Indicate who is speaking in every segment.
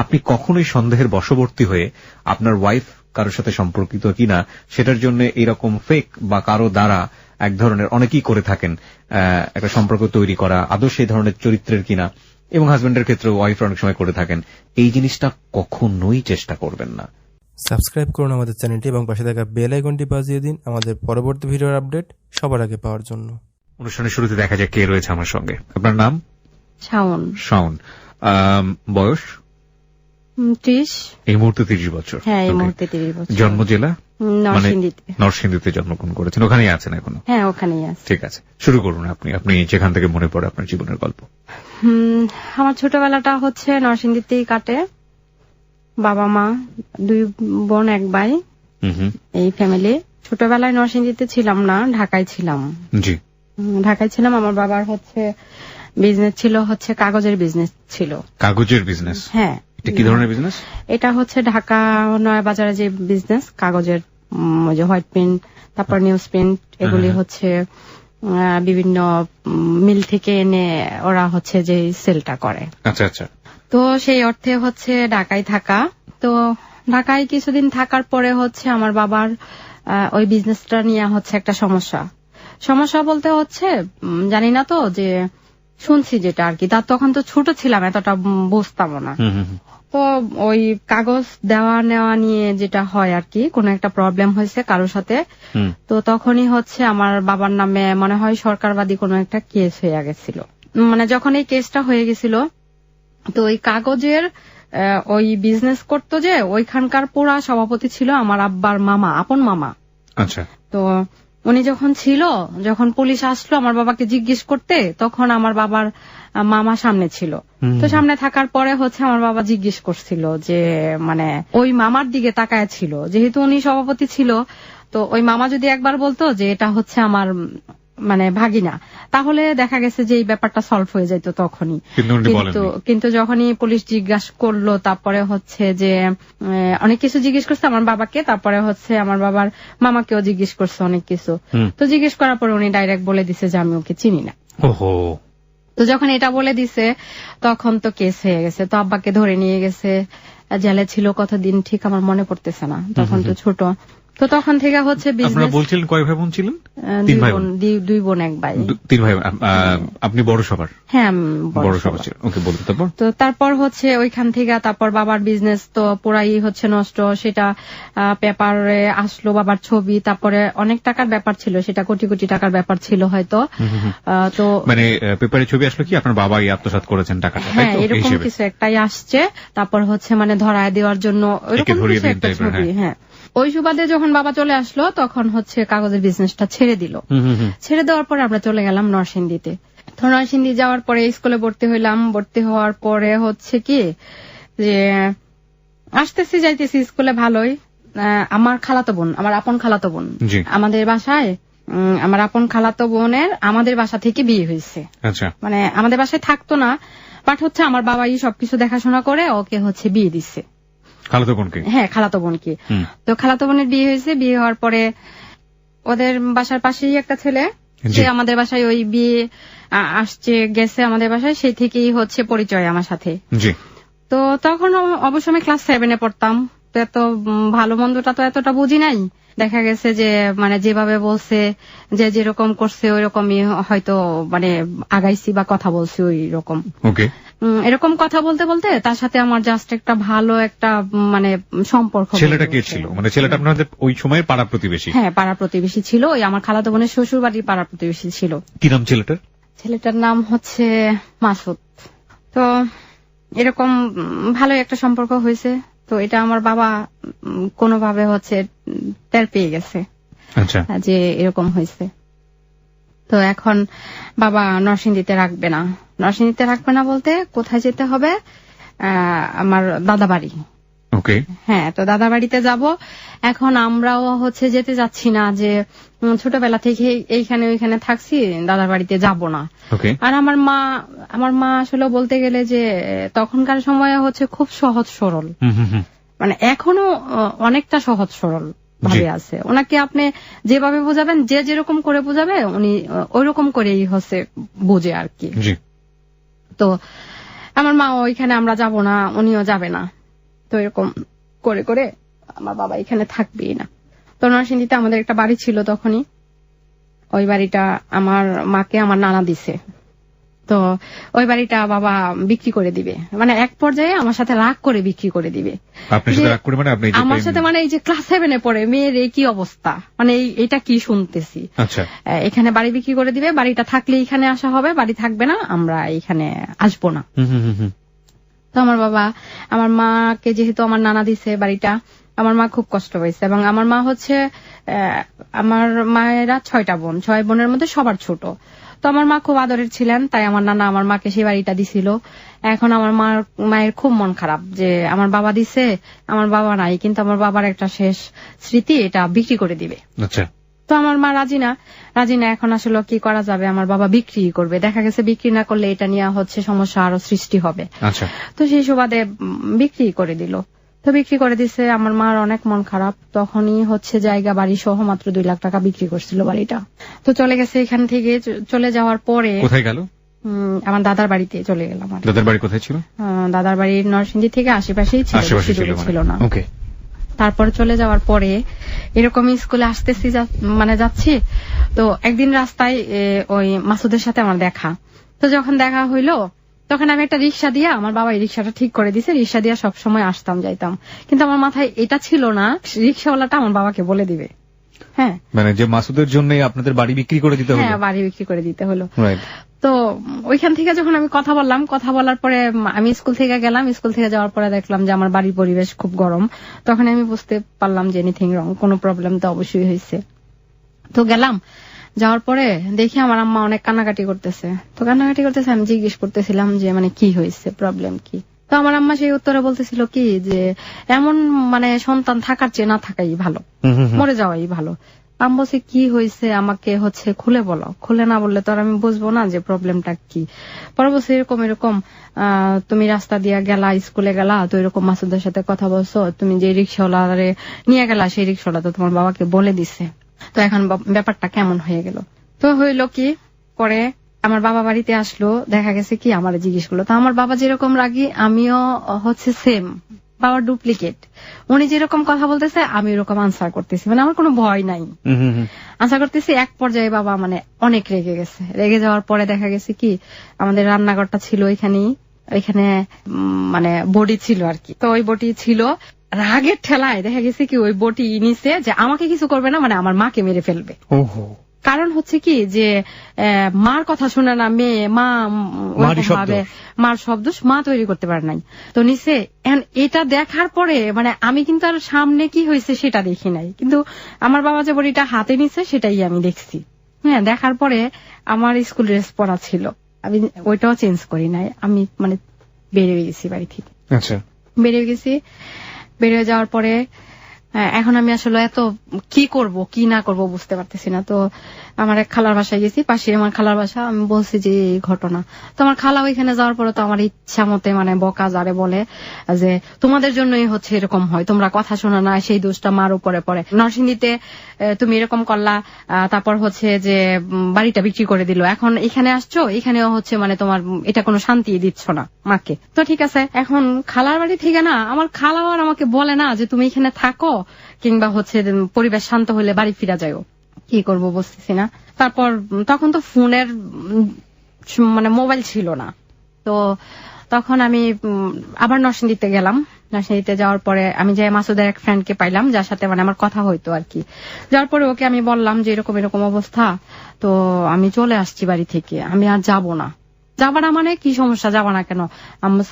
Speaker 1: আপনি কখনোই সন্দেহের বশবর্তী হয়ে আপনার ওয়াইফ কারোর সাথে সম্পর্কিত কিনা সেটার জন্য এরকম ফেক বা কারো দ্বারা এক ধরনের অনেকেই করে থাকেন একটা সম্পর্ক তৈরি করা, আদৌ সেই ধরনের চরিত্রের কিনা, এবং হাজবেন্ডের ক্ষেত্রে ওয়াইফ অনেক সময় করে থাকেন, এই জিনিসটা কখনোই চেষ্টা করবেন না।
Speaker 2: সাবস্ক্রাইব করুন আমাদের চ্যানেলটি এবং পাশে থাকা বেল আইকনটি বাজিয়ে দিন আমাদের পরবর্তী ভিডিওর আপডেট সবার আগে পাওয়ার জন্য।
Speaker 1: অনুষ্ঠানের শুরুতে দেখা যাক কে রয়েছে আমার সঙ্গে। আপনার নাম?
Speaker 3: শাওন।
Speaker 1: শাওন। বয়স?
Speaker 3: 30।
Speaker 1: এই মুহূর্তে 30 বছর।
Speaker 3: হ্যাঁ, এই মুহূর্তে 30 বছর।
Speaker 1: জন্ম জেলা?
Speaker 3: নরসিংদীতে।
Speaker 1: নরসিংদীতে জন্মগ্রহণ করেছেন, ওখানেই আছেন এখনো?
Speaker 3: হ্যাঁ, ওখানেই আছি।
Speaker 1: ঠিক আছে, শুরু করুন আপনি যেখান থেকে মনে পড়ে আপনার জীবনের গল্প।
Speaker 3: আমার ছোটবেলাটা হচ্ছে নরসিংদীতেই কাটে। বাবা মা, 2 বোন 1 ভাই, এই ফ্যামিলি। ছোটবেলায় নরসিংদীতে ছিলাম না, ঢাকায় ছিলাম।
Speaker 1: জি,
Speaker 3: ঢাকায় ছিলাম। আমার বাবার হচ্ছে বিজনেস ছিল, হচ্ছে কাগজের বিজনেস ছিল।
Speaker 1: কাগজের বিজনেস?
Speaker 3: হ্যাঁ।
Speaker 1: এটা কি ধরনের বিজনেস?
Speaker 3: এটা হচ্ছে ঢাকা নয়া বাজারে যে বিজনেস, কাগজের যে হোয়াইট প্রিন্ট, তারপর নিউজ প্রিন্ট, এগুলি হচ্ছে বিভিন্ন মিল থেকে এনে ওরা হচ্ছে যে সেলটা করে।
Speaker 1: আচ্ছা আচ্ছা।
Speaker 3: তো সেই অর্থে হচ্ছে ঢাকায় থাকা। তো ঢাকায় কিছুদিন থাকার পরে হচ্ছে আমার বাবার ওই বিজনেসটা নিয়ে হচ্ছে একটা সমস্যা বলতে হচ্ছে জানি না তো, যে শুনছি যেটা আর কি, তার তখন তো ছোট ছিলাম, এতটা বুঝতাম না। তো ওই কাগজ দেওয়া নেওয়া নিয়ে যেটা হয় আর কি, কোন একটা প্রবলেম হয়েছে কারোর সাথে, তো তখনই হচ্ছে আমার বাবার নামে মনে হয় সরকারবাদী কোনো একটা কেস হয়ে গেছিল। মানে যখন এই কেসটা হয়ে গেছিল, তো ওই কাগজের ওই বিজনেস করতো যে ওইখানকার পুরা সভাপতি ছিল আমার আব্বার মামা, আপন মামা।
Speaker 1: আচ্ছা।
Speaker 3: তো উনি যখন পুলিশ আসলো আমার বাবাকে জিজ্ঞেস করতে, তখন আমার বাবার মামা সামনে ছিল। তো সামনে থাকার পরে হচ্ছে আমার বাবা জিজ্ঞেস করছিল যে, মানে ওই মামার দিকে তাকায় ছিল, যেহেতু উনি সভাপতি ছিল, তো ওই মামা যদি একবার বলতো যে এটা হচ্ছে আমার মানে ভাগিনা, তাহলে দেখা গেছে যে এই ব্যাপারটা সলভ হয়ে যেত তখনই। কিন্তু যখনই পুলিশ জিজ্ঞাসা করলো, তারপরে হচ্ছে যে অনেক কিছু জিজ্ঞেস করছে আমার বাবাকে, তারপরে হচ্ছে আমার বাবার মামাকেও জিজ্ঞেস করছে অনেক কিছু। তো জিজ্ঞেস করার পরে উনি ডাইরেক্ট বলে দিছে যে আমি ওকে চিনি না। তো যখন এটা বলে দিছে তখন তো কেস হয়ে গেছে। তো আব্বাকে ধরে নিয়ে গেছে, জেলে ছিল কতদিন ঠিক আমার মনে পড়তেছে না, তখন তো ছোট। তো তখন থেকে হচ্ছে
Speaker 1: আপনারা বলছিলেন কয় ভাই বোন ছিলেন?
Speaker 3: 2 বোন 1 ভাই।
Speaker 1: 3 ভাই। আপনি বড় সবার?
Speaker 3: হ্যাঁ,
Speaker 1: বড় সবার ছিল। ওকে, বলুন।
Speaker 3: তারপর হচ্ছে ওইখান থেকে তারপর বাবার বিজনেস তো পুরাই হচ্ছে নষ্ট। সেটা পেপারে আসলো বাবার ছবি, তারপরে অনেক টাকার ব্যাপার ছিল, সেটা কোটি কোটি টাকার ব্যাপার ছিল হয়তো। তো
Speaker 1: মানে পেপারে ছবি আসলো কি আপনার বাবাই আত্মসাৎ করেছেন টাকাটা?
Speaker 3: হ্যাঁ, এরকম কিছু একটাই আসছে। তারপর হচ্ছে মানে ধরায় দেওয়ার জন্য ওইরকম কিছু একটা ছবি। হ্যাঁ, ওই সুবাদে যখন বাবা চলে আসলো তখন হচ্ছে কাগজের বিজনেসটা ছেড়ে দিল। ছেড়ে দেওয়ার পরে আমরা চলে গেলাম নরসিংদীতে। তো নরসিংদী যাওয়ার পরে স্কুলে ভর্তি হইলাম। ভর্তি হওয়ার পরে হচ্ছে কি যে আসতেছি যাইতেছি স্কুলে ভালোই। আমার খালাতো বোন, আমার আপন খালাতো বোন আমাদের বাসায়, আমার আপন খালাতো বোনের আমাদের বাসা থেকে বিয়ে হয়েছে। মানে আমাদের বাসায় থাকতো না, বাট হচ্ছে আমার বাবাই সবকিছু দেখাশোনা করে ওকে হচ্ছে বিয়ে দিচ্ছে।
Speaker 1: খালাতো বোনকে? হ্যাঁ,
Speaker 3: খালাতো বোনকে। তো খালাতো বোনের বিয়ে হয়েছে। বিয়ে হওয়ার পরে ওদের বাসার পাশেই একটা ছেলে, সে আমাদের বাসায় ওই বিয়ে আসছে গেছে আমাদের বাসায়, সেই থেকেই হচ্ছে পরিচয় আমার সাথে। তো তখন অবশ্য আমি ক্লাস 7-এ পড়তাম, তো এত ভালো মন্দটা তো এতটা বুঝি নাই। দেখা গেছে যে মানে যেভাবে বলছে, যে যেরকম করছে ওই রকমই হয়তো মানে আগাইছি বা কথা বলছি ওই রকম। এরকম কথা বলতে বলতে তার সাথে আমার জাস্ট একটা ভালো একটা মানে সম্পর্ক।
Speaker 1: ছেলেটা কে ছিল? মানে ছেলেটা আপনাদের ওই সময় পাড়া প্রতিবেশী?
Speaker 3: হ্যাঁ, পাড়া প্রতিবেশী ছিল। ওই আমার খালাতো বোনের শ্বশুর বাড়ির পাড়া প্রতিবেশী ছিল।
Speaker 1: কি নাম ছেলেটার?
Speaker 3: ছেলেটার নাম হচ্ছে মাসুদ। তো এরকম ভালো একটা সম্পর্ক হয়েছে। তো এটা আমার বাবা কোনোভাবে হচ্ছে টের পেয়ে গেছে যে এরকম হয়েছে। তো এখন বাবা নরসিংদীতে রাখবে না। নরসিংদীতে রাখবে না বলতে কোথায় যেতে হবে, আমার দাদা বাড়ি। হ্যাঁ, তো দাদা বাড়িতে যাব। এখন আমরাও হচ্ছে যেতে যাচ্ছি না, যে ছোটবেলা থেকে এইখানে ওইখানে থাকছি, দাদার বাড়িতে যাব না। আর আমার মা আসলে বলতে গেলে যে তখনকার সময়ে হচ্ছে খুব সহজ সরল, মানে এখনো অনেকটা সহজ সরল ভাবে আছে। ওনাকে আপনি যেভাবে বোঝাবেন, যে যেরকম করে বোঝাবে উনি ওইরকম করেই হচ্ছে বোঝে আর কি। তো আমার মা ওইখানে আমরা যাব না, উনিও যাবে না। তো এরকম করে করে আমার বাবা এখানে থাকবেই না। তো নরসিংদীতে আমাদের একটা বাড়ি ছিল তখনই, ওই বাড়িটা আমার মাকে আমার নানা দিছে। তো ওই বাড়িটা বাবা বিক্রি করে দিবে, মানে এক পর্যায়ে আমার সাথে রাগ করে বিক্রি করে দিবে। আমার সাথে মানে এই যে ক্লাস 7-এ পড়ে মেয়ের কি অবস্থা, মানে এটা কি শুনতেছি।
Speaker 1: আচ্ছা,
Speaker 3: এখানে বাড়ি বিক্রি করে দিবে, বাড়িটা থাকলে এখানে আসা হবে, বাড়ি থাকবে না, আমরা এখানে আসবো না। তো আমার বাবা, আমার মাকে যেহেতু আমার নানা দিছে বাড়িটা, আমার মা খুব কষ্ট পাইছে। এবং আমার মা হচ্ছে, আমার মায়েরা 6টা বোন, 6 বোনের মধ্যে সবার ছোট। তো আমার মা খুব আদরের ছিলেন, তাই আমার নানা আমার মাকে সেই বাড়িটা দিছিল। এখন আমার মায়ের খুব মন খারাপ যে আমার বাবা দিছে, আমার বাবা নাই, কিন্তু আমার বাবার একটা শেষ স্মৃতি, এটা বিক্রি করে দিবে।
Speaker 1: আচ্ছা,
Speaker 3: তো আমার মা রাজি না। এখন আসলে কি করা যাবে, আমার বাবা বিক্রি করবে। দেখা গেছে বিক্রি না করলে এটা নিয়ে হচ্ছে সমস্যা আরো সৃষ্টি হবে।
Speaker 1: আচ্ছা,
Speaker 3: তো সেই সুবাদে বিক্রি করে দিল। তো বিক্রি করে দিছে, আমার মার অনেক মন খারাপ। তখনই হচ্ছে জায়গা বাড়ি সহ মাত্র 2 লাখ টাকা বিক্রি করছিল বাড়িটা। তো চলে গেছে। এখান থেকে চলে যাওয়ার পরে
Speaker 1: কোথায় গেল?
Speaker 3: আমার দাদার বাড়িতে চলে গেলাম।
Speaker 1: দাদার বাড়ি কোথায় ছিল?
Speaker 3: দাদার বাড়ি নরসিংদী থেকে আশেপাশেই ছিল না।
Speaker 1: ওকে।
Speaker 3: তারপর চলে যাওয়ার পরে এরকম স্কুলে আসতেছি, মানে যাচ্ছি, তো একদিন রাস্তায় ওই মাসুদের সাথে আমার দেখা। তো যখন দেখা হইলো, তখন আমি একটা রিক্সা দিয়ে, আমার বাবা এই রিক্সাটা ঠিক করে দিছে, রিক্সা দিয়ে সবসময় আসতাম যাইতাম। কিন্তু আমার মাথায় এটা ছিল না রিক্সাওয়ালাটা আমার বাবাকে বলে দিবে। হ্যাঁ,
Speaker 1: মানে যে মাসুদের জন্য আপনাদের বাড়ি বিক্রি করে দিতে হলো।
Speaker 3: হ্যাঁ, বাড়ি বিক্রি করে দিতে হলো। তো ওইখান থেকে যখন আমি কথা বলার পরে আমি স্কুল থেকে গেলাম। স্কুল থেকে যাওয়ার পরে দেখলাম যে আমার বাড়ির পরিবেশ খুব গরম। তখন আমি বুঝতে পারলাম যে এনিথিং রং, কোনো প্রবলেম তো অবশ্যই হয়েছে। তো গেলাম, যাওয়ার পরে দেখি আমার আম্মা অনেক কান্নাকাটি করতেছে। আমি জিজ্ঞেস করতেছিলাম যে মানে কি হয়েছে, প্রবলেম কি। তো আমার আম্মা সেই উত্তরে বলতেছিল কি যে এমন মানে সন্তান থাকার চেয়ে না থাকাই ভালো, মরে যাওয়াই ভালো। আমি বলছি কি হয়েছে, আমাকে হচ্ছে খুলে বলো। খুলে না বললে তো আর আমি বুঝবো না যে প্রবলেমটা কি। পরে বলছি এরকম তুমি রাস্তা দিয়ে গেলা, স্কুলে গেলা, তো এরকম মাসুদের সাথে কথা বলছো, তুমি যে রিক্সাওয়ালারে নিয়ে গেলা সেই রিক্সাওয়ালা তো তোমার বাবাকে বলে দিছে। তো এখন ব্যাপারটা কেমন হয়ে গেল। তো হইল কি, পরে আমার বাবা বাড়িতে আসলো, দেখা গেছে কি আমার জিজ্ঞেস করলো। তো আমার বাবা যেরকম রাগি, আমিও হচ্ছে সেম, বাবার ডুপ্লিকেট। উনি যেরকম কথা বলতেছে আমি ওরকম আনসার করতেছি, মানে আমার কোনো ভয় নাই, আনসার করতেছি। এক পর্যায়ে বাবা মানে অনেক রেগে গেছে। রেগে যাওয়ার পরে দেখা গেছে কি আমাদের রান্নাঘরটা ছিল এখানে মানে বডি ছিল আর কি। তো ওই বডি ছিল, রাগের ঠেলায় দেখা গেছে কি ওই বটি নিচে যে আমাকে কিছু করবে না, মানে আমার মাকে মেরে ফেলবে। কারণ হচ্ছে কি যে মার কথা শুনে না মেয়ে, মার শব্দ মা তৈরি করতে পারে নাই। তো নিচে এটা দেখার পরে মানে আমি কিন্তু আর সামনে কি হয়েছে সেটা দেখি নাই, কিন্তু আমার বাবা যে বড়িটা হাতে নিছে সেটাই আমি দেখছি। হ্যাঁ, দেখার পরে আমার স্কুল ড্রেস পরা ছিল, আমি ওইটাও চেঞ্জ করি নাই। আমি মানে বেরিয়ে গেছি বাড়ি থেকে।
Speaker 1: আচ্ছা,
Speaker 3: বেরিয়ে যাওয়ার পরে এখন আমি আসলে এত কি করব কি না করব বুঝতে পারতেছি না। তো আমার এক খালার বাসায় গেছি, পাশে আমার খালার বাসা। আমি বলছি যে এই ঘটনা। তো আমার খালা ওইখানে যাওয়ার পরে তো আমার ইচ্ছা মতে মানে বকা যারে বলে যে তোমাদের জন্যই হচ্ছে এরকম হয়, তোমরা কথা শোনো না, সেই দোষটা মার উপরে পড়ে। নরসিংদীতে তুমি এরকম করলা, তারপর হচ্ছে যে বাড়িটা বিক্রি করে দিল, এখন এখানে আসছো, এখানেও হচ্ছে মানে তোমার এটা কোনো শান্তি দিচ্ছ না মাকে। তো ঠিক আছে, এখন খালার বাড়ি থেকে না আমার খালাও আর আমাকে বলে না যে তুমি এখানে থাকো কিংবা হচ্ছে পরিবেশ শান্ত হলে বাড়ি ফিরা যাও। কি করব বুঝতেছি না। তারপর তখন তো ফোনের মানে মোবাইল ছিল না। তো তখন আমি আবার নরসিংদীতে গেলাম। নরসিংদীতে যাওয়ার পরে আমি যাই মাসুদের এক ফ্রেন্ডকে পাইলাম, যার সাথে মানে আমার কথা হইতো আর কি। যাওয়ার পরে ওকে আমি বললাম যে এরকম অবস্থা, তো আমি চলে আসছি বাড়ি থেকে, আমি আর যাব না। যাবা না মানে কি সমস্যা, যাবা না কেন?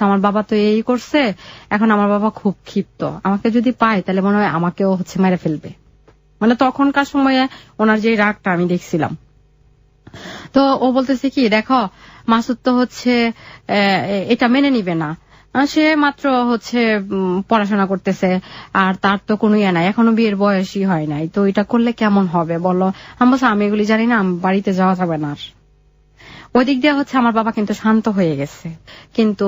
Speaker 3: আমার বাবা তো এই করছে, এখন আমার বাবা খুব ক্ষিপ্ত, আমাকে যদি পায় তাহলে মনে হয় আমাকেও হচ্ছে মেরে ফেলবে। মানে তখনকার সময়ে ওনার যে রাগটা আমি দেখছিলাম। তো ও বলতেছে কি, দেখো মাসুদ তো হচ্ছে এটা মেনে নিবে না, সে মাত্র হচ্ছে পড়াশোনা করতেছে, আর তার তো কোনো ইয়ে নাই, এখনো বিয়ের বয়সই হয় নাই, তো এটা করলে কেমন হবে বলো? আমি বলছি আমি এগুলি জানি না, বাড়িতে যাওয়া যাবে না। ওই দিক দিয়ে হচ্ছে আমার বাবা কিন্তু শান্ত হয়ে গেছে, কিন্তু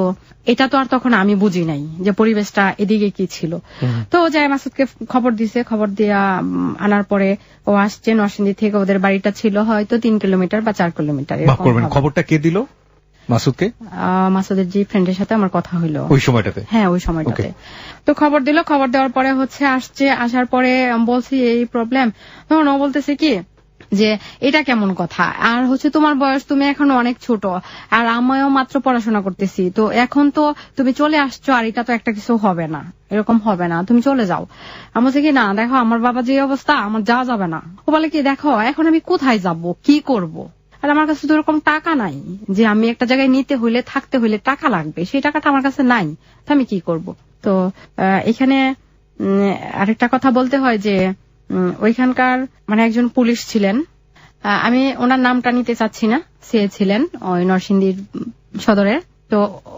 Speaker 3: এটা তো আর তখন আমি বুঝি নাই যে পরিবেশটা এদিকে কি ছিল। তো ও যায় মাসুদকে খবর দিছে, খবর দিয়া আনার পরে ও আসছে নরসিংদী থেকে। ওদের বাড়িটা ছিল হয়তো 3 কিলোমিটার বা 4 কিলোমিটার।
Speaker 1: খবরটা কে দিল? মাসুদকে?
Speaker 3: মাসুদের জি ফ্রেন্ডের সাথে আমার কথা হইলো
Speaker 1: ওই সময়টাতে?
Speaker 3: হ্যাঁ ওই সময়টাতে। তো খবর দিল, খবর দেওয়ার পরে হচ্ছে আসছে, আসার পরে বলছি এই প্রবলেম, তখন ও বলতেছে কি যে এটা কেমন কথা, আর হচ্ছে তোমার বয়স, তুমি এখন অনেক ছোট, আর আমিও মাত্র পড়াশোনা করতেছি, তো এখন তো তুমি চলে আসছো, আর এটা তো একটা কিছু হবে না, এরকম হবে না, তুমি চলে যাও। আমি বলছি কি না দেখো আমার বাবা যে অবস্থা, আমার যাওয়া যাবে না। ও বলে কি দেখো এখন আমি কোথায় যাব, কি করব, আর আমার কাছে তো এরকম টাকা নাই যে আমি একটা জায়গায় নিতে হইলে থাকতে হইলে টাকা লাগবে, সেই টাকাটা আমার কাছে নাই, তো আমি কি করব। তো এখানে আরেকটা কথা বলতে হয় যে ওইখানকার মানে একজন পুলিশ ছিলেন, আমি ওনার নামটা নিতে চাচ্ছি না, সে ছিলেন ওই নরসিংদীর সদরের, তো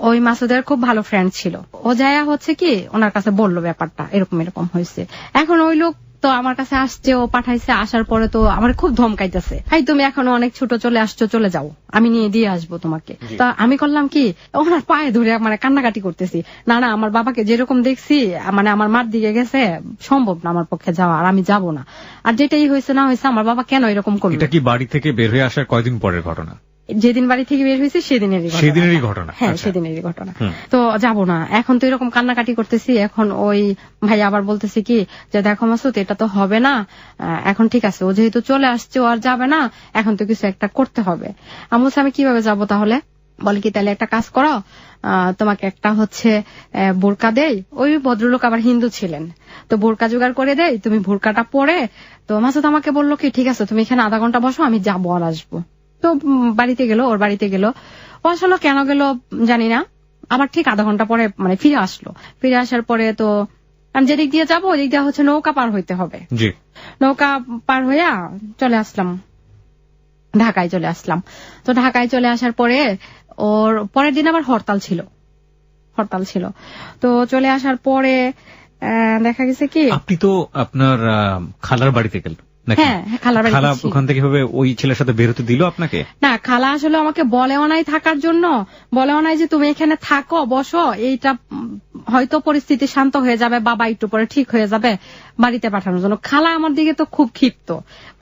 Speaker 3: ওই মাসুদের খুব ভালো ফ্রেন্ড ছিল, ও যায়া হচ্ছে কি ওনার কাছে বললো ব্যাপারটা এরকম এরকম হয়েছে। এখন ওই লোক তো আমার কাছে আসছে, ও পাঠাইছে, আসার পরে তো আমার খুব ধমকাইতেছে, হাই তুমি এখনো অনেক ছোট, চলে আসছো, চলে যাও, আমি নিয়ে দিয়ে আসবো তোমাকে। তা আমি করলাম কি ওনার পায়ে ধরে মানে কান্নাকাটি করতেছি, না না আমার বাবাকে যেরকম দেখছি মানে আমার মার দিকে গেছে, সম্ভব না আমার পক্ষে যাওয়া, আর আমি যাব না, আর যেটাই হয়েছে না হয়েছে আমার বাবা কেন এরকম করলো।
Speaker 1: এটা কি বাড়ি থেকে বের হয়ে আসার কয়দিন পরের ঘটনা?
Speaker 3: যেদিন বাড়ি থেকে বের হয়েছে সেদিনেরই ঘটনা। হ্যাঁ সেদিনেরই ঘটনা। তো যাব না, এখন তো এরকম কান্নাকাটি করতেছি, এখন ওই ভাই আবার বলতেছি কি যে দেখো মাসুদ এটা তো হবে না, এখন ঠিক আছে ও যেহেতু চলে আসছে ও আর যাবে না, এখন তো কিছু একটা করতে হবে। আমি বলছি আমি কিভাবে যাব তাহলে, বলে কি তাহলে একটা কাজ করো, তোমাকে একটা হচ্ছে বোরকা দেই, ওই ভদ্রলোক আবার হিন্দু ছিলেন, তো বোরকা জোগাড় করে দেই, তুমি বোরকাটা পরে। তো মাসুদ আমাকে বললো কি ঠিক আছে তুমি এখানে আধা ঘন্টা বসো, আমি যাবো আর আসবো। তো বাড়িতে গেল, ওর বাড়িতে গেল, ও আসলে কেন গেল জানি না, আবার ঠিক আধা ঘন্টা পরে মানে ফিরে আসলো। ফিরে আসার পরে তো আমি যেদিক দিয়ে যাবো ওদিক দিয়ে হচ্ছে নৌকা পার হইতে হবে, নৌকা পার হইয়া চলে আসলাম, ঢাকায় চলে আসলাম। তো ঢাকায় চলে আসার পরে ওর পরের দিন আবার হরতাল ছিল, তো চলে আসার পরে দেখা গেছে কি
Speaker 1: আপনি তো আপনার খালার বাড়িতে গেলেন।
Speaker 3: হ্যাঁ খালা
Speaker 1: ওখান থেকে ওই ছেলের সাথে বেরোতে দিল আপনাকে?
Speaker 3: না খালা আসলে আমাকে বলেও নাই থাকার জন্য, বলেও নাই যে তুমি এখানে থাকো বসো, এইটা হয়তো পরিস্থিতি শান্ত হয়ে যাবে, বাবা একটু পরে ঠিক হয়ে যাবে, বাড়িতে পাঠানোর জন্য। খালা আমার দিকে তো খুব ক্ষিপ্ত,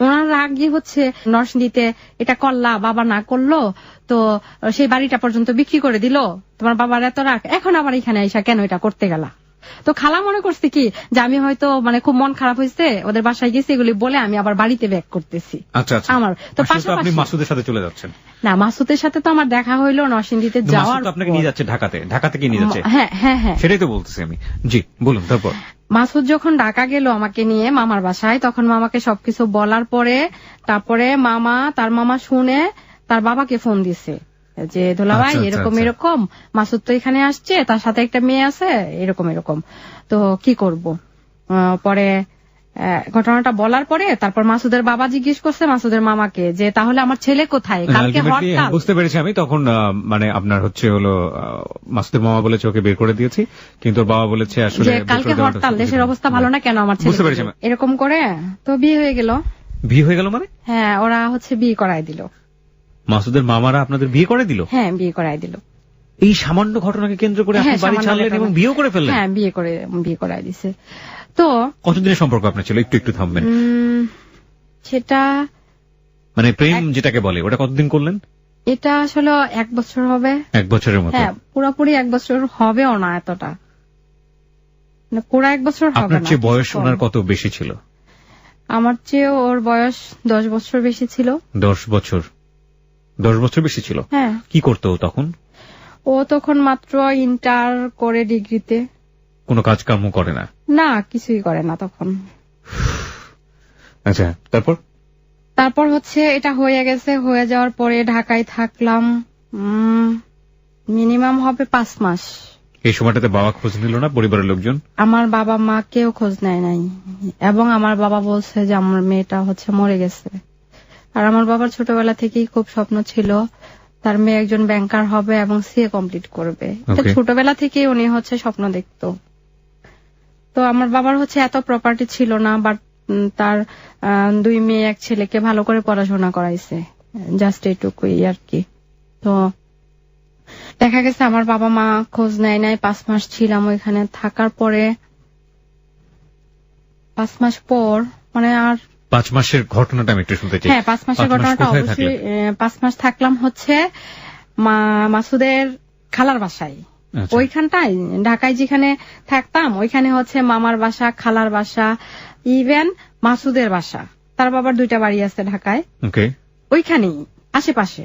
Speaker 3: ওনার রাগই হচ্ছে নরসিংদীতে এটা করলা, বাবা না করলো, তো সেই বাড়িটা পর্যন্ত বিক্রি করে দিল, তোমার বাবার এত রাগ, এখন আবার এখানে আইসা কেন এটা করতে গেলা। তো খালা মনে করছে কি যে আমি হয়তো মানে খুব মন খারাপ হয়েছে, ওদের বাসায় গেছি, এগুলি বলে আমি আবার বাড়িতে ব্যাক করতেছি।
Speaker 1: আমার তো আপনি মাসুদের সাথে চলে যাচ্ছেন? না
Speaker 3: মাসুদের সাথে তো আমার দেখা হইলো নরসিংদীতে যাওয়ার,
Speaker 1: আপনাকে নিয়ে যাচ্ছে ঢাকা থেকে নিয়ে যাচ্ছে?
Speaker 3: হ্যাঁ হ্যাঁ হ্যাঁ
Speaker 1: সেটাই তো বলতেছি আমি। জি বলুন। তারপর
Speaker 3: মাসুদ যখন ঢাকা গেল আমাকে নিয়ে মামার বাসায়, তখন মামাকে সবকিছু বলার পরে তারপরে তার মামা শুনে তার বাবাকে ফোন দিছে যে দুলাভাই এরকম এরকম, মাসুদ তো এখানে আসছে, তার সাথে একটা মেয়ে আছে, এরকম এরকম, তো কি করব। পরে ঘটনাটা বলার পরে তারপর মাসুদের বাবা জিজ্ঞেস করছে মাসুদের মামাকে যে তাহলে আমার ছেলে কোথায়, কালকে হরতাল।
Speaker 1: বুঝতে পেরেছি আমি তখন, মানে আপনার হচ্ছে হলো মাসুদের মামা বলেছে ওকে বের করে দিয়েছি, কিন্তু ওর বাবা বলেছে আসলে
Speaker 3: কালকে হরতাল, দেশের অবস্থা ভালো না, কেন আমার ছেলে।
Speaker 1: বুঝতে পেরেছি
Speaker 3: এরকম করে তো বিয়ে হয়ে গেল।
Speaker 1: বিয়ে হয়ে গেল মানে?
Speaker 3: হ্যাঁ ওরা হচ্ছে বিয়ে করাই দিল।
Speaker 1: মাসুদের মামারা আপনাদের বিয়ে করে দিল?
Speaker 3: হ্যাঁ বিয়ে করাই দিল।
Speaker 1: এই সামান্য ঘটনাকে কেন্দ্র করে আপনি বাড়ি ছাড়লেন এবং বিয়ে করে ফেললেন?
Speaker 3: হ্যাঁ বিয়ে করাই দিছে। তো
Speaker 1: কতদিনের সম্পর্ক আপনার ছিল, একটু থামবেন?
Speaker 3: সেটা
Speaker 1: মানে প্রেম যেটাকে বলে, ওটা কতদিন করলেন?
Speaker 3: এটা আসলে 1 বছর হবে।
Speaker 1: 1 বছরের মতো?
Speaker 3: হ্যাঁ পুরোপুরি 1 বছর হবেও না, এতটা পুরো 1 বছর হবে না।
Speaker 1: আপনার চেয়ে বয়স ওনার কত বেশি ছিল?
Speaker 3: আমার চেয়ে ওর বয়স 10 বছর বেশি ছিল।
Speaker 1: 10 বছর বেশি ছিল?
Speaker 3: হ্যাঁ।
Speaker 1: কি করতো তখন?
Speaker 3: ও তখন মাত্র ইন্টার করে ডিগ্রিতে।
Speaker 1: কোনো কাজ কর্ম করে না?
Speaker 3: না কিছুই করে না তখন।
Speaker 1: আচ্ছা তারপর
Speaker 3: হচ্ছে এটা হয়ে গেছে, হয়ে যাওয়ার পরে ঢাকায় থাকলাম মিনিমাম হবে 5 মাস।
Speaker 1: এই সময়টাতে বাবা খোঁজ নিল না, পরিবারের লোকজন?
Speaker 3: আমার বাবা মা কেউ খোঁজ নেয় নাই, এবং আমার বাবা বলছে যে আমার মেয়েটা হচ্ছে মরে গেছে। আর আমার বাবার ছোটবেলা থেকেই খুব স্বপ্ন ছিল তার মেয়ে একজন ব্যাংকার হবে এবং সিএ কমপ্লিট করবে, ছোটবেলা থেকেই উনি হচ্ছে স্বপ্ন দেখতো। তো আমার বাবার হচ্ছে এত প্রপার্টি ছিল না, বাট তার 2 মেয়ে 1 ছেলেকে ভালো করে পড়াশোনা করাইছে, জাস্ট এইটুকুই আর কি। তো দেখা গেছে আমার বাবা মা খোঁজ নেয় নাই। 5 মাস ছিলাম ওইখানে, থাকার পরে 5 মাস পর মানে আর
Speaker 1: 5 মাসের ঘটনাটা আমি একটু শুনতে চাই।
Speaker 3: হ্যাঁ 5 মাসের ঘটনাটা অবশ্যই। 5 মাস থাকলাম হচ্ছে মাসুদের খালার বাসায়। ওইখানটায় ঢাকায় যেখানে থাকতাম ওইখানে হচ্ছে মামার বাসা, খালার বাসা, ইভেন মাসুদের বাসা। তার বাবার 2টা বাড়ি আছে ঢাকায়, ওইখানেই আশেপাশে।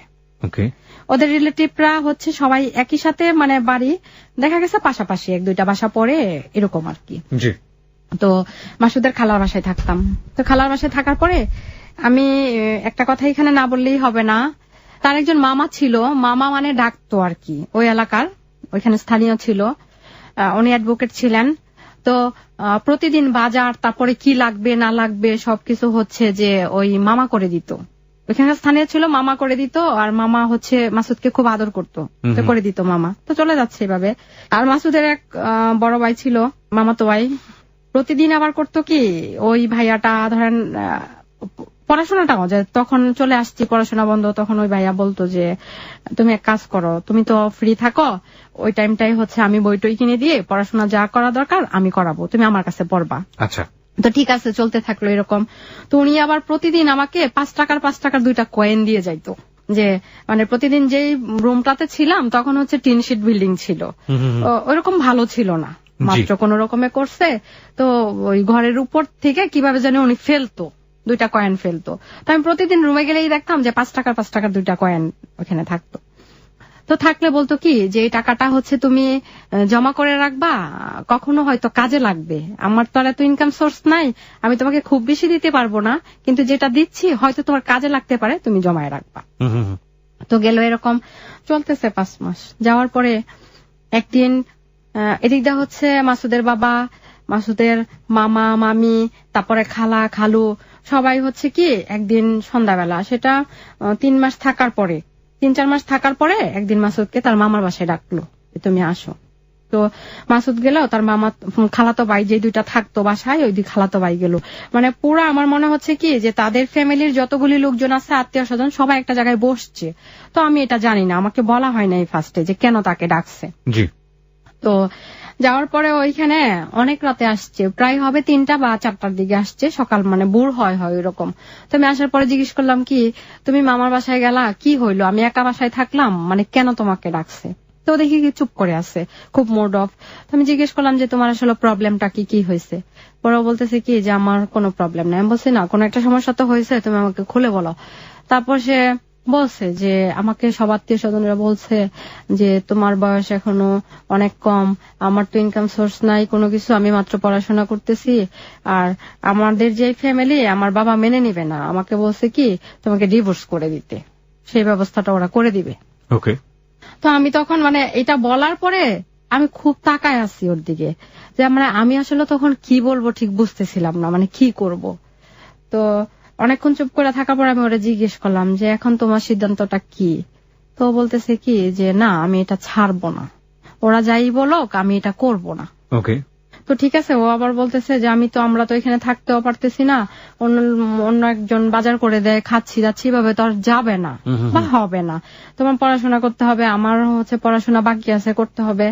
Speaker 3: ওদের রিলেটিভরা হচ্ছে সবাই একই সাথে, মানে বাড়ি দেখা গেছে পাশাপাশি, 1-2টা বাসা পরে এরকম আর কি। তো মাসুদের খালার বাসায় থাকতাম। তো খালার বাসায় থাকার পরে আমি একটা কথা এখানে না বললেই হবে না, তার একজন মামা ছিল, মামা মানে ডাকতো আর কি, ওই এলাকার, ওইখানে স্থানীয় ছিল, উনি অ্যাডভোকেট ছিলেন। তো প্রতিদিন বাজার, তারপরে কি লাগবে না লাগবে সবকিছু হচ্ছে যে ওই মামা করে দিত। ওইখানে স্থানীয় ছিল, মামা করে দিত। আর মামা হচ্ছে মাসুদকে খুব আদর করতো, তো করে দিত মামা। তো চলে যাচ্ছে এভাবে। আর মাসুদের এক বড় ভাই ছিল, মামাতো ভাই, প্রতিদিন আবার করতো কি, ওই ভাইয়াটা ধরেন পড়াশোনাটাও যে তখন চলে আসছি, পড়াশোনা বন্ধ, তখন ওই ভাইয়া বলতো যে তুমি এক কাজ করো, তুমি তো ফ্রি থাকো, ওই টাইমটাই হচ্ছে আমি বই টই কিনে দিয়ে পড়াশোনা যা করা দরকার আমি করাবো, তুমি আমার কাছে পড়বা।
Speaker 1: আচ্ছা,
Speaker 3: তো ঠিক আছে, চলতে থাকলো এরকম। তো উনি আবার প্রতিদিন আমাকে 5 টাকার 2টা কয়েন দিয়ে যাইতো। যে মানে প্রতিদিন যেই রুমটাতে ছিলাম তখন হচ্ছে টিন শিট বিল্ডিং ছিল, ওইরকম ভালো ছিল না, মাত্র কোন রকমে করছে। তো ওই ঘরের উপর থেকে কিভাবে জানি উনি ফেলতো, 2টা কয়েন ফেলতো। তো আমি প্রতিদিন রুমে গেলেই দেখতাম যে 5 টাকার 2টা কয়েন ওখানে থাকতো। তো থাকলে বলতো কি যে এই টাকাটা হচ্ছে তুমি জমা করে রাখবা, কখনো হয়তো কাজে লাগবে, আমার তো আর এত ইনকাম সোর্স নাই, আমি তোমাকে খুব বেশি দিতে পারবো না, কিন্তু যেটা দিচ্ছি হয়তো তোমার কাজে লাগতে পারে, তুমি জমায় রাখবা। তো গেল এরকম চলতেছে 5 মাস। যাওয়ার পরে একদিন এদিকটা হচ্ছে মাসুদের বাবা, মাসুদের মামা মামি, তারপরে খালা খালু সবাই হচ্ছে কি একদিন সন্ধ্যাবেলা, সেটা 3 মাস থাকার পরে, 3-4 মাস থাকার পরে একদিন মাসুদকে তার মামার বাসায় ডাকলো, তুমি আসো। তো মাসুদ গেল, তার মামা খালাতো ভাই যে 2টা থাকতো বাসায়, ওই 2 খালাতো ভাই গেল। মানে পুরা আমার মনে হচ্ছে কি যে তাদের ফ্যামিলির যতগুলি লোকজন আছে, আত্মীয় স্বজন, সবাই একটা জায়গায় বসছে। তো আমি এটা জানি না, আমাকে বলা হয় নাই ফার্স্টে যে কেন তাকে ডাকছে। তো যাওয়ার পরে ওইখানে অনেক রাতে আসছে, প্রায় হবে 3টা বা 4টার দিকে আসছে, সকাল মানে বুড় হয় ওইরকম। তো আমি আসার পরে জিজ্ঞেস করলাম কি তুমি মামার বাসায় গেলা, কি হইলো, আমি একা বাসায় থাকলাম, মানে কেন তোমাকে ডাকছে? তো দেখি কি চুপ করে আছে, খুব মুড অফ। তো আমি জিজ্ঞেস করলাম যে তোমার আসলে প্রবলেমটা কি হয়েছে? পরে বলতেছে কি যে আমার কোনো প্রবলেম নাই। আমি বলছি না, কোনো একটা সমস্যা তো হয়েছে, তুমি আমাকে খুলে বলো। তারপর সে বলছে যে আমাকে সব আত্মীয় স্বজনরা বলছে যে তোমার বয়স এখনো অনেক কম, আমার তো ইনকাম সোর্স নাই কোনো কিছু, আমি মাত্র পড়াশোনা করতেছি, আর আমাদের যে ফ্যামিলি, আমার বাবা মেনে নিবে না, আমাকে বলছে কি তোমাকে ডিভোর্স করে দিতে, সেই ব্যবস্থাটা ওরা করে দিবে।
Speaker 1: ওকে।
Speaker 3: তো আমি তখন মানে এটা বলার পরে আমি খুব তাকায় আছি ওর দিকে, যে মানে আমি আসলে তখন কি বলবো ঠিক বুঝতেছিলাম না, মানে কি করব। তো অনেকক্ষণ চুপ করে থাকার পর আমি ওরা জিজ্ঞেস করলাম যে এখন তোমার সিদ্ধান্তটা কি? তো বলতেছে কি যে না, আমি এটা ছাড়বো না, ওরা যাই বলুক আমি এটা করব না।
Speaker 1: ওকে।
Speaker 3: তো ঠিক আছে। ও আবার বলতেছে যে আমরা তো এখানে থাকতেও পারতেছি না, অন্য একজন বাজার করে দেয়, খাচ্ছি যাচ্ছি, ভাবে তো আর যাবে না বা হবে না, তোমার পড়াশোনা করতে হবে, আমার হচ্ছে পড়াশোনা বাকি আছে, করতে হবে।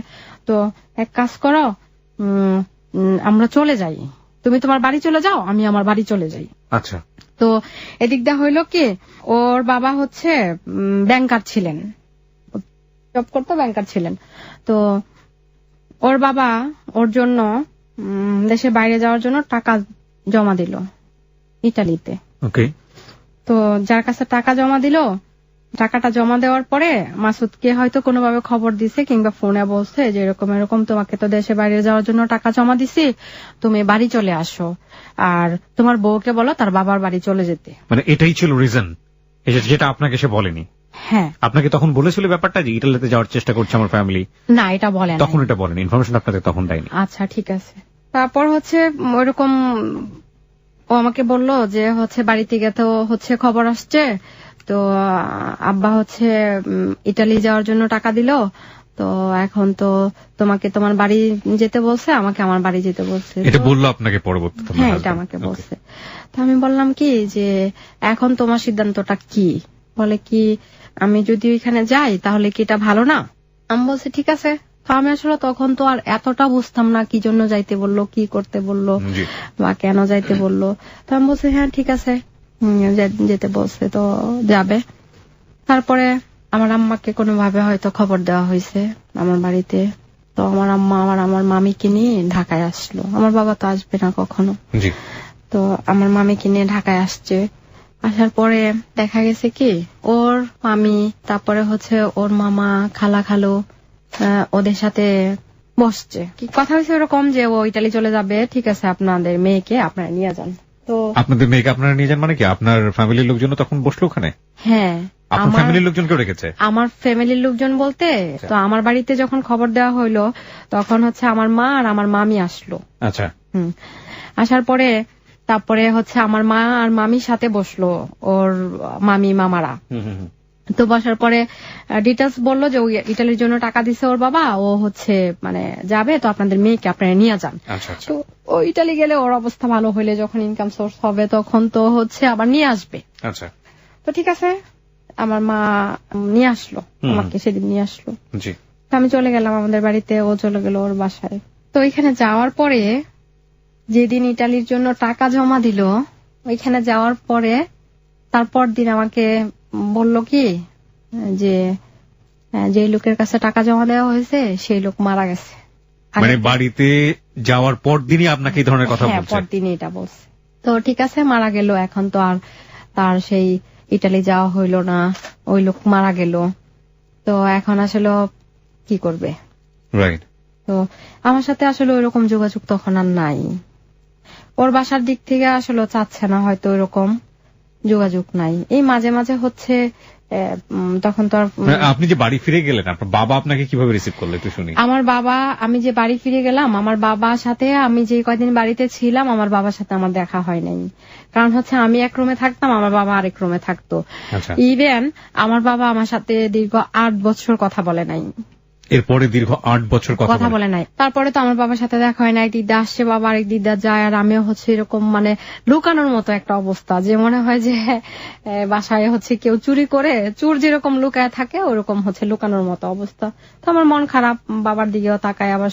Speaker 3: তো এক কাজ করো, আমরা চলে যাই, তুমি তোমার বাড়ি চলে যাও, আমি আমার বাড়ি চলে যাই।
Speaker 1: আচ্ছা।
Speaker 3: তো এদিকটা হইল কি, ওর বাবা হচ্ছে ব্যাংকার ছিলেন, জব করতো, ব্যাংকার ছিলেন। তো ওর বাবা ওর জন্য দেশের বাইরে যাওয়ার জন্য টাকা জমা দিল ইটালিতে।
Speaker 1: ওকে।
Speaker 3: তো যার কাছে টাকা জমা দিল, টাকাটা জমা দেওয়ার পরে মাসুদকে হয়তো কোনোভাবে খবর দিছে কিংবা ফোনে বলছে যে এরকম তোমাকে তো দেশে বাইরে যাওয়ার জন্য টাকা জমা দিছি, তুমি বাড়ি চলে আসো, আর তোমার বউকে বলো তার বাবার বাড়ি চলে যেতে।
Speaker 1: মানে এটাই ছিল রিজন, যেটা আপনাকে সে বলেনি?
Speaker 3: হ্যাঁ।
Speaker 1: আপনাকে তখন বলেছিল ব্যাপারটা যে ইটালিতে যাওয়ার চেষ্টা করছে আমার ফ্যামিলি?
Speaker 3: না, এটা বলেন
Speaker 1: তখন, এটা বলেন, ইনফরমেশন আপনাদের তখন দেয়নি?
Speaker 3: আচ্ছা, ঠিক আছে। তারপর হচ্ছে ওইরকম ও আমাকে বলল যে হচ্ছে বাড়ি থেকে তো হচ্ছে খবর আসছে, তো আব্বা হচ্ছে ইটালি যাওয়ার জন্য টাকা দিল, তো এখন তো তোমাকে তোমার বাড়ি যেতে বলছে, আমাকে আমার বাড়ি যেতে বলছে।
Speaker 1: এটা বললো আপনাকে পরবর্তীতে?
Speaker 3: হ্যাঁ, এটা আমাকে বলছে। তো আমি বললাম কি যে এখন তোমার সিদ্ধান্তটা কি? বলে কি আমি যদি ওইখানে যাই তাহলে কি এটা ভালো না? আমি বলছি ঠিক আছে। তো আমি আসলে তখন তো আর এতটা বুঝতাম না কি জন্য যাইতে বললো, কি করতে বললো বা কেন যাইতে বললো। তো আমি বলছি হ্যাঁ ঠিক আছে, যেতে বলছে তো যাবে। তারপরে আমার আম্মাকে কোনোভাবে হয়তো খবর দেওয়া হয়েছে আমার বাড়িতে। তো আমার আম্মা আমার মামিকে নিয়ে ঢাকায় আসলো। আমার বাবা তো আসবে না কখনো। তো আমার মামিকে নিয়ে ঢাকায় আসছে। আসার পরে দেখা গেছে কি ওর মামি, তারপরে হচ্ছে ওর মামা, খালা, খালু ওদের সাথে বসছে। কথা হয়েছে এরকম যে ও ইটালি চলে যাবে, ঠিক আছে আপনাদের মেয়েকে আপনারা নিয়ে যান। তো
Speaker 1: আপনাদের মেয়েকে আপনারা নিয়ে যান মানে কি? আপনার ফ্যামিলির লোকজন তখন বসলো ওখানে?
Speaker 3: হ্যাঁ,
Speaker 1: আপনার ফ্যামিলির লোকজন কেউ রেখেছে? আমার
Speaker 3: ফ্যামিলির লোকজন বলতে তো আমার বাড়িতে যখন খবর দেওয়া হইলো তখন হচ্ছে আমার মা আর আমার মামি আসলো।
Speaker 1: আচ্ছা।
Speaker 3: আসার পরে তারপরে হচ্ছে আমার মা আর মামির সাথে বসলো ওর মামি মামারা। তো বসার পরে ডিটেলস বললো যে ইটালির জন্য টাকা দিছে ওর বাবা, ও হচ্ছে মানে যাবে, তো আপনাদের মেয়েকে আপনারা নিয়ে যান। তো ও ইটালি গেলে ওর অবস্থা ভালো হইলে যখন ইনকাম সোর্স হবে তখন তো হচ্ছে আবার নিয়ে আসবে।
Speaker 1: আচ্ছা।
Speaker 3: তো ঠিক আছে, আমার মা নিয়ে আসলো আমাকে, সেদিন নিয়ে আসলো।
Speaker 1: জি।
Speaker 3: আমি চলে গেলাম আমাদের বাড়িতে, ও চলে গেল ওর বাসায়। তো এখানে যাওয়ার পরে যেদিন ইটালির জন্য টাকা জমা দিল, ওইখানে যাওয়ার পরে তারপর দিন আমাকে বলল কি যে লোকের কাছে টাকা জমা দেওয়া হয়েছে সেই লোক মারা গেছে।
Speaker 1: মানে বাড়িতে যাওয়ার পর দিনই আপনাকে এই ধরনের কথা বলছে?
Speaker 3: পর দিনই এটা বলছে। তো ঠিক আছে, মারা গেল, এখন তো আর তার সেই ইটালি যাওয়া হইল না, ওই লোক মারা গেল। তো এখন আসলে কি করবে?
Speaker 1: রাইট।
Speaker 3: তো আমার সাথে আসলে ওইরকম যোগাযোগ তখন আর নাই। ওর বাসার দিক থেকে আসলে চাচ্ছে না, হয়তো ওইরকম যোগাযোগ নাই। এই মাঝে মাঝে হচ্ছে তখন তো।
Speaker 1: আপনি যে বাড়ি ফিরে গেলেন, আপনার বাবা আপনাকে কিভাবে রিসিভ করলো একটু শুনি।
Speaker 3: আমার বাবা, আমি যে বাড়ি ফিরে গেলাম, আমার বাবার সাথে আমি যে কয়দিন বাড়িতে ছিলাম আমার বাবার সাথে আমার দেখা হয় নাই। কারণ হচ্ছে আমি এক রুমে থাকতাম, আমার বাবা আরেক রুমে থাকতো। ইভেন আমার বাবা আমার সাথে দীর্ঘ 8 বছর কথা বলে নাই।
Speaker 1: এরপরে দীর্ঘ 8 বছর কথা বলে
Speaker 3: নাই। তারপরে তো আমার বাবার সাথে দেখা হয় না। এক দিদা আসছে, বাবা আরেক দিদা যায়, আর আমিও হচ্ছে এরকম মানে লুকানোর মতো একটা অবস্থা, যে মনে হয় যে বাসায় হচ্ছে কেউ চুরি করে, চোর যেরকম লুকায় থাকে ওরকম হচ্ছে লুকানোর মতো অবস্থা। তো আমার মন খারাপ, বাবার দিকেও তাকায়, আবার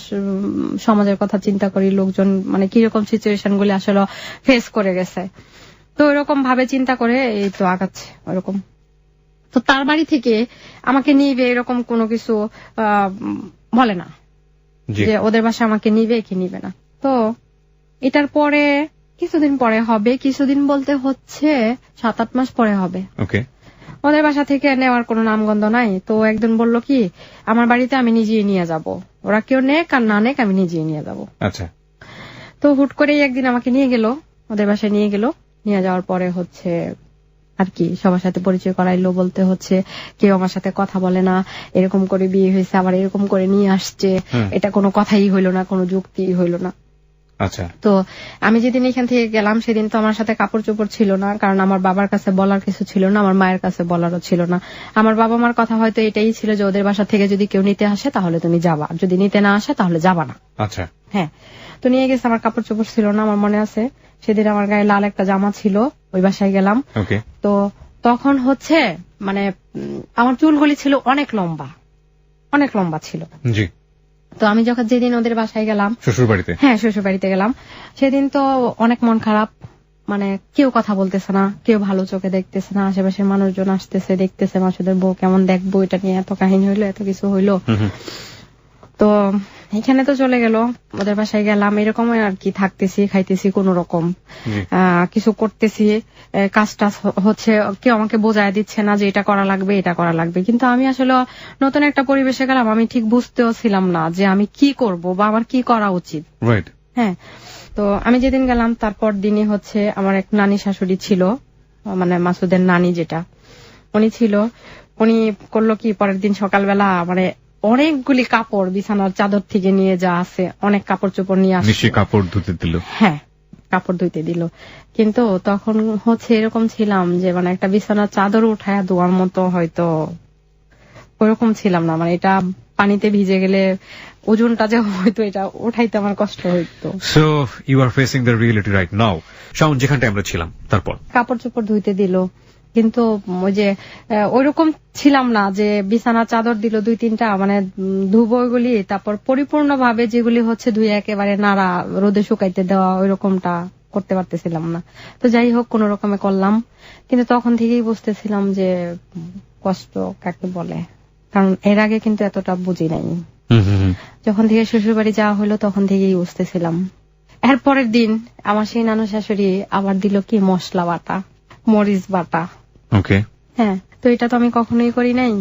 Speaker 3: সমাজের কথা চিন্তা করি, লোকজন মানে কিরকম সিচুয়েশন গুলি আসলে ফেস করে গেছে। তো ওইরকম ভাবে চিন্তা করে এই তো আগাচ্ছে ওরকম। তো তার বাড়ি থেকে আমাকে নিবে এরকম কোনো কিছু বলে না, যে ওদের বাসায় আমাকে নিবে কি নিবে না। তো এটার পরে কিছুদিন পরে হবে, কিছুদিন বলতে হচ্ছে 7-8 মাস পরে হবে। ওদের বাসা থেকে নেওয়ার কোনো নামগন্ধ নাই। তো একজন বলল কি আমার বাড়িতে আমি নিজেই নিয়ে যাব, ওরা কেউ নেক আর না নেক আমি নিজেই নিয়ে যাব।
Speaker 1: আচ্ছা।
Speaker 3: তো হুট করেই একদিন আমাকে নিয়ে গেল, ওদের বাসায় নিয়ে গেল। নিয়ে যাওয়ার পরে হচ্ছে আর কি সবার সাথে পরিচয় করাইলো, বলতে হচ্ছে কেউ আমার সাথে কথা বলে না, এরকম করে বিয়ে হয়েছে, আবার এরকম করে নিয়ে আসছে, এটা কোনো কথাই হইল না, কোনো যুক্তি হইল না।
Speaker 1: আচ্ছা।
Speaker 3: তো আমি যেদিন এখান থেকে গেলাম সেদিন তো আমার সাথে কাপড় চোপড় ছিল না, কারণ আমার বাবার কাছে বলার কিছু ছিল না, আমার মায়ের কাছে বলারও ছিল না। আমার বাবা মার কথা হয়তো এটাই ছিল যে ওদের বাসা থেকে যদি কেউ নিতে আসে তাহলে তুমি যাবা, যদি নিতে না আসে তাহলে যাবা না।
Speaker 1: আচ্ছা।
Speaker 3: হ্যাঁ। তো নিয়ে গেছে, আমার কাপড় চোপড় ছিল না, আমার মনে আছে সেদিন আমার গায়ে লাল একটা জামা ছিল, ওই বাসায় গেলাম। তো তখন হচ্ছে মানে আমার চুলগুলি ছিল অনেক লম্বা, অনেক লম্বা ছিল।
Speaker 1: জি।
Speaker 3: তো আমি যখন যেদিন ওদের বাসায় গেলাম,
Speaker 1: শ্বশুর বাড়িতে,
Speaker 3: হ্যাঁ শ্বশুর বাড়িতে গেলাম, সেদিন তো অনেক মন খারাপ, মানে কেউ কথা বলতেছে না, কেউ ভালো চোখে দেখতেছে না, আশেপাশের মানুষজন আসতেছে দেখতেছে মাসুদের বউ কেমন দেখবো, এটা নিয়ে এত কাহিনী হইলো, এত কিছু হইলো। তো এখানে তো চলে গেল, ওদের বাসায় গেলাম, এরকম আর কি থাকতেছি, খাইতেছি, কোন রকম কিছু করতেছি, কাজ টাজ হচ্ছে, কেউ আমাকে বোঝায় দিচ্ছে না যে এটা করা লাগবে, এটা করা লাগবে। কিন্তু আমি আসলে নতুন একটা পরিবেশে গেলাম, আমি ঠিক বুঝতেও ছিলাম না যে আমি কি করব বা আমার কি করা উচিত। হ্যাঁ। তো আমি যেদিন গেলাম তারপর দিনই হচ্ছে আমার এক নানি শাশুড়ি ছিল, মানে মাসুদের নানি যেটা, উনি ছিল, উনি করলো কি পরের দিন সকালবেলা মানে অনেকগুলি কাপড় বিছানার চাদর থেকে নিয়ে যা আছে অনেক কাপড় চোপড় নিয়ে আসছে,
Speaker 1: কাপড় ধুতে দিল।
Speaker 3: হ্যাঁ, কাপড় ধুইতে দিল। কিন্তু তখন হচ্ছে এরকম ছিলাম যে মানে একটা বিছানার চাদর উঠায় ধোয়ার মতো হয়তো ওরকম ছিলাম না, মানে এটা পানিতে ভিজে গেলে ওজনটা যে হয়তো এটা উঠাইতে আমার কষ্ট হইতো। So
Speaker 1: you are facing the reality right now. Shaon, যেখানটা আমরা ছিলাম, তারপর
Speaker 3: কাপড় চোপড় ধুইতে দিল, কিন্তু ওই যে ওইরকম ছিলাম না যে বিছানা চাদর দিল 2-3টা, মানে ধুবো ওইগুলি, তারপর পরিপূর্ণভাবে যেগুলি হচ্ছে ধুয়ে একেবারে নাড়া রোদে শুকাইতে দেওয়া ওইরকমটা করতে পারতেছিলাম না। তো যাই হোক কোন রকমে করলাম, কিন্তু তখন থেকেই বুঝতেছিলাম যে কষ্ট কাকে বলে, কারণ এর আগে কিন্তু এতটা বুঝি নাই।
Speaker 1: হুম হুম হুম।
Speaker 3: যখন থেকে শ্বশুর বাড়ি যাওয়া হলো তখন থেকেই বুঝতেছিলাম। এর পরের দিন আমার সেই নানু শাশুড়ি আবার দিল কি মশলা বাটা, মরিচ বাটা।
Speaker 1: ওকে।
Speaker 3: হ্যাঁ, তো এটা তো আমি কখনোই করি নাই।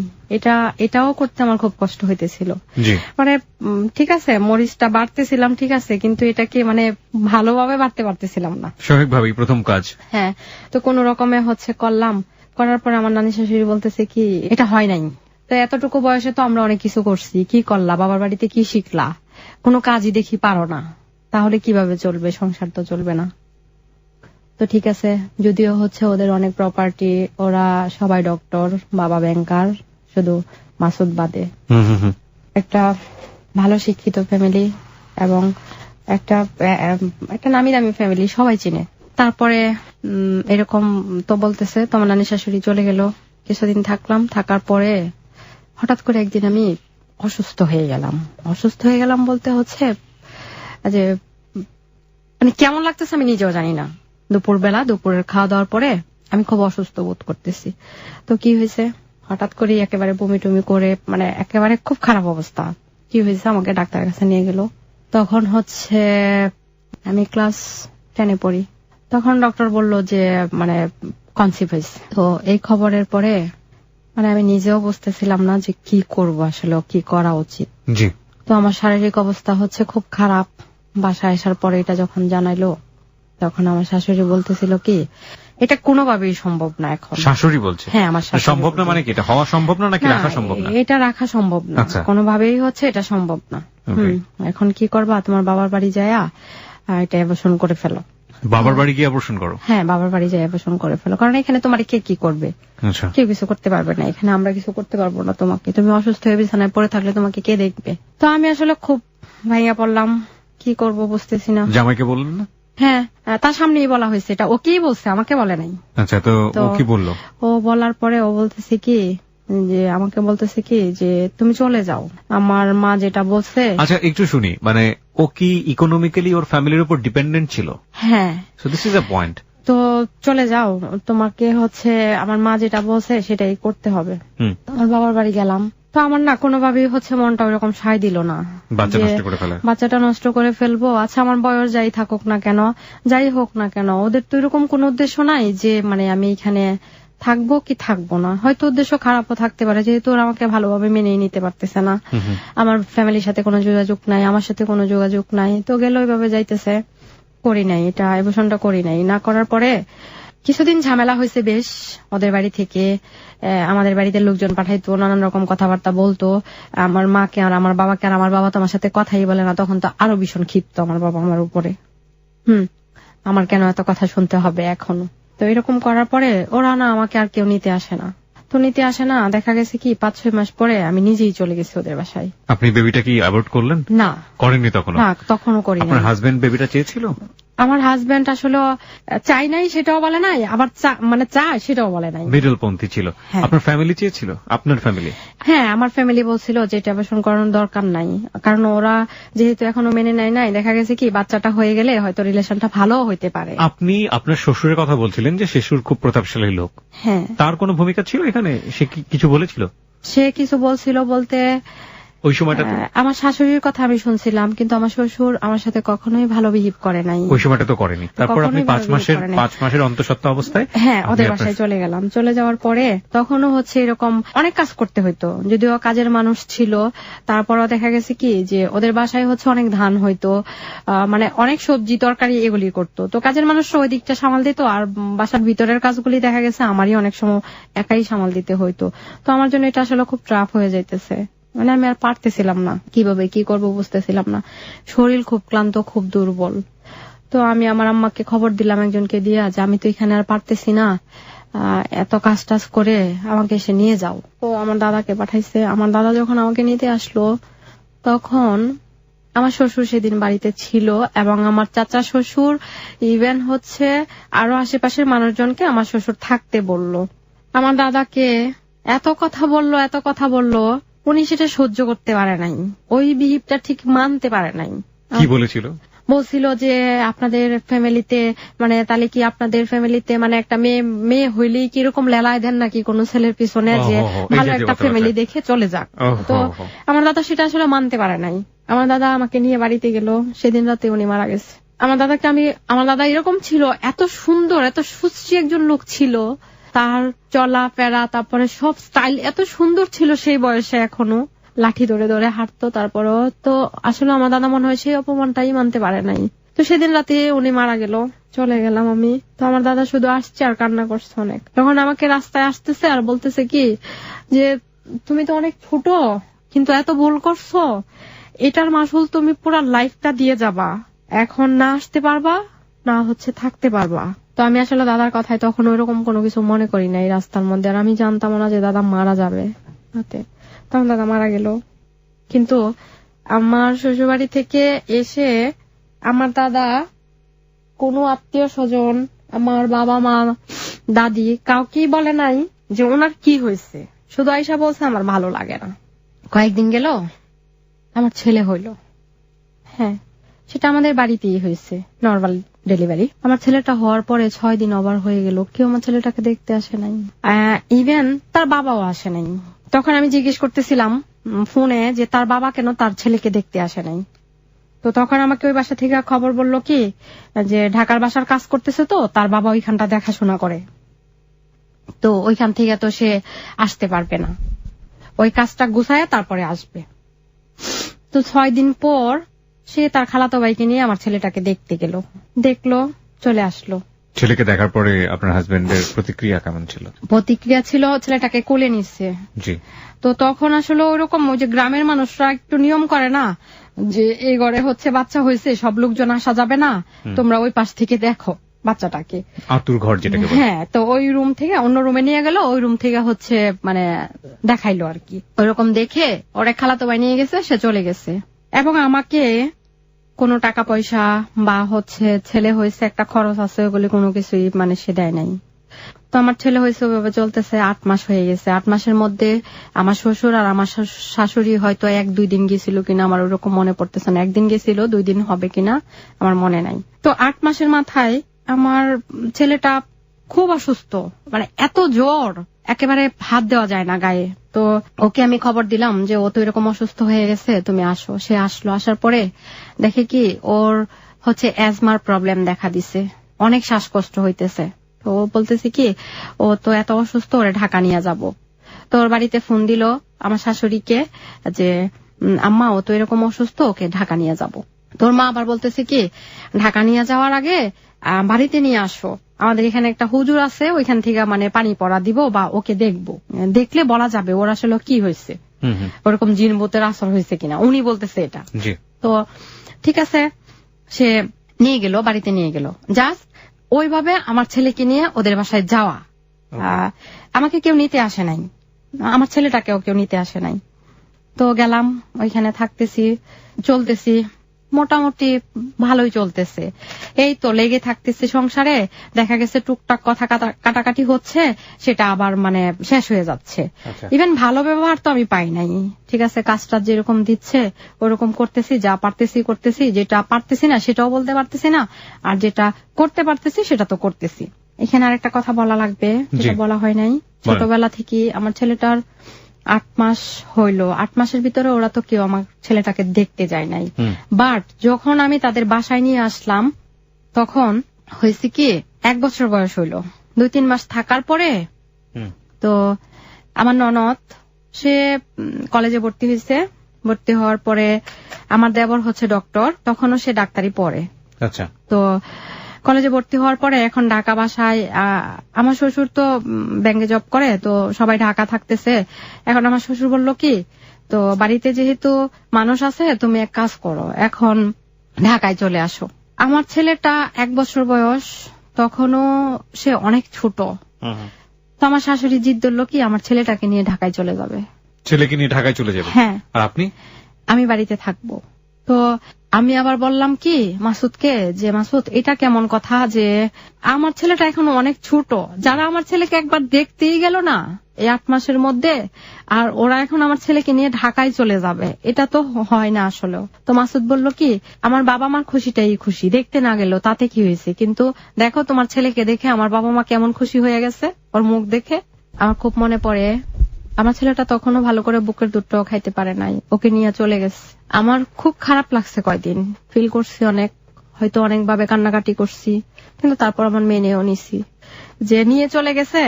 Speaker 3: এটাও করতে আমার খুব কষ্ট হইতেছিল।
Speaker 1: জি।
Speaker 3: মানে ঠিক আছে মরিচটা বাড়তেছিলাম, ঠিক আছে, কিন্তু এটাকে মানে ভালোভাবে বাড়তে পারতেছিলাম না।
Speaker 1: স্বাভাবিকভাবেই প্রথম কাজ।
Speaker 3: হ্যাঁ, তো কোন রকমে করলাম। করার পর আমার নানি শাশুড়ি বলতেছে কি এটা হয় নাই। তো এতটুকু বয়সে তো আমরা অনেক কিছু করছি, কি করলা, বাবার বাড়িতে কি শিখলা, কোনো কাজই দেখি পারো না, তাহলে কিভাবে চলবে, সংসার তো চলবে না। তো ঠিক আছে, যদিও ওদের অনেক প্রপার্টি, ওরা সবাই ডক্টর, বাবা ব্যাংকার, শুধু মাসুদ বাদে। একটা ভালো শিক্ষিত ফ্যামিলি এবং একটা নামি দামি ফ্যামিলি, সবাই চিনে। তারপরে এরকম তো বলতেছে তোমার নানি শাশুড়ি চলে গেল, কিছুদিন থাকলাম, থাকার পরে হঠাৎ করে একদিন আমি অসুস্থ হয়ে গেলাম বলতে যে মানে কেমন লাগতেছে আমি নিজেও জানি না। দুপুরের খাওয়া দাওয়ার পরে আমি খুব অসুস্থ বোধ করতেছি। তো কি হয়েছে, হঠাৎ করে একেবারে বমি টমি করে, মানে একেবারে খুব খারাপ অবস্থা। কি হয়েছে, আমাকে ডাক্তারের কাছে নিয়ে গেল। তখন আমি ক্লাস 10-এ পড়ি। তখন ডক্টর বলল যে মানে কনসিভ হয়েছে। তো এই খবরের পরে মানে আমি নিজেও বুঝতেছিলাম না যে কি করব, আসলে কি করা উচিত।
Speaker 1: জি।
Speaker 3: তো আমার শারীরিক অবস্থা খুব খারাপ। বাসায় আসার পরে এটা যখন জানাইলো, তখন আমার শাশুড়ি বলতেছিল কি এটা কোনোভাবেই সম্ভব না। এখন
Speaker 1: শাশুড়ি বলছে? হ্যাঁ, আমার শাশুড়ি। সম্ভব না মানে কি, এটা হওয়া সম্ভব না নাকি রাখা সম্ভব না?
Speaker 3: এটা রাখা সম্ভব না, কোনোভাবেই এটা সম্ভব না। এখন কি করবা, তোমার বাবার বাড়ি যায়া এটা অ্যাবর্শন করে ফেলো।
Speaker 1: বাবার বাড়ি গিয়ে অ্যাবর্শন করো?
Speaker 3: হ্যাঁ, বাবার বাড়ি যাই অ্যাবর্শন করে ফেলো, কারণ এখানে তোমার কে কি করবে, কেউ কিছু করতে পারবে না। এখানে আমরা কিছু করতে পারবো না তোমাকে, তুমি অসুস্থ হয়ে বিছানায় পড়ে থাকলে তোমাকে কে দেখবে। তো আমি আসলে খুব ভাইয়া পড়লাম, কি করব বুঝতেছি না।
Speaker 1: জামাইকে বললেন না?
Speaker 3: হ্যাঁ, তার সামনেই বলা হয়েছে, এটা ওকেই বলছে, আমাকে বলে নাই।
Speaker 1: আচ্ছা, তো ও কি বললো?
Speaker 3: ও বলার পরে ও বলতেছে কি যে আমাকে বলতেছে কি যে তুমি চলে যাও, আমার মা যেটা বলছে।
Speaker 1: আচ্ছা, একটু শুনি, মানে ও কি ইকোনমিক্যালি ওর ফ্যামিলির উপর ডিপেন্ডেন্ট ছিল?
Speaker 3: হ্যাঁ।
Speaker 1: So this is a point.
Speaker 3: তো চলে যাও, তোমাকে আমার মা যেটা বলছে সেটাই করতে হবে। আমার বাবার বাড়ি গেলাম, তো আমার না কোনোভাবেই মনটা ওইরকম সায় দিল না, বাচ্চাটা নষ্ট করে ফেলবো। আচ্ছা, আমার বয়স যাই থাকুক না কেন, যাই হোক না কেন, ওদের তো এরকম কোন উদ্দেশ্য নাই যে মানে আমি এখানে থাকবো কি থাকবো না। হয়তো উদ্দেশ্য খারাপও থাকতে পারে, যেহেতু ওরা আমাকে ভালোভাবে মেনে নিতে পারতেছে না, আমার ফ্যামিলির সাথে কোনো যোগাযোগ নাই, আমার সাথে কোনো যোগাযোগ নাই, তো গেল ওইভাবে যাইতেছে। করি নাই এটা, অ্যাবর্শনটা করি নাই। না করার পরে কিছুদিন ঝামেলা হয়েছে বেশ, ওদের বাড়ি থেকে আমাদের বাড়িতে লোকজন পাঠাইতো, নানান রকম কথাবার্তা বলতো আমার মাকে আর আমার বাবাকে, আর আমার বাবা তো আমার সাথে কথাই বলে না। তখন তো আরো ভীষণ ক্ষিপ্ত আমার বাবা আমার উপরে। আমার কেন এত কথা শুনতে হবে এখনো। তো এরকম করার পরে ওরা না আমাকে আর কেউ নিতে আসে না। তো নিতে আসে না, দেখা গেছে কি 5-6 মাস পরে আমি নিজেই চলে গেছি ওদের বাসায়।
Speaker 1: আপনি বেবিটা কি অ্যাবর্ট করলেন?
Speaker 3: না,
Speaker 1: করেননি তখনও?
Speaker 3: না, তখনও করি না।
Speaker 1: আপনার হাজবেন্ড বেবিটা চেয়েছিল?
Speaker 3: আমার হাজবেন্ড আসলে চাই নাই সেটাও বলে নাই, আবার মানে চায় সেটাও বলে নাই,
Speaker 1: মিডল পন্থী ছিল। আপনার ফ্যামিলি চেয়েছিল? আপনার ফ্যামিলি? হ্যাঁ,
Speaker 3: আমার ফ্যামিলি বলছিল যে এটা অ্যাবর্শন করানোর দরকার নাই, কারণ ওরা যেহেতু এখনো মেনে নেয় নাই, দেখা গেছে কি বাচ্চাটা হয়ে গেলে হয়তো রিলেশনটা ভালো হইতে পারে।
Speaker 1: আপনি আপনার শ্বশুরের কথা বলছিলেন যে শ্বশুর খুব প্রতাপশালী লোক।
Speaker 3: হ্যাঁ।
Speaker 1: তার কোনো ভূমিকা ছিল এখানে? সে কিছু বলেছিল?
Speaker 3: সে কিছু বলছিল বলতে
Speaker 1: ওই সময়টা
Speaker 3: আমার শাশুড়ির কথা আমি শুনছিলাম, কিন্তু আমার শ্বশুর আমার সাথে কখনোই ভালো বিহেভ করে নাই।
Speaker 1: ওই সময়টা তো করেনি। তারপর আপনি 5 মাসের অন্তঃসত্ত্বা অবস্থায়
Speaker 3: হ্যাঁ ওদের বাসায় চলে গেলাম। চলে যাওয়ার পরে তখনও এরকম অনেক কাজ করতে হইতো, যদিও কাজের মানুষ ছিল, তারপরও দেখা গেছে কি যে ওদের বাসায় অনেক ধান হইতো, মানে অনেক সবজি তরকারি এগুলি করতো। তো কাজের মানুষরা ওই দিকটা সামাল দিত, আর বাসার ভিতরের কাজগুলি দেখা গেছে আমারই অনেক সময় একাই সামাল দিতে হইতো। তো আমার জন্য এটা আসলে খুব ট্রাফ হয়ে যাইতেছে, মানে আমি আর পারতেছিলাম না, কিভাবে কি করবো বুঝতেছিলাম না, শরীর খুব ক্লান্ত, খুব দুর্বল। তো আমি আমার আম্মাকে খবর দিলাম একজনকে দিয়া যে আমি তো এখানে আর পারতেছি না, এত কাজ টাজ করে আমাকে এসে নিয়ে যাও। তো আমার দাদাকে পাঠাইছে। আমার দাদা যখন আমাকে নিতে আসলো তখন আমার শ্বশুর সেদিন বাড়িতে ছিল, এবং আমার চাচা শ্বশুর ইভেন আরো আশেপাশের মানুষজনকে আমার শ্বশুর থাকতে বলল। আমার দাদাকে এত কথা বললো উনি সেটা সহ্য করতে পারে নাই, ওই বিহিবটা ঠিক মানতে পারে নাই।
Speaker 1: কি বলেছিল?
Speaker 3: বলছিল যে আপনাদের ফ্যামিলিতে মানে তাহলে কি আপনাদের ফ্যামিলিতে মানে একটা মেয়ে হইলেই কি এরকম লেলায় দেন নাকি কোন ছেলের পিছনে, যে ভালো একটা ফ্যামিলি দেখে চলে যাক। তো আমার দাদা সেটা আসলে মানতে পারে নাই। আমার দাদা আমাকে নিয়ে বাড়িতে গেল, সেদিন রাতে উনি মারা গেছে। আমার দাদা এরকম ছিল, এত সুন্দর এত সুশ্রী একজন লোক ছিল, তার চলা ফেরা তারপরে সব স্টাইল এত সুন্দর ছিল সেই বয়সে, এখনো লাঠি ধরে ধরে হাঁটতো। তারপরও তো আসলে আমার দাদা মনে হয় সেই অপমানটাই মানতে পারে নাই। তো সেদিন রাতে উনি মারা গেল, চলে গেলাম আমি। তো আমার দাদা শুধু আসছে আর কান্না করছে অনেক। তখন আমাকে রাস্তায় আসতেছে আর বলতেছে কি যে তুমি তো অনেক ছোট কিন্তু এত ভুল করছো, এটার মাসুল তুমি পুরো লাইফটা দিয়ে যাবা, এখন না আসতে পারবা না হচ্ছে থাকতে পারবা। তো আমি আসলে দাদার কথায় তখন ওইরকম কোনো কিছু মনে করি নাই রাস্তার মধ্যে, আর আমি জানতাম না যে দাদা মারা যাবে হাতে। তখন দাদা মারা গেল। কিন্তু আমার শ্বশুরবাড়ি থেকে এসে আমার দাদা কোনো আত্মীয় স্বজন, আমার বাবা মা দাদি কাউকেই বলে নাই যে ওনার কি হয়েছে, শুধু আয়সা বলছে আমার ভালো লাগে না। কয়েকদিন গেল আমার ছেলে হইল। হ্যাঁ, সেটা আমাদের বাড়িতেই হয়েছে, নর্মাল ডেলিভারি। আমার ছেলেটা হওয়ার পরে 6 দিন ওভার হয়ে গেল, কেউ আমার ছেলেটাকে দেখতে আসে নাই, ইভেন তার বাবাও আসে নাই। তখন আমি জিজ্ঞেস করতেছিলাম ফোনে যে তার বাবা কেন তার ছেলেকে দেখতে আসে নাই। তো তখন আমাকে ওই বাসা থেকে খবর বললো কি যে ঢাকার বাসার কাজ করতেছে, তো তার বাবা ওইখানটা দেখাশোনা করে, তো ওইখান থেকে তো সে আসতে পারবে না, ওই কাজটা গুছায় তারপরে আসবে। তো 6 দিন পর সে তার খালাতো ভাইকে নিয়ে আমার ছেলেটাকে দেখতে গেল, দেখলো, চলে আসলো।
Speaker 1: ছেলেকে দেখার পরে আপনার হাজবেন্ডের প্রতিক্রিয়া কেমন ছিল?
Speaker 3: প্রতিক্রিয়া ছিল ছেলেটাকে কোলে নিচ্ছে।
Speaker 1: জি।
Speaker 3: তো তখন আসলে ওইরকম ওই যে গ্রামের মানুষরা একটু নিয়ম করে না যে এই ঘরে হচ্ছে বাচ্চা হয়েছে, সব লোকজন আসা যাবে না, তোমরা ওই পাশ থেকে দেখো বাচ্চাটাকে,
Speaker 1: আতুর ঘর যেটাকে বলে।
Speaker 3: হ্যাঁ, তো ওই রুম থেকে অন্য রুমে নিয়ে গেল, ওই রুম থেকে হচ্ছে মানে দেখাইলো আর কি। ওইরকম দেখে ওর এক খালাতো ভাই নিয়ে গেছে, সে চলে গেছে। এবং আমাকে কোনো টাকা পয়সা বা হচ্ছে ছেলে হয়েছে একটা খরচ আছে ওগুলি কোনো কিছুই মানে সে দেয় নাই। তো আমার ছেলে হয়েছে ওইভাবে চলতেছে, 8 মাস হয়ে গেছে। 8 মাসের মধ্যে আমার শ্বশুর আর আমার শাশুড়ি হয়তো 1-2 দিন গেছিল কিনা আমার ওরকম মনে পড়তেছে না, 1 দিন গেছিল, 2 দিন হবে কিনা আমার মনে নাই। তো 8 মাসের মাথায় আমার ছেলেটা খুব অসুস্থ, মানে এত জ্বর একেবারে হাত দেওয়া যায় না গায়ে। তো ওকে আমি খবর দিলাম যে ও তো এরকম অসুস্থ হয়ে গেছে, তুমি আসো। সে আসলো, আসার পরে দেখে কি ওর হচ্ছে অ্যাজমার প্রবলেম দেখা দিছে, অনেক শ্বাসকষ্ট হইতেছে। তো ও বলতেছে কি ও তো এত অসুস্থ, ওরে ঢাকা নিয়ে যাব। তো ওর বাড়িতে ফোন দিল আমার শাশুড়িকে যে আম্মা ও তো এরকম অসুস্থ, ওকে ঢাকা নিয়ে যাব। তোর মা আবার বলতেছে কি ঢাকা নিয়ে যাওয়ার আগে বাড়িতে নিয়ে আসো, আমাদের এখানে একটা হুজুর আছে, ওইখান থেকে মানে পানি পড়া দিব বা ওকে দেখবো, দেখলে বলা যাবে ওর আসলে কি হয়েছে, ওরকম জিন ভূতের আসর হয়েছে কিনা, উনি বলতেছে এটা। তো ঠিক আছে, সে নিয়ে গেল, বাড়িতে নিয়ে গেল। জাস্ট ওইভাবে আমার ছেলেকে নিয়ে ওদের বাসায় যাওয়া, আমাকে কেউ নিতে আসে নাই, আমার ছেলেটাকেও কেউ নিতে আসে নাই। তো গেলাম, ওইখানে থাকতেছি, চলতেছি, মোটামুটি ভালোই চলতেছে। এই তো লেগে থাকতেছে সংসারে, দেখা গেছে টুকটাক কথা কাটাকাটি হচ্ছে, সেটা আবার মানে শেষ হয়ে যাচ্ছে। ইভেন ভালো ব্যবহার তো আমি পাই নাই। ঠিক আছে, কাজটা যেরকম দিচ্ছে ওরকম করতেছি, যা পারতেছি করতেছি, যেটা পারতেছি না সেটাও বলতে পারতেছি না, আর যেটা করতে পারতেছি সেটা তো করতেছি। এখানে আরেকটা কথা বলা লাগবে, যেটা বলা হয় নাই। ছোটবেলা থেকে আমার ছেলেটার 8 মাস হইল, 8 মাসের ভিতরে ওরা তো কেউ আমার ছেলেটাকে দেখতে যায় নাই। বাট যখন আমি তাদের বাসায় নিয়ে আসলাম তখন হয়েছে কি 1 বছর বয়স হইল, 2-3 মাস থাকার পরে তো আমার ননদ সে কলেজে ভর্তি হয়েছে। ভর্তি হওয়ার পরে আমার দেবর হচ্ছে ডক্টর, তখনও সে ডাক্তারি পড়ে। আচ্ছা। তো কলেজে ভর্তি হওয়ার পরে এখন ঢাকা বাসায়, আমার শ্বশুর তো ব্যাংকে জব করে, তো সবাই ঢাকা থাকতেছে। এখন আমার শ্বশুর বলল কি তো বাড়িতে যেহেতু মানুষ আছে, তুমি এক কাজ করো, এখন ঢাকায় চলে আসো। আমার ছেলেটা 1 বছর বয়স, তখনও সে অনেক ছোট। তো আমার শাশুড়ি জিদ ধরল কি আমার ছেলেটাকে নিয়ে ঢাকায় চলে যাবে।
Speaker 1: ছেলেকে নিয়ে ঢাকায় চলে যাবে?
Speaker 3: হ্যাঁ।
Speaker 1: আর আপনি?
Speaker 3: আমি বাড়িতে থাকবো। তো আমি আবার বললাম কি মাসুদকে, যে মাসুদ এটা কেমন কথা, যে আমার ছেলেটা এখন অনেক ছোট, যারা আমার ছেলেকে একবার দেখতেই গেল না এই 8 মাসের মধ্যে, আর ওরা এখন আমার ছেলেকে নিয়ে ঢাকায় চলে যাবে, এটা তো হয় না আসলে। তো মাসুদ বলল কি, আমার বাবা মার খুশিটাই খুশি, দেখতে না গেল তাতে কি হয়েছে, কিন্তু দেখো তোমার ছেলেকে দেখে আমার বাবা মা কেমন খুশি হয়ে গেছে ওর মুখ দেখে। আমার খুব মনে পড়ে, আমার ছেলেটা তখনও ভালো করে বুকের দুধটাও খাইতে পারে নাই, ওকে নিয়ে চলে গেছে। আমার খুব খারাপ লাগছে, কয়দিন ফিল করছি অনেক, হয়তো অনেকভাবে কান্নাকাটি করছি, কিন্তু তারপর আমার মেনেও নিছি যে নিয়ে চলে গেছে,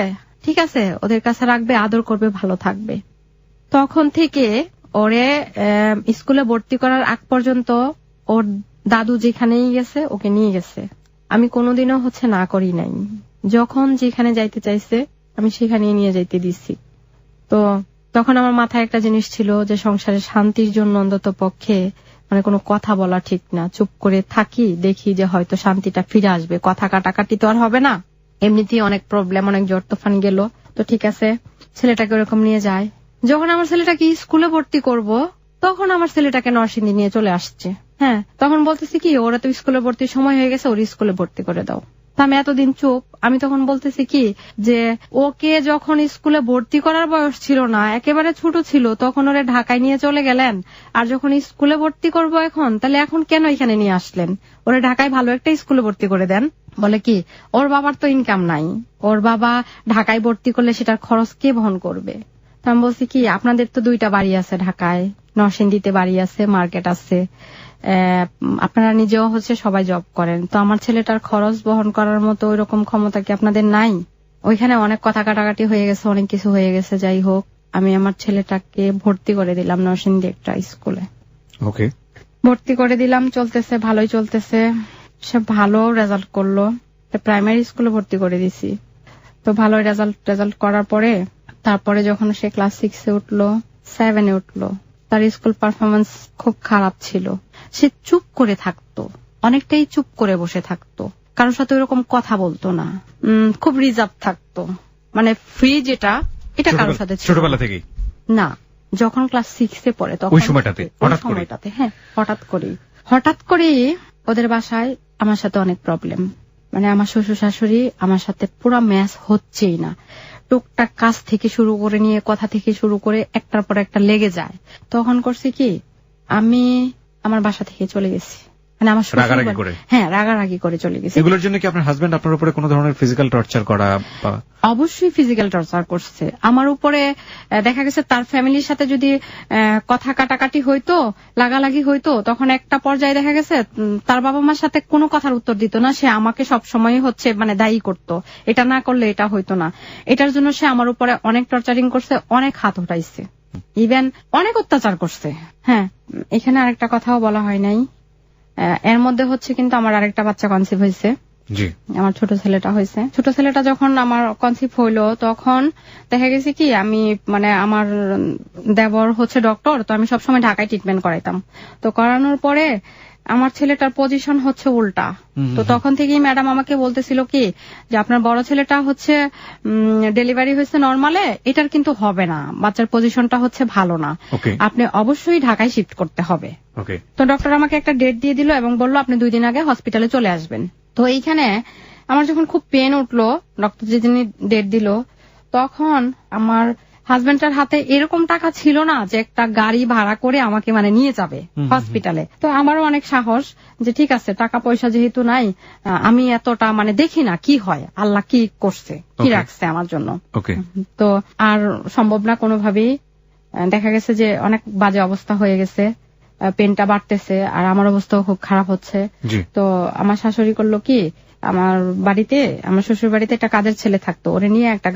Speaker 3: ঠিক আছে, ওদের কাছে রাখবে, আদর করবে, ভালো থাকবে। তখন থেকে ওরে স্কুলে ভর্তি করার আগ পর্যন্ত ওর দাদু যেখানেই গেছে ওকে নিয়ে গেছে। আমি কোনোদিনও না করি নাই, যখন যেখানে যাইতে চাইছে আমি সেখানেই নিয়ে যাইতে দিছি। তো তখন আমার মাথায় একটা জিনিস ছিল যে সংসারের শান্তির জন্য অন্তত পক্ষে মানে কোনো কথা বলা ঠিক না, চুপ করে থাকি, দেখি যে হয়তো শান্তিটা ফিরে আসবে, কথা কাটাকাটি তো আর হবে না, এমনিতেই অনেক প্রবলেম, অনেক জ্বর তুফান গেল। তো ঠিক আছে, ছেলেটাকে ওরকম নিয়ে যায়। যখন আমার ছেলেটাকে স্কুলে ভর্তি করব তখন আমার ছেলেটাকে নরসিংদী নিয়ে চলে আসছে। হ্যাঁ, তখন বলতেছি কি, ওরা তো স্কুলে ভর্তির সময় হয়ে গেছে, ওর স্কুলে ভর্তি করে দাও। আমি এতদিন চুপ। আমি তখন বলতেছি কি, যে ওকে যখন স্কুলে ভর্তি করার বয়স ছিল না, একেবারে ছোট ছিল, তখন ওরে ঢাকায় নিয়ে চলে গেলেন, আর যখন স্কুলে ভর্তি করব এখন, তাহলে এখন কেন এখানে নিয়ে আসলেন? ওরে ঢাকায় ভালো একটা স্কুলে ভর্তি করে দেন। বলে কি, ওর বাবার তো ইনকাম নাই, ওর বাবা ঢাকায় ভর্তি করলে সেটার খরচ কে বহন করবে? আমি বলছি কি, আপনাদের তো 2টা বাড়ি আছে ঢাকায়, নরসিংদীতে বাড়ি আছে, মার্কেট আছে, আপনারা নিজেও সবাই জব করেন, তো আমার ছেলেটার খরচ বহন করার মতো ওই রকম ক্ষমতা কি আপনাদের নাই? ওইখানে অনেক কথা কাটাকাটি হয়ে গেছে, অনেক কিছু হয়ে গেছে। যাই হোক, আমি আমার ছেলেটাকে ভর্তি করে দিলাম নরসিংদী একটা স্কুলে।
Speaker 1: ওকে,
Speaker 3: ভর্তি করে দিলাম, চলতেছে, ভালোই চলতেছে, সে ভালো রেজাল্ট করলো। প্রাইমারি স্কুলে ভর্তি করে দিছি, তো ভালো রেজাল্ট করার পরে তারপরে যখন সে ক্লাস 6-এ উঠলো, 7-এ উঠলো, তার স্কুল পারফরমেন্স খুব খারাপ ছিল। সে চুপ করে থাকতো, অনেকটাই চুপ করে বসে থাকতো, কারোর সাথে ওরকম কথা বলতো না, খুব রিজার্ভ থাকতো, মানে ফ্রি যেটা, এটা কারোর সাথে
Speaker 1: ছোটবেলা থেকেই
Speaker 3: না। যখন ক্লাস 6-এ পড়ে তখন
Speaker 1: ওই সময়টাতে
Speaker 3: হ্যাঁ, হঠাৎ করে ওদের বাসায় আমার সাথে অনেক প্রবলেম, মানে আমার শ্বশুর শাশুড়ি আমার সাথে পুরো ম্যাচ হচ্ছেই না, টুকটাক কাজ থেকে শুরু করে নিয়ে কথা থেকে শুরু করে একটার পর একটা লেগে যায়। তখন করছি কি, আমি আমার বাসা থেকে চলে গেছি, মানে আমার রাগারাগি করে চলে গেছি।
Speaker 1: এগুলোর জন্য কি আপনার হাজবেন্ড আপনার উপরে কোনো ধরনের ফিজিক্যাল টর্চার করা?
Speaker 3: অবশ্যই ফিজিক্যাল টর্চার করছে আমার উপরে। দেখা গেছে তার ফ্যামিলির সাথে যদি কথা কাটাকাটি হইতো, লাগালাগি হইতো, তখন একটা পর্যায়ে দেখা গেছে তার বাবা মার সাথে কোনো কথার উত্তর দিত না, সে আমাকে সবসময় মানে দায়ী করত, এটা না করলে এটা হইতো না। এটার জন্য সে আমার উপরে অনেক টর্চারিং করছে, অনেক হাত উঠাইছে, ইভেন অনেক অত্যাচার করছে। হ্যাঁ, এখানে আরেকটা কথাও বলা হয় নাই, এর মধ্যে কিন্তু আমার আরেকটা বাচ্চা কনসিভ হয়েছে, আমার ছোট ছেলেটা হয়েছে। ছোট ছেলেটা যখন আমার কনসিভ হইলো, তখন দেখা গেছে কি, আমি মানে আমার দেবর ডক্টর, তো আমি সবসময় ঢাকায় ট্রিটমেন্ট করাইতাম। তো করানোর পরে আমার ছেলেটার পজিশন উল্টা। তো তখন থেকেই ম্যাডাম আমাকে বলতেছিল কি, যে আপনার বড় ছেলেটা ডেলিভারি হয়েছে নর্মালে, এটার কিন্তু হবে না, বাচ্চার পজিশনটা ভালো না, আপনি অবশ্যই ঢাকায় শিফট করতে হবে। তো ডক্টর আমাকে একটা ডেট দিয়ে দিল এবং বলল আপনি 2 দিন আগে হসপিটালে চলে আসবেন। তো এইখানে আমার যখন খুব পেন উঠলো, ডক্টর যেদিন ডেট দিল, তখন আমার হাজবেন্ডের হাতে এরকম টাকা ছিল না যে একটা গাড়ি ভাড়া করে আমাকে মানে নিয়ে যাবে হসপিটালে। তো আমারও অনেক সাহস যে ঠিক আছে, টাকা পয়সা যেহেতু নাই, আমি এতটা মানে দেখি না কি হয়, আল্লাহ কি করছে, কি রাখছে আমার জন্য। তো আর সম্ভব না কোনোভাবেই। দেখা গেছে যে অনেক বাজে অবস্থা হয়ে গেছে, পেনটা বাড়তেছে, আর আমার অবস্থাও খুব খারাপ হচ্ছে। তো আমার শাশুড়ি করলো কি, আমার বাড়িতে, আমার শ্বশুর বাড়িতে একটা কাজের ছেলে থাকতো, ওরে নিয়ে একটা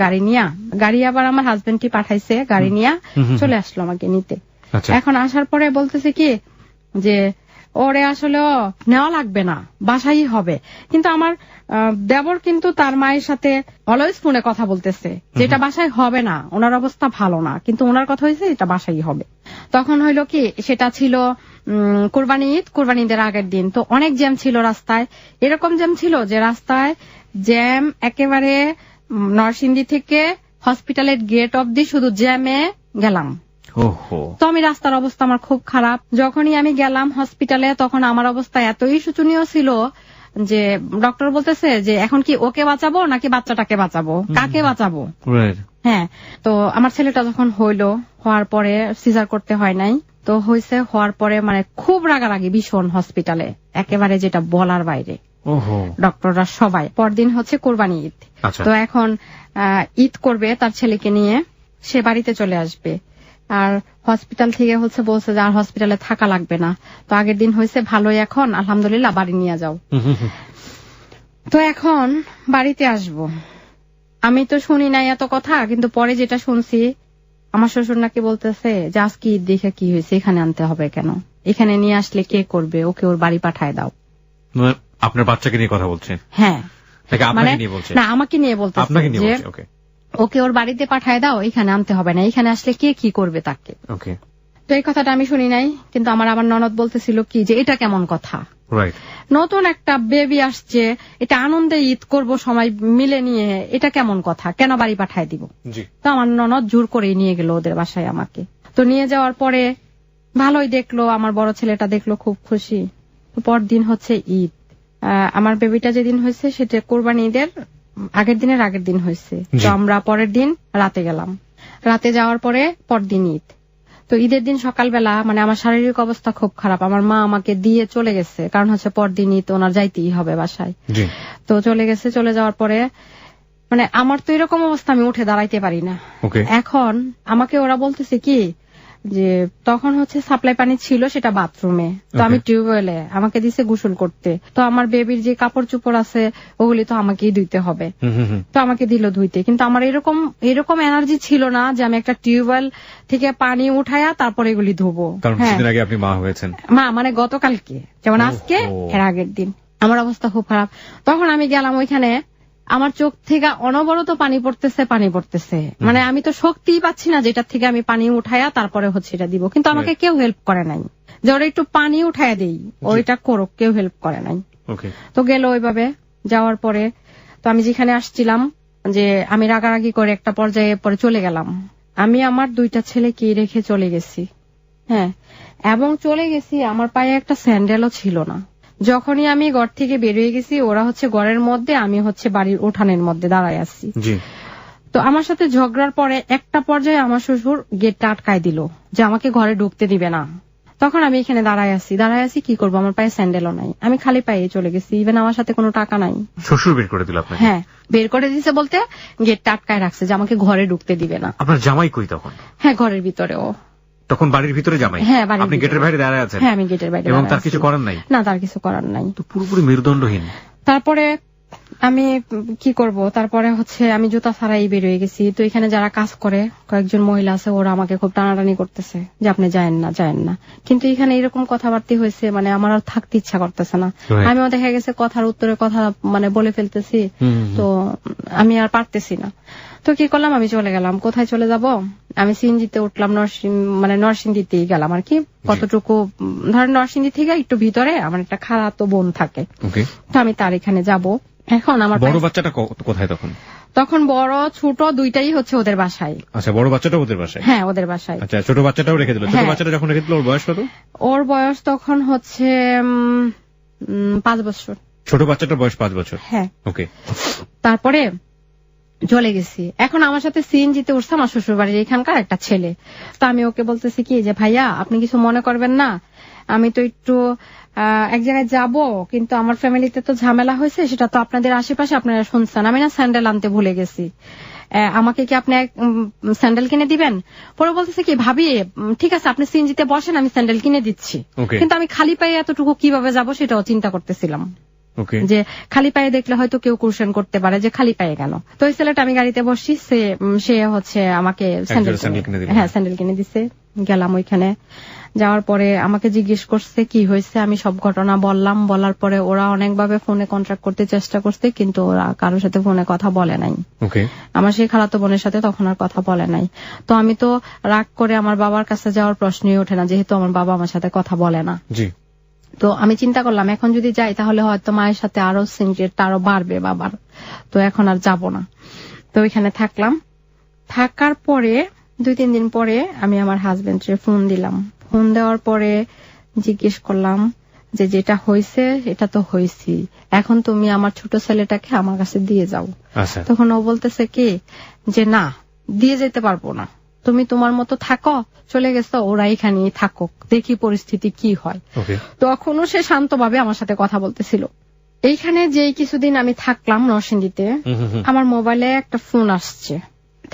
Speaker 3: গাড়ি আবার আমার হাজবেন্ডই পাঠাইছে, গাড়ি নিয়ে চলে আসলো আমাকে নিতে। এখন আসার পরে বলতেছে কি, যে ওরে আসলে নেওয়া লাগবে না, বাসাই হবে। কিন্তু আমার দেবর কিন্তু তার মায়ের সাথে অলওয়েজ ফোনে কথা বলতেছে, যেটা বাসায় হবে না, ওনার অবস্থা ভালো না, কিন্তু ওনার কথা হয়েছে এটা বাসাই হবে। তখন হইলো কি, সেটা ছিল কোরবানিদের আগের দিন। তো অনেক জ্যাম ছিল রাস্তায়, এরকম জ্যাম ছিল যে রাস্তায় জ্যাম একেবারে নরসিংদী থেকে হসপিটালের গেট অবধি শুধু জ্যামে গেলাম।
Speaker 1: ওহো।
Speaker 3: তো আমি রাস্তার অবস্থা আমার খুব খারাপ। যখনই আমি গেলাম হসপিটালে তখন আমার অবস্থা এতই শোচনীয় ছিল যে ডক্টর বলতেছে যে এখন কি ওকে বাঁচাবো নাকি বাচ্চাটাকে বাঁচাবো, কাকে বাঁচাবো। হ্যাঁ, তো আমার ছেলেটা যখন হওয়ার পরে সিজার করতে হয় নাই, তো হয়েছে, হওয়ার পরে মানে খুব রাগারাগি ভীষণ হসপিটালে, একেবারে যেটা বলার বাইরে। ডক্টররা সবাই। পরদিন হচ্ছে কোরবানি ঈদ। তো এখন ঈদ করবে তার ছেলেকে নিয়ে, সে বাড়িতে চলে আসবে। আর হসপিটাল থেকে বলছে যে আর হসপিটালে থাকা লাগবে না। তো আগের দিন হয়েছে ভালোই, এখন আলহামদুলিল্লাহ বাড়ি নিয়ে যাও। তো এখন বাড়িতে আসব, আমি তো শুনি নাই এত কথা, কিন্তু পরে যেটা শুনছি আমার শ্বশুর নাকি বলতেছে যে আজকে ঈদ দেখে কি হয়েছে, এখানে আনতে হবে কেন, এখানে নিয়ে আসলে কে করবে, ওকে ওর বাড়ি পাঠায় দাও।
Speaker 1: আপনার বাচ্চাকে নিয়ে কথা বলছেন?
Speaker 3: হ্যাঁ,
Speaker 1: মানে
Speaker 3: না, আমাকে নিয়ে বলতেছে যে ওকে ওর বাড়িতে পাঠায় দাও, এখানে আনতে হবে না, এখানে আসলে কে কি করবে তাকে। তো এই কথাটা আমি শুনি নাই, কিন্তু আমার ননদ বলতেছিল কি যে এটা কেমন কথা, নতুন একটা বেবি আসছে, এটা আনন্দে ঈদ করব সবাই মিলে নিয়ে, এটা কেমন কথা, কেন বাড়ি পাঠায় দিব। তো আমার ননদ জোর করেই নিয়ে গেল ওদের বাসায় আমাকে। তো নিয়ে যাওয়ার পরে ভালোই দেখলো, আমার বড় ছেলেটা দেখলো, খুব খুশি। তো পরদিন হচ্ছে ঈদ। আমার বেবিটা যেদিন হয়েছে সেটা কোরবানি ঈদের আগের দিন হয়েছে। তো আমরা পরের দিন রাতে গেলাম। রাতে যাওয়ার পরে পরদিন ঈদ। তো ঈদের দিন সকালবেলা মানে আমার শারীরিক অবস্থা খুব খারাপ, আমার মা আমাকে দিয়ে চলে গেছে, কারণ হচ্ছে পরদিন ঈদ, ওনার যাইতেই হবে বাসায়। তো চলে গেছে, চলে যাওয়ার পরে মানে আমার তো এরকম অবস্থা, আমি উঠে দাঁড়াইতে পারি না। এখন আমাকে ওরা বলতেছে কি যে তখন হচ্ছে সাপ্লাই পানি ছিল সেটা বাথরুমে, তো আমি টিউবওয়েলে, আমাকে দিছে গোসল করতে। তো আমার বেবির যে কাপড় চোপড় আছে ওগুলি তো আমাকেই ধুইতে হবে, তো আমাকে দিল ধুইতে। কিন্তু আমার এরকম এনার্জি ছিল না যে আমি একটা টিউবওয়েল থেকে পানি উঠায়া তারপরে এগুলি ধোবো।
Speaker 1: আপনি মা হয়েছেন? মা
Speaker 3: মানে গতকালকে, যেমন আজকে এর আগের দিন আমার অবস্থা খুব খারাপ। তখন আমি গেলাম ওইখানে, আমার চোখ থেকে অনবরত পানি পড়তেছে, মানে আমি তো শক্তিই পাচ্ছি না যেটার থেকে আমি পানি উঠায়া তারপরে হচ্ছে এটা দিব। কিন্তু আমাকে কেউ হেল্প করে নাই যে ওরা একটু পানি উঠায়া দেই, ওইটা করো, কেউ হেল্প করে নাই। তো গেল ওইভাবে। যাওয়ার পরে তো আমি যেখানে আসছিলাম যে আমি রাগারাগি করে একটা পর্যায়ে পরে চলে গেলাম। আমি আমার 2টা ছেলেকে রেখে চলে গেছি। হ্যাঁ, এবং চলে গেছি, আমার পায়ে একটা স্যান্ডেলও ছিল না। যখনই আমি ঘর থেকে বেরিয়ে গেছি, ওরা হচ্ছে ঘরের মধ্যে, আমি হচ্ছে বাড়ির উঠানের মধ্যে দাঁড়ায় আছি। তো আমার সাথে ঝগড়ার পরে একটা পর্যায়ে আমার শ্বশুর গেটটা আটকায় দিল যে আমাকে ঘরে ঢুকতে দিবে না। তখন আমি এখানে দাঁড়ায় আছি, কি করবো, আমার পায়ে স্যান্ডেলও নাই, আমি খালি পায়ে চলে গেছি, ইভেন আমার সাথে কোনো টাকা নাই।
Speaker 1: শ্বশুর বের করে দিল আপনাকে?
Speaker 3: হ্যাঁ, বের করে দিয়েছে বলতে গেটটা আটকায় রাখছে যে আমাকে ঘরে ঢুকতে দিবে না।
Speaker 1: আপনার জামাই কই তখন?
Speaker 3: হ্যাঁ, ঘরের ভিতরে। ও তখন
Speaker 1: বাড়ির ভিতরে জামাই?
Speaker 3: হ্যাঁ,
Speaker 1: আপনি গেটের বাইরে দাঁড়ায় আছেন?
Speaker 3: হ্যাঁ, আমি গেটের বাইরে।
Speaker 1: এবং তার কিছু করার নাই?
Speaker 3: না, তার কিছু করার নাই,
Speaker 1: তো পুরোপুরি মেরুদণ্ডহীন।
Speaker 3: তারপরে আমি কি করব, তারপরে হচ্ছে আমি জুতা ছাড়াই বেরিয়ে গেছি। তো এখানে যারা কাজ করে কয়েকজন মহিলা আছে, ওরা আমাকে খুব টানাটানি করতেছে যে আপনি যায়েন না। কিন্তু এখানে এরকম কথাবার্তা হয়েছে, মানে আমার আর থাকতে ইচ্ছা করতেছে না। আমিও দেখা গেছে কথার উত্তরে কথা মানে বলে ফেলতেছি, তো আমি আর পারতেছি না। তো কি করলাম, আমি চলে গেলাম। কোথায় চলে যাব, আমি সিএনজিতে উঠলাম, নরসিংদীতেই গেলাম আর কি। কতটুকু ধরেন নরসিংদী থেকে একটু ভিতরে আমার একটা খালাতো বোন থাকে, তো আমি তার এখানে যাব। এখন আমার
Speaker 1: বড় বাচ্চাটা কোথায় তখন?
Speaker 3: তখন বড় ছোট দুইটাই হচ্ছে ওদের বাসায়।
Speaker 1: আচ্ছা, বড় বাচ্চাটা ওদের বাসায়?
Speaker 3: হ্যাঁ, ওদের বাসায়।
Speaker 1: আচ্ছা, ছোট বাচ্চাটাও রেখে দিল? ছোট বাচ্চাটা যখন রেখে দিল ওর বয়স কত?
Speaker 3: ওর বয়স তখন হচ্ছে 5 বছর।
Speaker 1: ছোট বাচ্চাটার বয়স 5 বছর?
Speaker 3: হ্যাঁ।
Speaker 1: ওকে।
Speaker 3: তারপরে চলে গেছি। এখন আমার সাথে সিএনজিতে উঠছে আমার শ্বশুর বাড়ির এখানকার একটা ছেলে। তো আমি ওকে বলতেছি কি যে ভাইয়া আপনি কিছু মনে করবেন না, আমি তো একটু এক জায়গায় যাব, কিন্তু আমার ফ্যামিলিতে তো ঝামেলা হয়েছে, সেটা তো আপনাদের আশেপাশে আপনারা শুনছেন, আমি না স্যান্ডেল আনতে ভুলে গেছি, আমাকে কি আপনি স্যান্ডেল কিনে দিবেন? পরে বলতেছে কি ভাবি ঠিক আছে আপনি সিএনজিতে বসেন, আমি স্যান্ডেল কিনে দিচ্ছি। কিন্তু আমি খালি পায়ে এতটুকু কিভাবে যাব সেটাও চিন্তা করতেছিলাম, যে খালি পায়ে দেখলে হয়তো কেউ কোশ্চেন করতে পারে যে খালি পায়ে কেন। তো ওই ছেলেটা, আমি গাড়িতে বসছি, সে হচ্ছে আমাকে স্যান্ডেল কিনে দিছে। গেলাম ওইখানে, যাওয়ার পরে আমাকে জিজ্ঞেস করছে কি হয়েছে, আমি সব ঘটনা বললাম। বলার পরে ওরা অনেকভাবে ফোনে কন্ট্যাক্ট করতে চেষ্টা করছে, কিন্তু ওরা কারোর সাথে ফোনে কথা বলে নাই। আমার সেই খালাতো বোনের সাথে তখন আর কথা বলে নাই। তো আমি তো রাগ করে আমার বাবার কাছে যাওয়ার প্রশ্নই ওঠে না, যেহেতু আমার বাবা আমার সাথে কথা বলে না। তো আমি চিন্তা করলাম এখন যদি যাই তাহলে হয়তো মায়ের সাথে আরো সিনক্রেটটা আরো বাড়বে বাবার, তো এখন আর যাব না। তো ওইখানে থাকলাম। থাকার পরে 2-3 দিন পরে আমি আমার হাজবেন্ডকে ফোন দিলাম। ফোন দেওয়ার পরে জিজ্ঞেস করলাম যে যেটা হয়েছে এটা তো হয়েছি, এখন তুমি আমার ছোট ছেলেটাকে আমার কাছে দিয়ে যাও। তখন ও বলতেছে কি যে না, দিয়ে যেতে পারবো না, তুমি তোমার মতো থাকো, চলে গেছো, ওরা এখানেই থাকুক, দেখি পরিস্থিতি কি হয়। তখনও সে শান্তভাবে আমার সাথে কথা বলতেছিল। এইখানে যে কিছুদিন আমি থাকলাম নরসিংদীতে, আমার মোবাইলে একটা ফোন আসছে।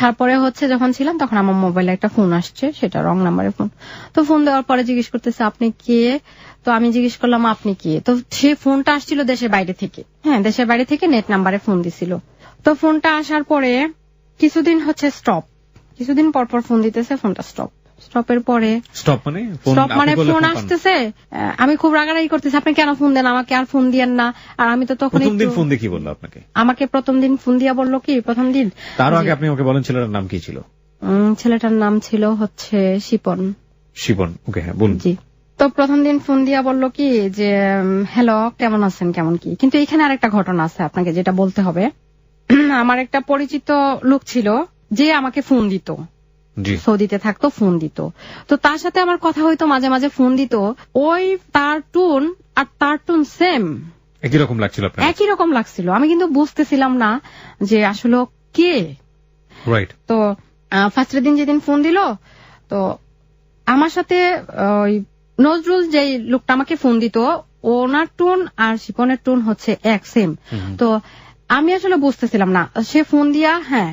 Speaker 3: তারপরে হচ্ছে যখন ছিলাম তখন আমার মোবাইলে একটা ফোন আসছে, সেটা রং নাম্বারের ফোন। তো ফোন দেওয়ার পরে জিজ্ঞেস করতেছে আপনি কে? তো আমি জিজ্ঞেস করলাম আপনি কে? তো সে ফোনটা আসছিল দেশের বাইরে থেকে, হ্যাঁ দেশের বাইরে থেকে নেট নাম্বারে ফোন দিছিল। তো ফোনটা আসার পরে কিছুদিন হচ্ছে স্টপ, কিছুদিন পর পর ফোন দিতেছে, ফোনটা স্টপ। স্টপের পরে স্টপ মানে ফোন আসতেছে, আমি খুব রাগারাগি করতেছি, আপনি কেন ফোন দেন আমাকে, আর ফোন দিয়েন না। আর আমি তো তখন
Speaker 1: ফোন দিয়ে কি বললো আপনাকে?
Speaker 3: আমাকে প্রথম দিন ফোন দিয়া বললো কি, প্রথম দিন
Speaker 1: তার আগে আপনি আমাকে বলেন ছেলেটার নাম কি ছিল?
Speaker 3: ছেলেটার নাম ছিল হচ্ছে শিপন।
Speaker 1: শিপন, ওকে, হ্যাঁ বলুন। জি।
Speaker 3: তো প্রথম দিন ফোন দিয়া বললো কি যে হ্যালো কেমন আছেন, কেমন কি। কিন্তু এখানে আরেকটা ঘটনা আছে আপনাকে যেটা বলতে হবে। আমার একটা পরিচিত লোক ছিল যে আমাকে ফোন দিত, সৌদিতে থাকতো, ফোন দিত। তো তার সাথে আমার কথা হইতো, মাঝে মাঝে ফোন দিত, ওই তার টোন আর তার টোন সেম,
Speaker 1: একই রকম লাগছিল।
Speaker 3: একই রকম লাগছিল, আমি কিন্তু বুঝতেছিলাম না যে আসলে কে।
Speaker 1: রাইট।
Speaker 3: তো ফার্স্টের দিন যেদিন ফোন দিল, তো আমার সাথে ওই নজরুল যে লোকটা আমাকে ফোন দিত, ওনার টোন আর শিপনের টোন হচ্ছে এক সেম। তো আমি আসলে বুঝতেছিলাম না। সে ফোন দিয়া হ্যাঁ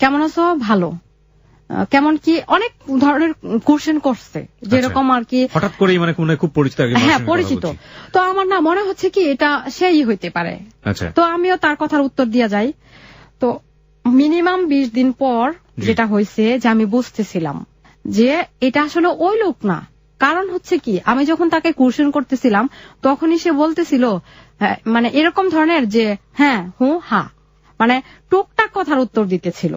Speaker 3: কেমন আছো, ভালো, কেমন কি, অনেক ধরনের কোশ্চেন করছে, যেরকম আর কি
Speaker 1: হঠাৎ করে মানে খুব পরিচিত।
Speaker 3: হ্যাঁ পরিচিত। তো আমার না মনে হচ্ছে কি এটা সেই হইতে পারে। তো আমিও তার কথার উত্তর দিয়া যাই। তো মিনিমাম 20 দিন পর যেটা হয়েছে যে আমি বুঝতেছিলাম যে এটা আসলে ওই লোক না। কারণ হচ্ছে কি, আমি যখন তাকে কোশ্চেন করতেছিলাম তখনই সে বলতেছিল মানে এরকম ধরনের যে হ্যাঁ হু হা, মানে টুকটাক কথার উত্তর দিতেছিল,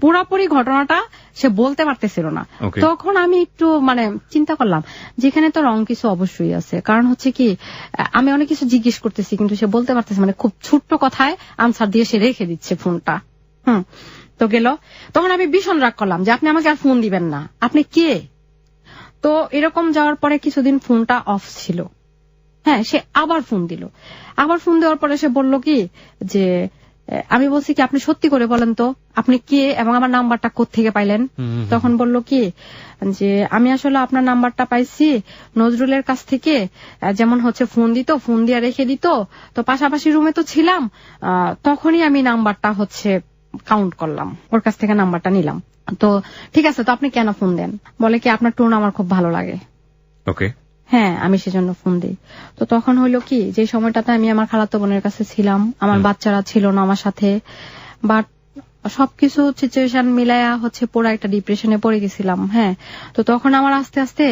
Speaker 3: পুরাপুরি ঘটনাটা সে বলতে পারতেছিল না। তখন আমি একটু মানে চিন্তা করলাম যেখানে তো রং কিছু অবশ্যই আছে। কারণ হচ্ছে কি, আমি অনেক কিছু জিজ্ঞেস করতেছি কিন্তু সে বলতে পারতেছে, মানে খুব ছোট্ট কথায় আনসার দিয়ে সে রেখে দিচ্ছে ফোনটা। তো গেল, তখন আমি ভীষণ রাগ করলাম যে আপনি আমাকে আর ফোন দিবেন না, আপনি কে? তো এরকম যাওয়ার পরে কিছুদিন ফোনটা অফ ছিল, হ্যাঁ সে আবার ফোন দিল। আবার ফোন দেওয়ার পরে সে বলল কি যে আমি বলছি কি আপনি সত্যি করে বলেন তো আপনি কে এবং আমার নাম্বারটা কোত্থেকে পাইলেন। তখন বলল কি যে আমি আসলে আপনার নাম্বারটা পাইছি নজরুলের কাছ থেকে, যেমন হচ্ছে ফোন দিত, ফোন দিয়ে রেখে দিত, তো পাশাপাশি রুমে তো ছিলাম, তখনই আমি নাম্বারটা হচ্ছে কাউন্ট করলাম, ওর কাছ থেকে নাম্বারটা নিলাম। তো ঠিক আছে, তো আপনি কেন ফোন দেন? বলে কি আপনার টোন আমার খুব ভালো লাগে।
Speaker 1: ওকে,
Speaker 3: হ্যাঁ আমি সেজন্য ফোন দিই। তো তখন হইলো কি, যে সময়টাতে আমি আমার খালাতো বোনের কাছে ছিলাম, আমার বাচ্চারা ছিল না আমার সাথে, বাট সবকিছু সিচুয়েশন মিলায়া হচ্ছে পুরো একটা ডিপ্রেশনে পড়ে গেছিলাম। হ্যাঁ, তো তখন আমার আস্তে আস্তে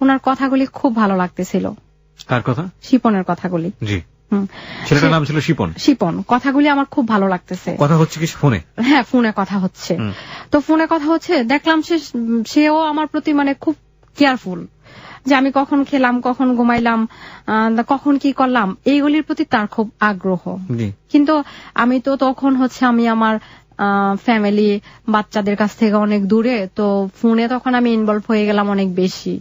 Speaker 3: ওনার কথাগুলি খুব ভালো লাগতেছিল।
Speaker 1: কার কথা?
Speaker 3: শিপনের কথাগুলি।
Speaker 1: জি, ছেলেটার নাম ছিল শিপন।
Speaker 3: শিপন, কথাগুলি আমার খুব ভালো লাগতেছে।
Speaker 1: কথা হচ্ছে কি ফোনে? হ্যাঁ
Speaker 3: ফোনে কথা হচ্ছে। তো ফোনে কথা হচ্ছে, দেখলাম সেও আমার প্রতি মানে খুব কেয়ারফুল, যে আমি কখন খেলাম, কখন ঘুমাইলাম, কখন কি করলাম, এইগুলির প্রতি তার খুব আগ্রহ। কিন্তু আমি তো তখন হচ্ছে আমি আমার ফ্যামিলি বাচ্চাদের কাছ থেকে অনেক দূরে, তো ফোনে তখন আমি ইনভলভ হয়ে গেলাম অনেক বেশি।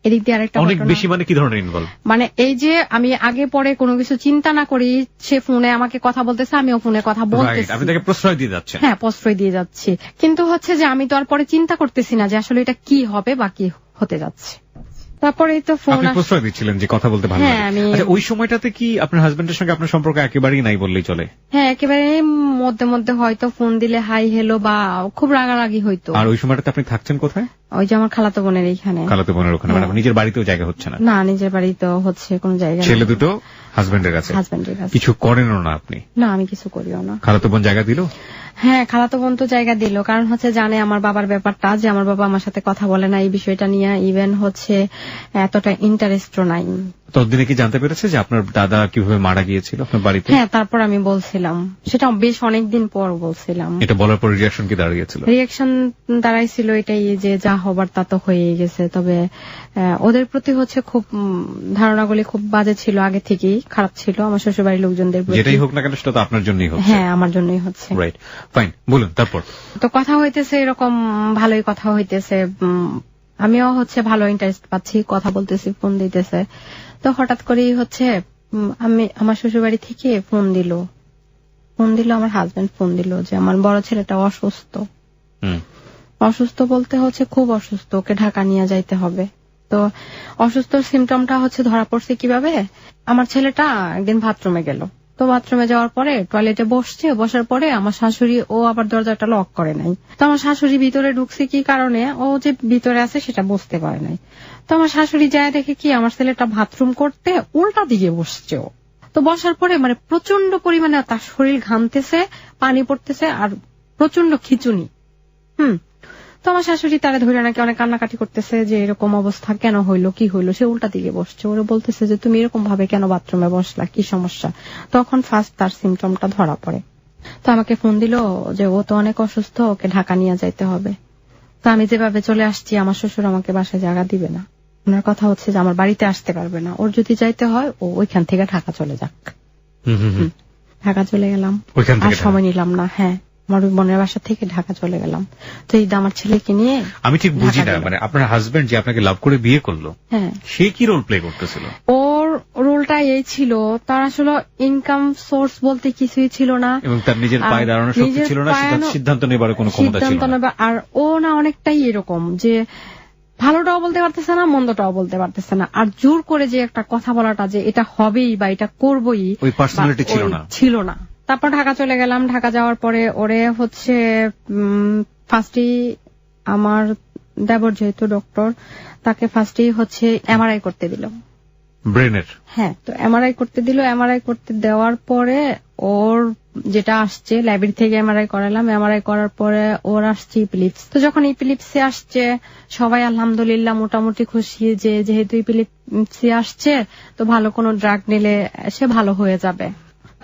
Speaker 3: এদিক দিয়ে আরেকটা
Speaker 1: অনেক বেশি মানে কি ধরনের ইনভলভ?
Speaker 3: মানে এই যে আমি আগে পরে কোনো কিছু চিন্তা না করি, সে ফোনে আমাকে কথা বলতেছে, আমিও ফোনে কথা বলতেছি।
Speaker 1: আপনি তাকে প্রশ্রয় দিয়ে যাচ্ছেন?
Speaker 3: হ্যাঁ প্রশ্রয় দিয়ে যাচ্ছি, কিন্তু হচ্ছে যে আমি তো আর পরে চিন্তা করতেছি না যে আসলে এটা কি হবে বা কি হতে যাচ্ছে। তারপরে তো ফোন
Speaker 1: প্রশ্রয় দিচ্ছিলেন যে কথা বলতে ভালো লাগে। আচ্ছা, ওই সময়টাতে কি আপনার হাজবেন্ডের সঙ্গে আপনার সম্পর্ক একেবারেই নাই বললেই চলে?
Speaker 3: হ্যাঁ একেবারে মধ্যে মধ্যে হয়তো ফোন দিলে হাই হেলো বা খুব রাগারাগি হইতো।
Speaker 1: আর ওই সময়টাতে আপনি থাকছেন কোথায়?
Speaker 3: ওই যে আমার খালাতো বোনের এইখানে।
Speaker 1: খালাতো বোনের ওখানে? মানে নিজের বাড়িতেও জায়গা হচ্ছে না?
Speaker 3: না, নিজের বাড়িতেও হচ্ছে কোন জায়গা।
Speaker 1: ছেলে দুটো হাজবেন্ডের কাছে?
Speaker 3: হাজবেন্ডের কাছে।
Speaker 1: কিছু করেনও না আপনি?
Speaker 3: না, আমি কিছু করিও না।
Speaker 1: খালাতো বোন জায়গা দিল?
Speaker 3: হ্যাঁ খালাতো বোন তো জায়গা দিল, কারণ হচ্ছে জানে আমার বাবার ব্যাপারটা, যে আমার বাবা আমার সাথে কথা বলে না এই বিষয়টা নিয়ে, ইভেন হচ্ছে এতটা ইন্টারেস্টও নাই।
Speaker 1: ততদিনে কি জানতে পেরেছে যে আপনার দাদা কিভাবে মারা গিয়েছিল আপনার বাড়িতে?
Speaker 3: হ্যাঁ, তারপর আমি বলছিলাম, সেটা বেশ অনেকদিন পর বলছিলাম।
Speaker 1: এটা বলার পর রিয়াকশন কি দাঁড়িয়েছিল?
Speaker 3: রিয়াকশন দাঁড়াইছিল এটাই যে যা হবার তা তো হয়ে গেছে, তবে ওদের প্রতি হচ্ছে খুব ধারণাগুলি খুব বাজে ছিল আগে থেকেই, খারাপ ছিল আমার শ্বশুর বাড়ির লোকজনদের প্রতি।
Speaker 1: যেটাই হোক না কেন সেটা তো আপনার জন্যই হচ্ছে।
Speaker 3: হ্যাঁ, আমার জন্যই হচ্ছে।
Speaker 1: রাইট, ফাইন, বলুন তারপর।
Speaker 3: তো কথা হইতেছে এরকম, ভালোই কথা হইতেছে, আমিও হচ্ছে ভালো ইন্টারেস্ট পাচ্ছি, কথা বলতেছি, ফোন দিতেছে। তো হঠাৎ করেই হচ্ছে আমার শ্বশুর বাড়ি থেকে ফোন দিল, আমার হাজবেন্ড ফোন দিল যে আমার বড় ছেলেটা অসুস্থ। অসুস্থ বলতে হচ্ছে খুব অসুস্থ, ওকে ঢাকা নিয়ে যাইতে হবে। তো অসুস্থ সিমটমটা হচ্ছে ধরা পড়ছে কিভাবে, আমার ছেলেটা একদিন বাথরুমে গেল, তো বাথরুমে যাওয়ার পরে টয়লেটে বসার পরে আমার শাশুড়ি, ও আবার দরজাটা লক করে নাই, তো আমার শাশুড়ি ভিতরে ঢুকছে কি কারণে, ও যে ভিতরে আছে সেটা বুঝতে পারে নাই। তো আমার শাশুড়ি যায় দেখে কি আমার ছেলেটা বাথরুম করতে উল্টা দিকে বসছে। ও তো বসার পরে মানে প্রচন্ড পরিমাণে তার শরীর ঘামতেছে, পানি পড়তেছে আর প্রচন্ড খিচুনি। তো আমার শাশুড়ি তারা ধরে নাকি অনেক কান্নাকাটি করতেছে যে এরকম অবস্থা কেন হইলো, কি হইলো, সে উল্টা দিকে বসছে। ওরা বলতেছে যে তুমি এরকম ভাবে কেন বাথরুমে বসলা, কি সমস্যা। তখন ফার্স্ট তার সিমটমটা ধরা পড়ে। তো আমাকে ফোন দিল যে ও তো অনেক অসুস্থ, ওকে ঢাকা নিয়ে যাইতে হবে। তো আমি যেভাবে চলে আসছি, আমার শ্বশুর আমাকে বাসায় জায়গা দিবে না, ওনার কথা হচ্ছে যে আমার বাড়িতে আসতে পারবে না, ওর যদি যাইতে হয় ও ওইখান থেকে ঢাকা চলে যাক। ঢাকা চলে গেলাম, আর সময় নিলাম না। হ্যাঁ, আমার বোনের বাসা থেকে ঢাকা চলে গেলাম। তো এই আমার ছেলেকে নিয়ে
Speaker 1: আমি ঠিক বুঝি না, মানে আপনার হাজবেন্ড যে আপনাকে লাভ করে বিয়ে করলো, হ্যাঁ, সে কি রোল প্লে করতেছিল?
Speaker 3: ওর রোলটা এই ছিল, তার আসলে ইনকাম সোর্স বলতে কিছুই ছিল না,
Speaker 1: এবং তার নিজের পায়ে দাঁড়ানোর শক্তি ছিল না, সিদ্ধান্ত নেবার কোনো ক্ষমতা ছিল না।
Speaker 3: আর ও না অনেকটাই এরকম যে ভালোটাও বলতে পারতেছে না, মন্দটাও বলতে পারতেছে না, আর জোর করে যে একটা কথা বলাটা যে এটা হবেই বা এটা করবই,
Speaker 1: ওই পার্সোনালিটি
Speaker 3: ছিল না। তারপর ঢাকা চলে গেলাম। ঢাকা যাওয়ার পরে ওরে হচ্ছে ফার্স্টই আমার দেবর যেহেতু ডক্টর, তাকে ফার্স্টই হচ্ছে এমআরআই করতে দিল
Speaker 1: ব্রেনের।
Speaker 3: হ্যাঁ, তো এমআরআই করতে দিল। এমআরআই করতে দেওয়ার পরে ওর যেটা আসছে ল্যাবের থেকে এমআরআই করালাম। এমআরআই করার পরে ওর আসছে ইপিলিপস। তো যখন ইপিলিপসি আসছে সবাই আলহামদুলিল্লাহ মোটামুটি খুশি যে যেহেতু ইপিলিপসি আসছে তো ভালো কোনো ড্রাগ নিলে সে ভালো হয়ে যাবে।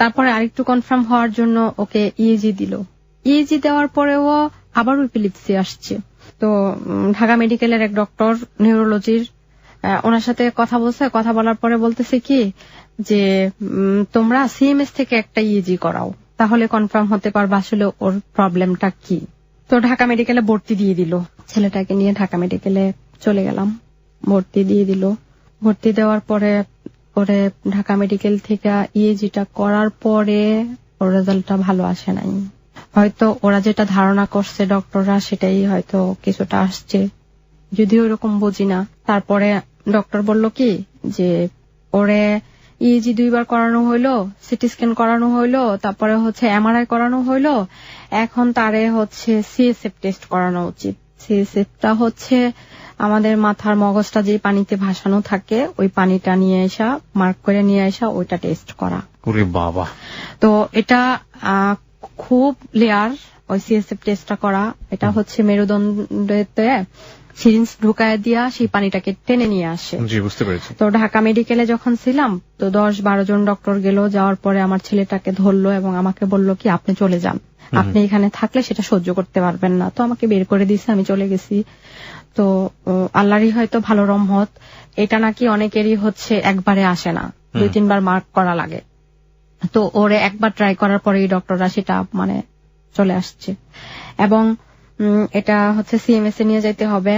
Speaker 3: তারপরে আরেকটু কনফার্ম হওয়ার জন্য ওকে ইএজি দিল। ইএজি দেওয়ার পরেও আবার ইপিলিপসি আসছে। তো ঢাকা মেডিকেলের এক ডক্টর নিউরোলজির, ওনার সাথে কথা বলছে। কথা বলার পরে বলতেছে কি যে তোমরা সিএমএস থেকে একটা ইএজি করাও, তাহলে কনফার্ম হতে পারবে আসলে ওর প্রবলেমটা কি। তো ঢাকা মেডিকেলে ভর্তি দিয়ে দিল। ছেলেটাকে নিয়ে ঢাকা মেডিকেলে চলে গেলাম, ভর্তি দিয়ে দিল। ভর্তি দেওয়ার পরে ওরে ঢাকা মেডিকেল থেকে ইএজিটা করার পরে ওর রেজাল্টটা ভালো আসে নাই। হয়তো ওরা যেটা ধারণা করছে ডক্টররা সেটাই হয়তো কিছুটা আসছে, যদিও এরকম বুঝি না। তারপরে ডক্টর বলল কি যে ওরে ইএজি 2 বার করানো হইলো, সিটি স্ক্যান করানো হইলো, তারপরে হচ্ছে এমআরআই করানো হইলো, এখন তারে হচ্ছে সিএসএফ টেস্ট করানো উচিত। সিএসএফটা হচ্ছে আমাদের মাথার মগজটা যে পানিতে ভাসানো থাকে ওই পানিটা নিয়ে আসা, মার্ক করে নিয়ে আসা, ওইটা টেস্ট করা।
Speaker 1: ওরে বাবা!
Speaker 3: তো এটা খুব লেয়ার ওই সিএসএফ টেস্টটা করা। এটা হচ্ছে মেরুদণ্ডতে সিরিঞ্জ ঢুকায় দিয়া সেই পানিটাকে টেনে নিয়ে আসে।
Speaker 1: জি, বুঝতে পেরেছি।
Speaker 3: তো ঢাকা মেডিকেলে যখন ছিলাম তো 10-12 জন ডক্টর গেল। যাওয়ার পরে আমার ছেলেটাকে ধরলো এবং আমাকে বলল কি আপনি চলে যান, আপনি এখানে থাকলে সেটা সহ্য করতে পারবেন না। তো আমাকে বের করে দিয়েছে, আমি চলে গেছি। তো আল্লাহরই হয়তো ভালো রহমত, এটা নাকি অনেকেরই হচ্ছে একবারে আসে না, 2-3 বার মার্ক করা লাগে। তো ওরে একবার ট্রাই করার পরেই ডক্টররা সেটা মানে চলে আসছে। এবং এটা হচ্ছে সিএমএস এ নিয়ে যেতে হবে।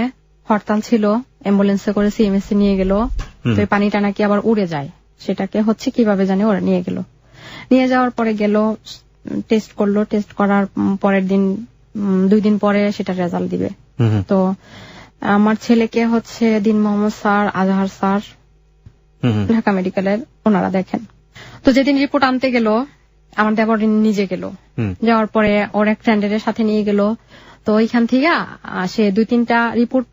Speaker 3: হরতাল ছিল, অ্যাম্বুলেন্সে করে সিএমএস এ নিয়ে গেল। তো এই পানিটা নাকি আবার উড়ে যায়, সেটাকে হচ্ছে কিভাবে জানে ওরা নিয়ে গেল। নিয়ে যাওয়ার পরে গেল, টেস্ট করলো। টেস্ট করার পরের দিন 2 দিন পরে সেটা রেজাল্ট দিবে। তো আমার ছেলেকে হচ্ছে দিন মোহাম্মদ স্যার, আজহার স্যার ঢাকা মেডিকেলের ওনারা দেখেন। তো যেদিন রিপোর্ট আনতে গেল আমার দেবর নিজে গেল। যাওয়ার পরে ওর এক ফ্রেন্ডের সাথে নিয়ে গেল। তো ওইখান থেকে সে 2-3টা রিপোর্ট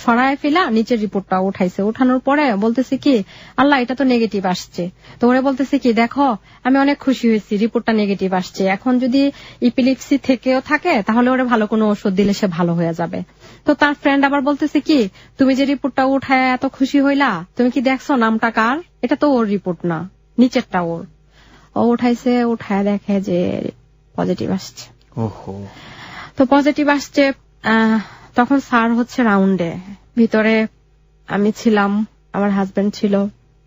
Speaker 3: সরায় ফেলা নিচের রিপোর্টটা উঠাইছে। উঠানোর পরে বলতেছে কি আল্লাহ এটা তো নেগেটিভ আসছে। তো ওরা বলতেছে কি দেখো আমি অনেক খুশি হয়েছি, রিপোর্টটা নেগেটিভ আসছে। এখন যদি ইপিলিপসি থেকেও থাকে তাহলে ওরা ভালো কোনো ওষুধ দিলে সে ভালো হয়ে যাবে। তো তার ফ্রেন্ড আবার বলতেছে কি তুমি যে রিপোর্টটা উঠায় এত খুশি হইলা, তুমি কি দেখছো নামটা কার? এটা তো ওর রিপোর্ট না, নিচেরটা ওর। ও উঠাইছে, উঠায় দেখে যে পজিটিভ আসছে।
Speaker 1: ওহো।
Speaker 3: তো পজিটিভ আসছে। তখন স্যার হচ্ছে রাউন্ডে, ভিতরে আমি ছিলাম, আমার হাজবেন্ড ছিল,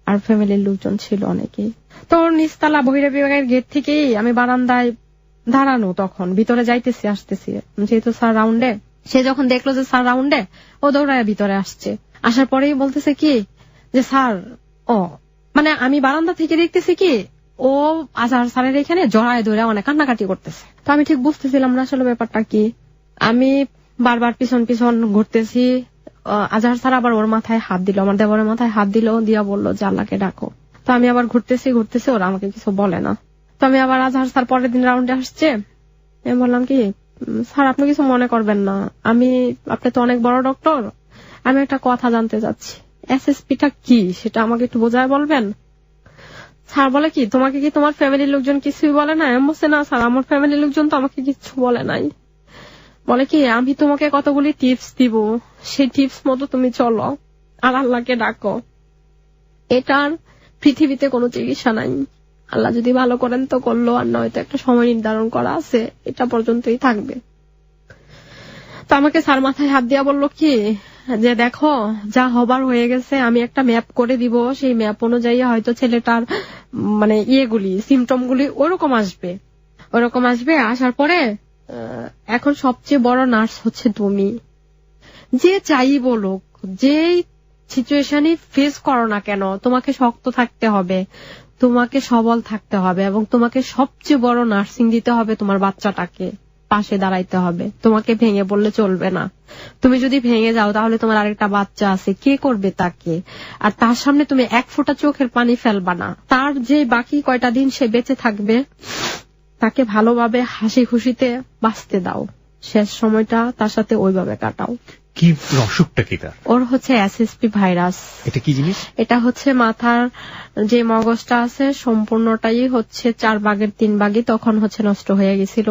Speaker 3: আর ফ্যামিলির লোকজন ছিল অনেকেই। তো নিচতলা বহিরা বিভাগের গেট থেকেই আমি বারান্দায় দাঁড়ানো, তখন ভিতরে যাইতেছি আসতেছি, যেহেতু স্যার রাউন্ডে। সে যখন দেখলো যে স্যার রাউন্ডে, ও দৌড়ায় ভিতরে আসছে। আসার পরেই বলতেছে কি যে স্যার, মানে আমি বারান্দা থেকে দেখতেছি কি ও আজহার স্যারের এখানে জড়ায় ধরে অনেক কান্নাকাটি করতেছে। তো আমি ঠিক বুঝতেছিলাম না আসলে ব্যাপারটা কি। আমি বারবার পিছন পিছন ঘুরতেছি। আজহার স্যার আবার ওর মাথায় হাত দিল, আমার দেবরের মাথায় হাত দিল, দিয়া বললো যে আল্লাহকে ডাকো। তো আমি আবার ঘুরতেছি, ওরা আমাকে কিছু বলে না। তো আমি আবার আজহার স্যার পরের দিন রাউন্ডে আসছে, আমি বললাম কি স্যার আপনি কিছু মনে করবেন না, আপনি তো অনেক বড় ডক্টর, আমি একটা কথা জানতে চাচ্ছি, এসএসপিটা কি সেটা আমাকে একটু বোঝায় বলবেন। স্যার বলে কি তোমাকে কি তোমার ফ্যামিলির লোকজন কিছুই বলে না? আমি বলছি না স্যার, আমার ফ্যামিলির লোকজন তো আমাকে কিছু বলে নাই। বলে কি আমি তোমাকে কতগুলি টিপস দিব, সেই টিপস মতো তুমি চলো আর আল্লাহকে ডাকো। এটার পৃথিবীতে কোনো চিকিৎসা নাই, আল্লাহ যদি ভালো করেন তো করলো, আর নয়তো একটা সময় নির্ধারণ করা আছে, এটা পর্যন্তই থাকবে। তো আমাকে স্যার মাথায় হাত দিয়া বললো কি যে দেখো যা হবার হয়ে গেছে, আমি একটা ম্যাপ করে দিব, সেই ম্যাপ অনুযায়ী হয়তো ছেলেটার মানে সিমটম গুলি ওরকম আসবে। আসার পরে এখন সবচেয়ে বড় নার্স হচ্ছে তুমি। যে চাই বলুক, যে সিচুয়েশনই ফেস করো না কেন, তোমাকে শক্ত থাকতে হবে, তোমাকে সবল থাকতে হবে, এবং তোমাকে সবচেয়ে বড় নার্সিং দিতে হবে। তোমার বাচ্চাটাকে পাশে দাঁড়াইতে হবে, তোমাকে ভেঙে বললে চলবে না। তুমি যদি ভেঙে যাও তাহলে তোমার আরেকটা বাচ্চা আছে, কে করবে তাকে? আর তার সামনে তুমি এক ফোঁটা চোখের পানি ফেলবা না। তার যে বাকি কয়টা দিন সে বেঁচে থাকবে, তাকে ভালোভাবে হাসি খুশিতে বাঁচতে দাও, শেষ সময়টা তার সাথে ওইভাবে কাটাও।
Speaker 1: কি অসুখটা কি তার?
Speaker 3: ওর হচ্ছে এসএসপি ভাইরাস।
Speaker 1: এটা কি জিনিস? এটা
Speaker 3: হচ্ছে মাথার যে মগজটা আছে সম্পূর্ণটাই হচ্ছে 4 ভাগের 3 ভাগই তখন হচ্ছে নষ্ট হয়ে গেছিল।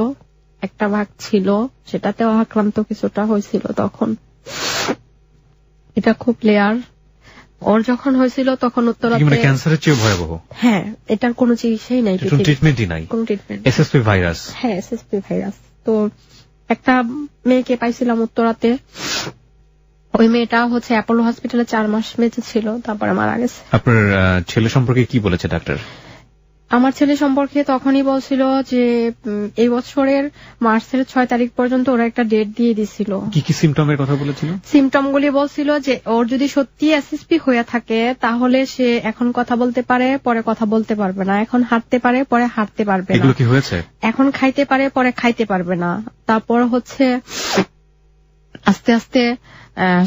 Speaker 3: একটা ভাগ ছিল সেটাতেও আক্রান্ত কিছুটা হয়েছিল তখন। এটা খুব লেয়ার। ওর যখন হয়েছিল তখন উত্তরাতে
Speaker 1: ক্যান্সারের চেয়ে ভয়াবহ।
Speaker 3: হ্যাঁ, এটার কোনো চিকিৎসাই নাই,
Speaker 1: কোনো ট্রিটমেন্টই নাই। SSP virus.
Speaker 3: হ্যাঁ, এসএসপি ভাইরাস। তো একটা মেয়েকে পাইছিলাম উত্তরাতে। ওই মেয়েটা হচ্ছে অ্যাপোলো হসপিটালে 4 মাস বেঁচে ছিল, তারপরে মারা গেছে।
Speaker 1: আপনার ছেলে সম্পর্কে কি বলেছে ডাক্তার?
Speaker 3: আমার ছেলে সম্পর্কে তখনই বলছিল যে এই বছরের মার্চের 6 তারিখ পর্যন্ত ওরা একটা ডেট দিয়ে দিছিল।
Speaker 1: কি কি সিমটমের কথা বলেছিল?
Speaker 3: সিমটমগুলি বলছিল যে ওর যদি সত্যি এসএসপি হয়ে থাকে তাহলে সে এখন কথা বলতে পারে, পরে কথা বলতে পারবে না। এখন হাঁটতে পারে, পরে হাঁটতে পারবে না।
Speaker 1: এগুলো কি হয়েছে?
Speaker 3: এখন খাইতে পারে, পরে খাইতে পারবে না। তারপর হচ্ছে আস্তে আস্তে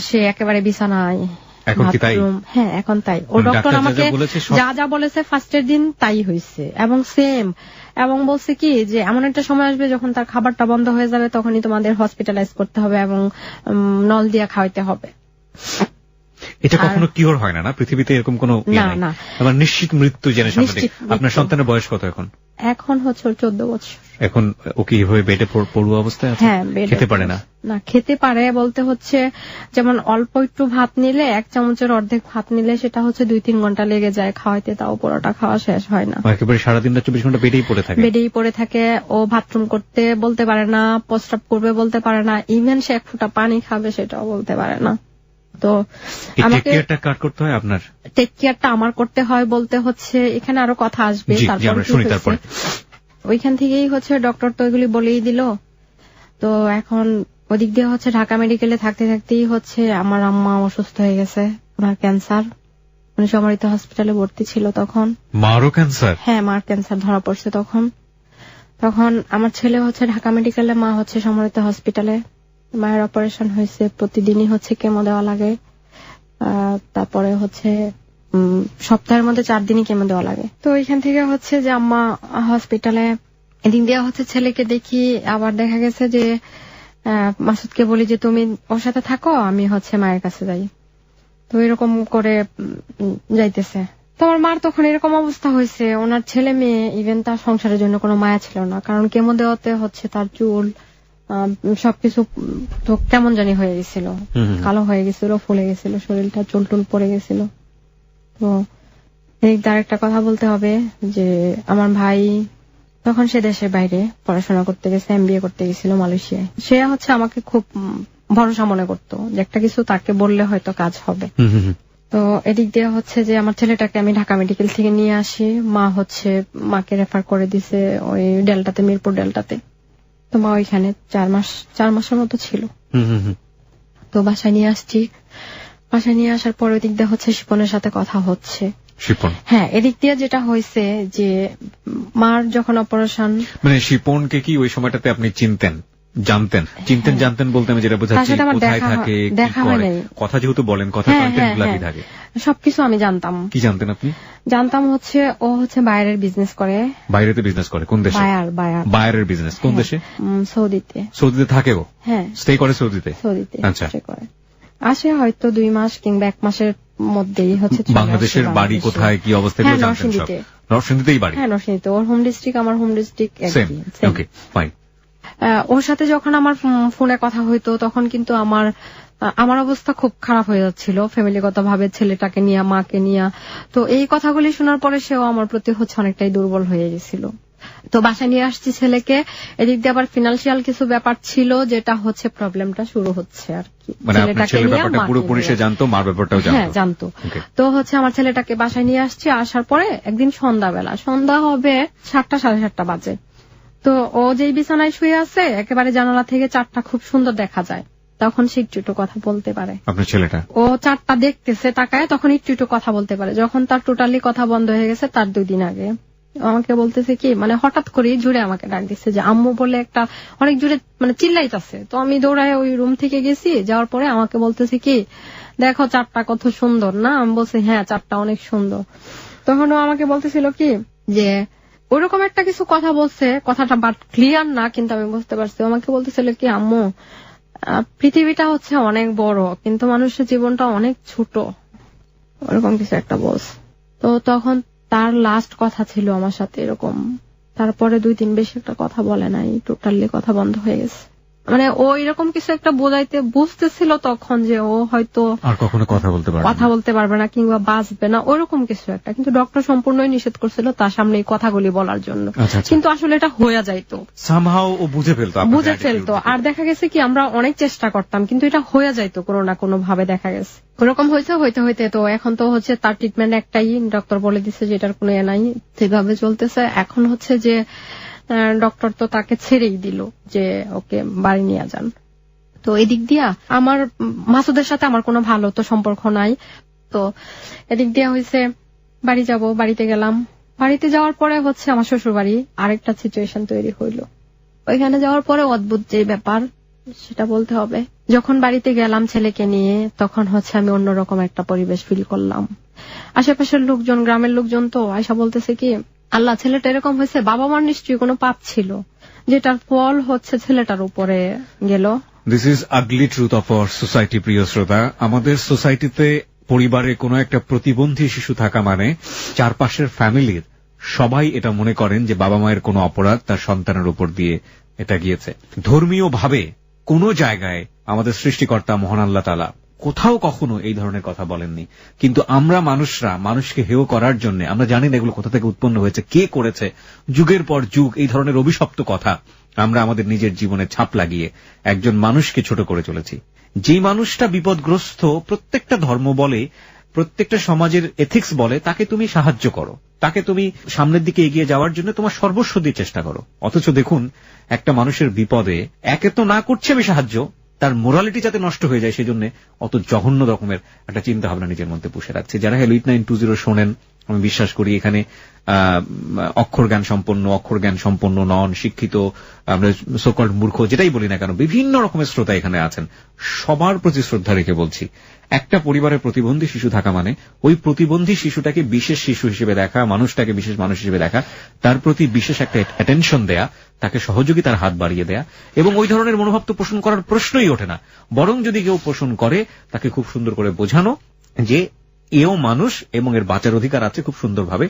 Speaker 3: সে একেবারে বিছানায়।
Speaker 1: এখন কি তাই?
Speaker 3: হ্যাঁ, এখন তাই। ও ডক্টর আমাকে যা যা বলেছে ফার্স্টের দিন তাই হয়েছে, এবং সেম। এবং বলছে কি যে এমন একটা সময় আসবে যখন তার খাবারটা বন্ধ হয়ে যাবে, তখনই তোমাদের হসপিটালাইজ করতে হবে এবং নল দিয়া খাওয়াইতে হবে।
Speaker 1: এটা কখনো কিওর হয় না? পৃথিবীতে এরকম কোনো
Speaker 3: না,
Speaker 1: আবার নিশ্চিত মৃত্যু জেনে সামনে। আপনার সন্তানের বয়স কত এখন?
Speaker 3: এখন হচ্ছে 14 বছর।
Speaker 1: এখন ওকে এভাবে বেডে পড়ুয়া অবস্থায় আছে?
Speaker 3: হ্যাঁ,
Speaker 1: খেতে পারে না?
Speaker 3: না, খেতে পারে বলতে হচ্ছে যেমন অল্প একটু ভাত নিলে, 1 চামচের অর্ধেক ভাত নিলে সেটা হচ্ছে 2-3 ঘন্টা লেগে যায় খাওয়াইতে, তাও পুরোটা খাওয়া শেষ হয় না।
Speaker 1: একেবারে সারাদিন 24 ঘন্টা বেডেই পড়ে থাকে। ও বাথরুম করতে বলতে পারে না, প্রস্রাব করবে বলতে পারে না, ইভেন সে 1 ফোঁটা পানি খাবে সেটাও বলতে পারে না। তো আমাকে টেক কেয়ারটা আমার করতে হয় বলতে হচ্ছে, এখানে আরো কথা আসবে, তারপর ওইখান থেকেই হচ্ছে ডক্টর তো এগুলি বলেই দিল। তো এখন ওদিক দিয়ে হচ্ছে ঢাকা মেডিকেলে থাকতে থাকতেই হচ্ছে আমার আম্মা অসুস্থ হয়ে গেছে, ওনার ক্যান্সার। উনি সমরিত হসপিটালে ভর্তি ছিল তখন। মারও ক্যান্সার? হ্যাঁ,
Speaker 3: মার ক্যান্সার ধরা পড়ছে তখন আমার ছেলে হচ্ছে ঢাকা মেডিকেলে, মা হচ্ছে সমরিত হসপিটালে। মায়ের অপারেশন হয়েছে, প্রতিদিনই হচ্ছে কেমো দেওয়া লাগে। তারপরে হচ্ছে সপ্তাহের মধ্যে 4 দিনই কেমো দেওয়া লাগে। তো এখান থেকে হচ্ছে যে আম্মা হসপিটালে, এদিক দিয়ে হচ্ছে ছেলেকে দেখি। আবার দেখা গেছে যে মাসুদকে বলি যে তুমি ওর সাথে থাকো, আমি হচ্ছে মায়ের কাছে যাই। তো এরকম করে যাইতেছে। তো আমার মার তখন এরকম অবস্থা হয়েছে, ওনার ছেলে মেয়ে, ইভেন তার সংসারের জন্য কোনো মায়া ছিল না। কারণ কেমো দেওয়াতে হচ্ছে তার চুল সবকিছু তো কেমন জানি হয়ে গেছিল, কালো হয়ে গেছিল, ফুলে গেছিল শরীরটা, চুল টুল পড়ে গেছিল। তো আরেকটা কথা বলতে হবে যে আমার ভাই তখন সে দেশের বাইরে পড়াশোনা করতে গেছে, MBA করতে গেছিল মালয়েশিয়ায়। সে হচ্ছে আমাকে খুব ভরসা মনে করতো যে একটা কিছু তাকে বললে হয়তো কাজ হবে। তো এদিক দিয়ে হচ্ছে যে আমার ছেলেটাকে আমি ঢাকা মেডিকেল থেকে নিয়ে আসি, মাকে রেফার করে দিছে ওই ডেল্টাতে, মিরপুর ডেল্টাতে। তো মা ওইখানে 4 মাসের মতো ছিল। তো বাসায় নিয়ে আসছি, বাসায় নিয়ে আসার পর ওই দিক দিয়ে হচ্ছে শিপনের সাথে কথা হচ্ছে।
Speaker 1: শিপন,
Speaker 3: হ্যাঁ, এদিক দিয়ে যেটা হয়েছে যে মার যখন অপারেশন,
Speaker 1: মানে শিপনকে কি ওই সময়টাতে আপনি জানতেন বলতে আমি যেটা বোঝাচ্ছি, কোথায় থাকে,
Speaker 3: দেখা হয় নাই,
Speaker 1: কথা যেহেতু বলেন, কথা কন্টেন্ট গুলো থাকে,
Speaker 3: সবকিছু আমি জানতাম।
Speaker 1: কি জানতেন আপনি?
Speaker 3: জানতাম হচ্ছে ও হচ্ছে বাইরের বিজনেস করে।
Speaker 1: বাইরেতে বিজনেস করে? কোন দেশে? বাইরের বিজনেস কোন দেশে?
Speaker 3: সৌদিতে।
Speaker 1: সৌদিতে থাকে ও?
Speaker 3: হ্যাঁ,
Speaker 1: স্টে করে সৌদিতে।
Speaker 3: আচ্ছা, আসে হয়তো 2 মাস কিংবা 1 মাসের মধ্যেই হচ্ছে।
Speaker 1: বাংলাদেশের বাড়ি কোথায়, কি অবস্থা? নরসিংদীতেই বাড়ি?
Speaker 3: হ্যাঁ, নরসিংদীতে। ওর হোম ডিস্ট্রিক্ট, আমার হোম ডিস্ট্রিক্ট একই।
Speaker 1: ওকে, ফাইন।
Speaker 3: ওর সাথে যখন আমার ফোনে কথা হইতো তখন কিন্তু আমার অবস্থা খুব খারাপ হয়ে যাচ্ছিল ফ্যামিলিগত ভাবে, ছেলেটাকে নিয়ে, মাকে নিয়ে। তো এই কথাগুলি শোনার পরে সেও আমার প্রতি হচ্ছে অনেকটাই দুর্বল হয়ে গেছিল। তো বাসায় নিয়ে আসছি ছেলেকে, এদিক দিয়ে আবার ফিনান্সিয়াল কিছু ব্যাপার ছিল, যেটা হচ্ছে প্রবলেমটা শুরু হচ্ছে আর কি। জানতো। তো হচ্ছে আমার ছেলেটাকে বাসায় নিয়ে আসছি, আসার পরে একদিন সন্ধ্যা হবে 7টা, 7:30 বাজে। তো ও যেই বিছানায় শুয়ে আছে, একেবারে জানালা থেকে 4টা খুব সুন্দর দেখা যায়। তখন সে একটু কথা বলতে পারে।
Speaker 1: আপনার ছেলেটা
Speaker 3: ও 4টা দেখতেছে তাকায়, তখন একটু কথা বলতে পারে। যখন তার টোটালি কথা বন্ধ হয়ে গেছে, তার 2 দিন আগে আমাকে বলতেছে কি, মানে হঠাৎ করে জুড়ে আমাকে ডাক দিচ্ছে যে আম্মু বলে একটা অনেক জুড়ে মানে চিল্লাইতেছে। তো আমি দৌড়ায় ওই রুম থেকে গেছি, যাওয়ার পরে আমাকে বলতেছে কি, দেখো 4টা কত সুন্দর না? আমি বলছি হ্যাঁ, 4টা অনেক সুন্দর। তখন ও আমাকে বলতেছিল কি যে ওরকম একটা কিছু কথা বলছে, কথাটা বাট ক্লিয়ার না, কিন্তু আমি বুঝতে পারছি। আমাকে বলতেছিল কি, আম্মু পৃথিবীটা হচ্ছে অনেক বড়, কিন্তু মানুষের জীবনটা অনেক ছোট, ওরকম কিছু একটা বলছে। তো তখন তার লাস্ট কথা ছিল আমার সাথে এরকম। তারপরে 2 দিন বেশি একটা কথা বলে নাই, টোটালি কথা বন্ধ হয়ে গেছে। মানে ও এরকম কিছু একটা বুঝতেছিল তখন যে ও হয়তো
Speaker 1: আর কখনো কথা
Speaker 3: বলতে পারবে না কিংবা বাঁচবে না, ওরকম কিছু একটা। কিন্তু ডক্টর সম্পূর্ণই নিষেধ করছিল তার সামনে এই কথাগুলি বলার জন্য। কিন্তু আসলে এটা হয়ে যাইতো,
Speaker 1: সামহাও ও বুঝে ফেলতো।
Speaker 3: আর দেখা গেছে কি, আমরা অনেক চেষ্টা করতাম কিন্তু এটা হয়ে যাইতো কোনো না কোনো ভাবে। দেখা গেছে ওরকম হইতে তো এখন তো হচ্ছে তার ট্রিটমেন্ট একটাই, ডক্টর বলে দিচ্ছে যে এটার কোনো নাই, সেভাবে চলতেছে। এখন হচ্ছে যে ডক্টর তো তাকে ছেড়েই দিল যে ওকে বাড়ি নিয়ে যান। তো এদিক দিয়া আমার মাসুদের সাথে আমার কোনো ভালো তো সম্পর্ক নাই। তো এদিক দিয়া হয়েছে বাড়িতে গেলাম। বাড়িতে যাওয়ার পরে হচ্ছে আমার শ্বশুর বাড়ি আরেকটা সিচুয়েশন তৈরি হইলো। ওইখানে যাওয়ার পরে অদ্ভুত যে ব্যাপার সেটা বলতে হবে। যখন বাড়িতে গেলাম ছেলেকে নিয়ে, তখন হচ্ছে আমি অন্যরকম একটা পরিবেশ ফিল করলাম। আশেপাশের লোকজন, গ্রামের লোকজন তো আয়সা বলতেছে কি, আল্লাহ, ছেলেটা এরকম হয়েছে, বাবা মার নিশ্চয়ই কোনো পাপ ছিল, যেটার ফল হচ্ছে ছেলেটার উপরে গেল।
Speaker 1: This is ugly truth of our society. প্রিয় শ্রোতা, আমাদের সোসাইটিতে পরিবারে কোনো একটা প্রতিবন্ধী শিশু থাকা মানে চারপাশের ফ্যামিলির সবাই এটা মনে করেন যে বাবা মায়ের কোনো অপরাধ তার সন্তানের উপর দিয়ে এটা গিয়েছে। ধর্মীয় ভাবে কোন জায়গায় আমাদের সৃষ্টিকর্তা মহান আল্লাহ তাআলা কোথাও কখনো এই ধরনের কথা বলেননি। কিন্তু আমরা মানুষকে হেয় করার জন্য, আমরা জানি না এগুলো কোথা থেকে উৎপন্ন হয়েছে, কে করেছে, যুগের পর যুগ এই ধরনের অভিশপ্ত কথা আমরা আমাদের নিজের জীবনে ছাপ লাগিয়ে একজন মানুষকে ছোট করে চলেছি। যে মানুষটা বিপদগ্রস্ত, প্রত্যেকটা ধর্ম বলে, প্রত্যেকটা সমাজের এথিক্স বলে, তাকে তুমি সাহায্য করো, তাকে তুমি সামনের দিকে এগিয়ে যাওয়ার জন্য তোমার সর্বস্ব দিয়ে চেষ্টা করো। অথচ দেখুন, একটা মানুষের বিপদে একে তো না করছে আমি সাহায্য, তার মোরালিটি যাতে নষ্ট হয়ে যায় সেজন্য অত জঘন্য রকমের একটা চিন্তা ভাবনা নিজের মধ্যে পুষে রাখছে। যারা হ্যালো 8920 শোনেন, আমি বিশ্বাস করি এখানে অক্ষর জ্ঞান সম্পন্ন নন, শিক্ষিত, আমরা সোকল্ড মূর্খ যেটাই বলি না কেন, বিভিন্ন রকমের শ্রোতা এখানে আছেন। সবার প্রতি শ্রদ্ধা রেখে বলছি, একটা পরিবারে প্রতিবন্ধী শিশু থাকা মানে ওই প্রতিবন্ধী শিশুটাকে বিশেষ শিশু হিসেবে দেখা, মানুষটাকে বিশেষ মানুষ হিসেবে দেখা, তার প্রতি বিশেষ একটা অ্যাটেনশন দেয়া, তাকে সহযোগিতার হাত বাড়িয়ে দেয়া, এবং ওই ধরনের মনোভাব তো পোষণ করার প্রশ্নই ওঠে না। বরং যদি কেউ পোষণ করে, তাকে খুব সুন্দর করে বোঝানো যে এও মানুষ এবং এর বাঁচার অধিকার আছে খুব সুন্দরভাবে।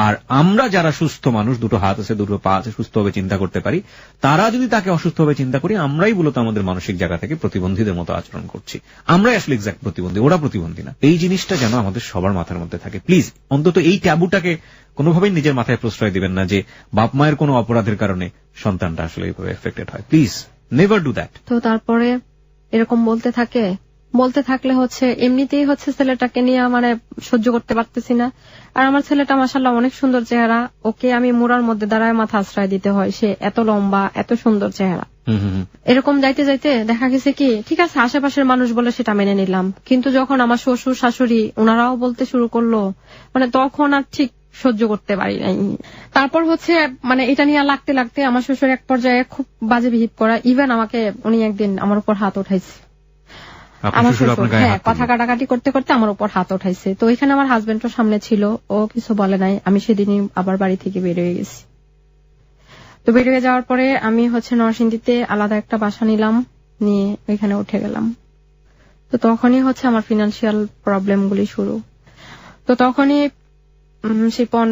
Speaker 1: আর আমরা যারা সুস্থ মানুষ, 2 হাত আছে, 2 পা আছে, সুস্থভাবে চিন্তা করতে পারি, তারা যদি তাকে অসুস্থভাবে চিন্তা করি, আমরাই মূলত আমাদের মানসিক জায়গা থেকে প্রতিবন্ধীদের মতো আচরণ করছি। আমরাই আসলে এক্সাক্ট প্রতিবন্ধী, ওরা প্রতিবন্ধী না। এই জিনিসটা যেন আমাদের সবার মাথার মধ্যে থাকে। প্লিজ অন্তত এই ট্যাবুটাকে কোনোভাবেই নিজের মাথায় প্রশ্রয় দিবেন না যে বাপ মায়ের কোনো অপরাধের কারণে সন্তানটা আসলে এইভাবে এফেক্টেড হয়। Please never do that.
Speaker 3: তো তারপরে এরকম বলতে থাকে বলতে থাকলে হচ্ছে এমনিতেই হচ্ছে ছেলেটাকে নিয়ে মানে সহ্য করতে পারতেছি না। আর আমার ছেলেটা মাশাআল্লাহ অনেক সুন্দর চেহারা, ওকে আমি মুড়ার মধ্যে দাঁড়ায় মাথা আশ্রয় দিতে হয়, সে এত লম্বা, এত সুন্দর চেহারা। এরকম যাইতে যাইতে দেখা গেছে কি ঠিক আছে আশেপাশের মানুষ বলে সেটা মেনে নিলাম, কিন্তু যখন আমার শ্বশুর শাশুড়ি ওনারাও বলতে শুরু করলো মানে তখন আর ঠিক সহ্য করতে পারি নাই। তারপর হচ্ছে মানে এটা নিয়ে লাগতে লাগতে আমার শ্বশুর এক পর্যায়ে খুব বাজে বিহেভ করা, ইভেন আমাকে উনি একদিন আমার উপর হাত উঠাইছে। আমার শ্বশুর হ্যাঁ কথা কাটাকাটি করতে করতে আমার উপর হাত উঠাইছে। তো এখানে আমার হাজবেন্ডও সামনে ছিল, ও কিছু বলে নাই। আমি সেদিনই আবার বাড়ি থেকে বের হয়ে গেছি। তো বের হয়ে যাওয়ার পরে আমি হচ্ছে নরসিংদীতে আলাদা একটা বাসা নিলাম, নিয়ে ওইখানে উঠে গেলাম। তো তখনই হচ্ছে আমার ফিনান্সিয়াল প্রবলেম গুলি শুরু। তো তখনই শিপন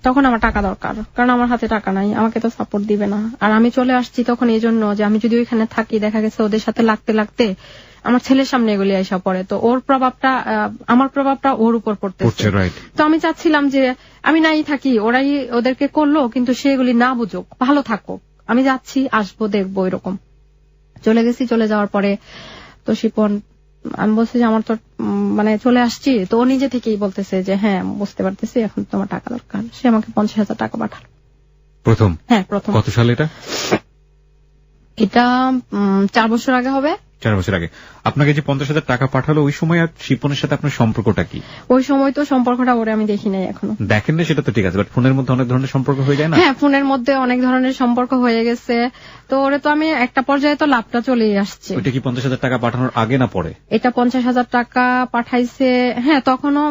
Speaker 3: তখন আমার টাকা দরকার, কারণ আমার হাতে টাকা নাই, আমাকে তো সাপোর্ট দিবে না। আর আমি চলে আসছি তখন এই জন্য যে আমি যদি ওইখানে থাকি দেখা গেছে ওদের সাথে লাগতে লাগতে আমার ছেলের সামনে এগুলি আইসা পড়ে, তো ওর প্রভাবটা আমার প্রভাবটা ওর উপর পড়তেছে। তো আমি চাচ্ছিলাম যে আমি নাই থাকি, ওরাই ওদেরকে করলো, কিন্তু সেগুলি না বুঝুক, ভালো থাকুক, আমি যাচ্ছি আসবো দেখবো এরকম। চলে গেছি। চলে যাওয়ার পরে তো শিপন আমি বলছি যে আমার তো মানে চলে আসছি, তো ও নিজে থেকেই বলতেছে যে হ্যাঁ বুঝতে পারতেছি এখন তোমার টাকা দরকার। সে আমাকে 50,000 টাকা পাঠালো
Speaker 1: প্রথম।
Speaker 3: হ্যাঁ প্রথম।
Speaker 1: কত সালে এটা?
Speaker 3: এটা 4 বছর আগে হবে।
Speaker 1: 4 বছর আগে আপনাকে যে 50,000 টাকা পাঠালো, ওই সময় আর শিপনের সাথে আপনার সম্পর্কটা কি?
Speaker 3: ওই সময় তো সম্পর্কটা ওরে আমি দেখি নাই এখনো।
Speaker 1: দেখেন না সেটা তো ঠিক আছে, বাট ফোনের মধ্যে অনেক ধরনের সম্পর্ক হয়ে যায় না?
Speaker 3: হ্যাঁ ফোনের মধ্যে অনেক ধরনের সম্পর্ক হয়ে গেছে। তো ওরে তো আমি একটা পর্যায়ে তো লাভটা চলেই আসছে।
Speaker 1: ওইটা কি 50,000 টাকা পাঠানোর আগে না পরে?
Speaker 3: এটা 50,000 টাকা পাঠাইছে, হ্যাঁ তখনও